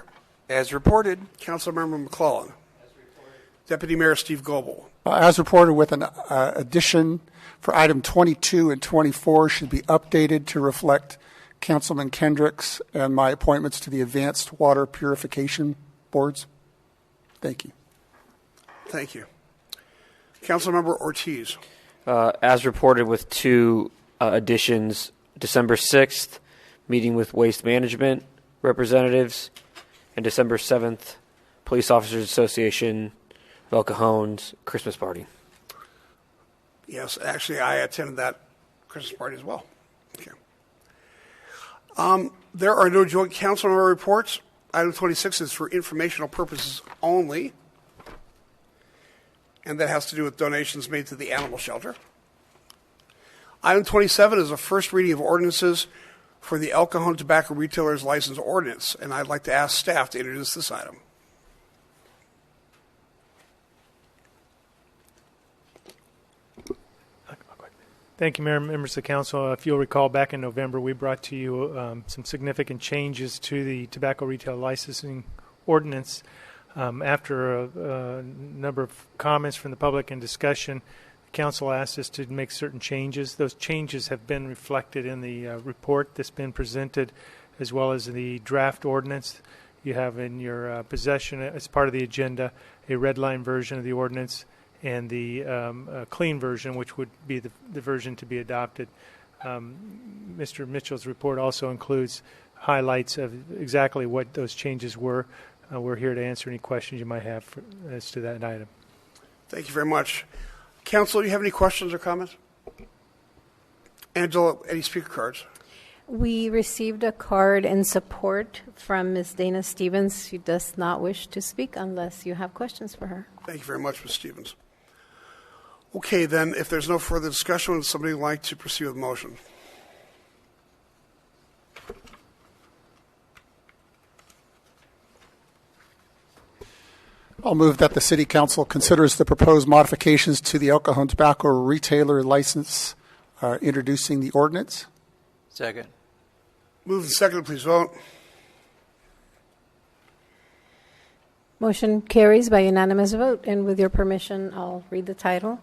As reported. Councilmember McClellan? As reported. Deputy Mayor Steve Goebel? As reported, with an addition for item 22 and 24 should be updated to reflect Councilman Kendrick's and my appointments to the Advanced Water Purification Boards. Thank you. Thank you. Councilmember Ortiz? As reported with two additions, December 6th, meeting with Waste Management representatives, and December 7th, Police Officers Association, El Cajon's Christmas party. Yes, actually, I attended that Christmas party as well. Okay. There are no joint council member reports. Item 26 is for informational purposes only, and that has to do with donations made to the animal shelter. Item 27 is a first reading of ordinances for the El Cajon Tobacco Retailers License Ordinance, and I'd like to ask staff to introduce this item. Thank you, Mayor and members of the council. If you'll recall, back in November, we brought to you some significant changes to the tobacco retail licensing ordinance. After a number of comments from the public and discussion, the council asked us to make certain changes. Those changes have been reflected in the report that's been presented, as well as the draft ordinance. You have in your possession, as part of the agenda, a red line version of the ordinance and the clean version, which would be the version to be adopted. Mr. Mitchell's report also includes highlights of exactly what those changes were. We're here to answer any questions you might have as to that item. Thank you very much. Council, do you have any questions or comments? Angela, any speaker cards? We received a card in support from Ms. Dana Stevens. She does not wish to speak unless you have questions for her. Thank you very much, Ms. Stevens. Okay, then, if there's no further discussion, would somebody like to proceed with the motion? I'll move that the City Council considers the proposed modifications to the El Cajon Tobacco Retailer License introducing the ordinance. Second. Moved and seconded, please vote. Motion carries by unanimous vote. And with your permission, I'll read the title.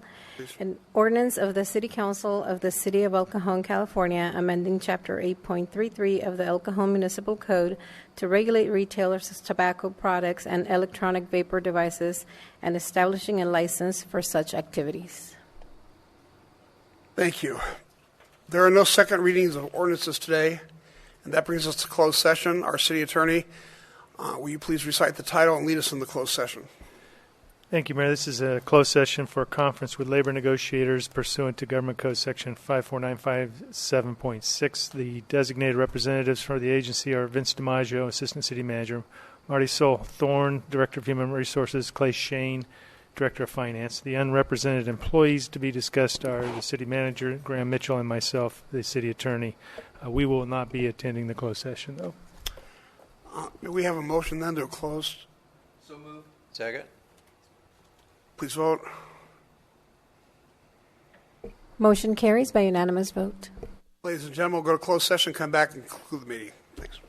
An ordinance of the City Council of the City of El Cajon, California, amending Chapter 8.33 of the El Cajon Municipal Code to regulate retailers of tobacco products and electronic vapor devices and establishing a license for such activities. Thank you. There are no second readings of ordinances today, and that brings us to closed session. Our city attorney, will you please recite the title and lead us in the closed session? Thank you, Mayor. This is a closed session for a conference with labor negotiators pursuant to Government Code Section 54957.6. The designated representatives for the agency are Vince DiMaggio, Assistant City Manager, Marty Sol Thorne, Director of Human Resources, Clay Shane, Director of Finance. The unrepresented employees to be discussed are the City Manager, Graham Mitchell, and myself, the City Attorney. We will not be attending the closed session, though. May we have a motion then to close? So moved. Second. Please vote. Motion carries by unanimous vote. Ladies and gentlemen, we'll go to closed session, come back and conclude the meeting. Thanks.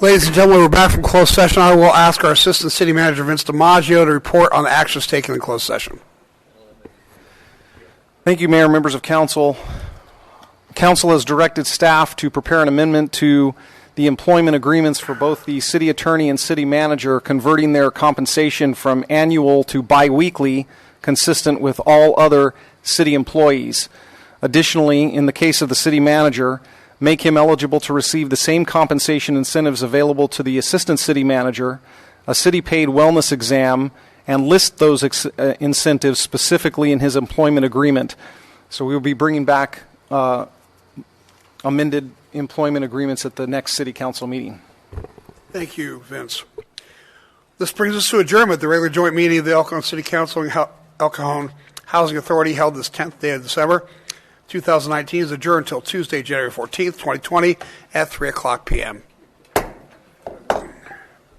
Ladies and gentlemen, we're back from closed session. I will ask our Assistant City Manager, Vince DiMaggio, to report on the actions taken in closed session. Thank you, Mayor, members of council. Council has directed staff to prepare an amendment to the employment agreements for both the city attorney and city manager, converting their compensation from annual to biweekly, consistent with all other city employees. Additionally, in the case of the city manager, make him eligible to receive the same compensation incentives available to the assistant city manager, a city-paid wellness exam, and list those incentives specifically in his employment agreement. So we will be bringing back amended employment agreements at the next city council meeting. Thank you, Vince. This brings us to adjournment. The regular joint meeting of the El Cajon City Council and El Cajon Housing Authority held this 10th day of December 2019 is adjourned until Tuesday, January 14th, 2020 at 3 o'clock p.m.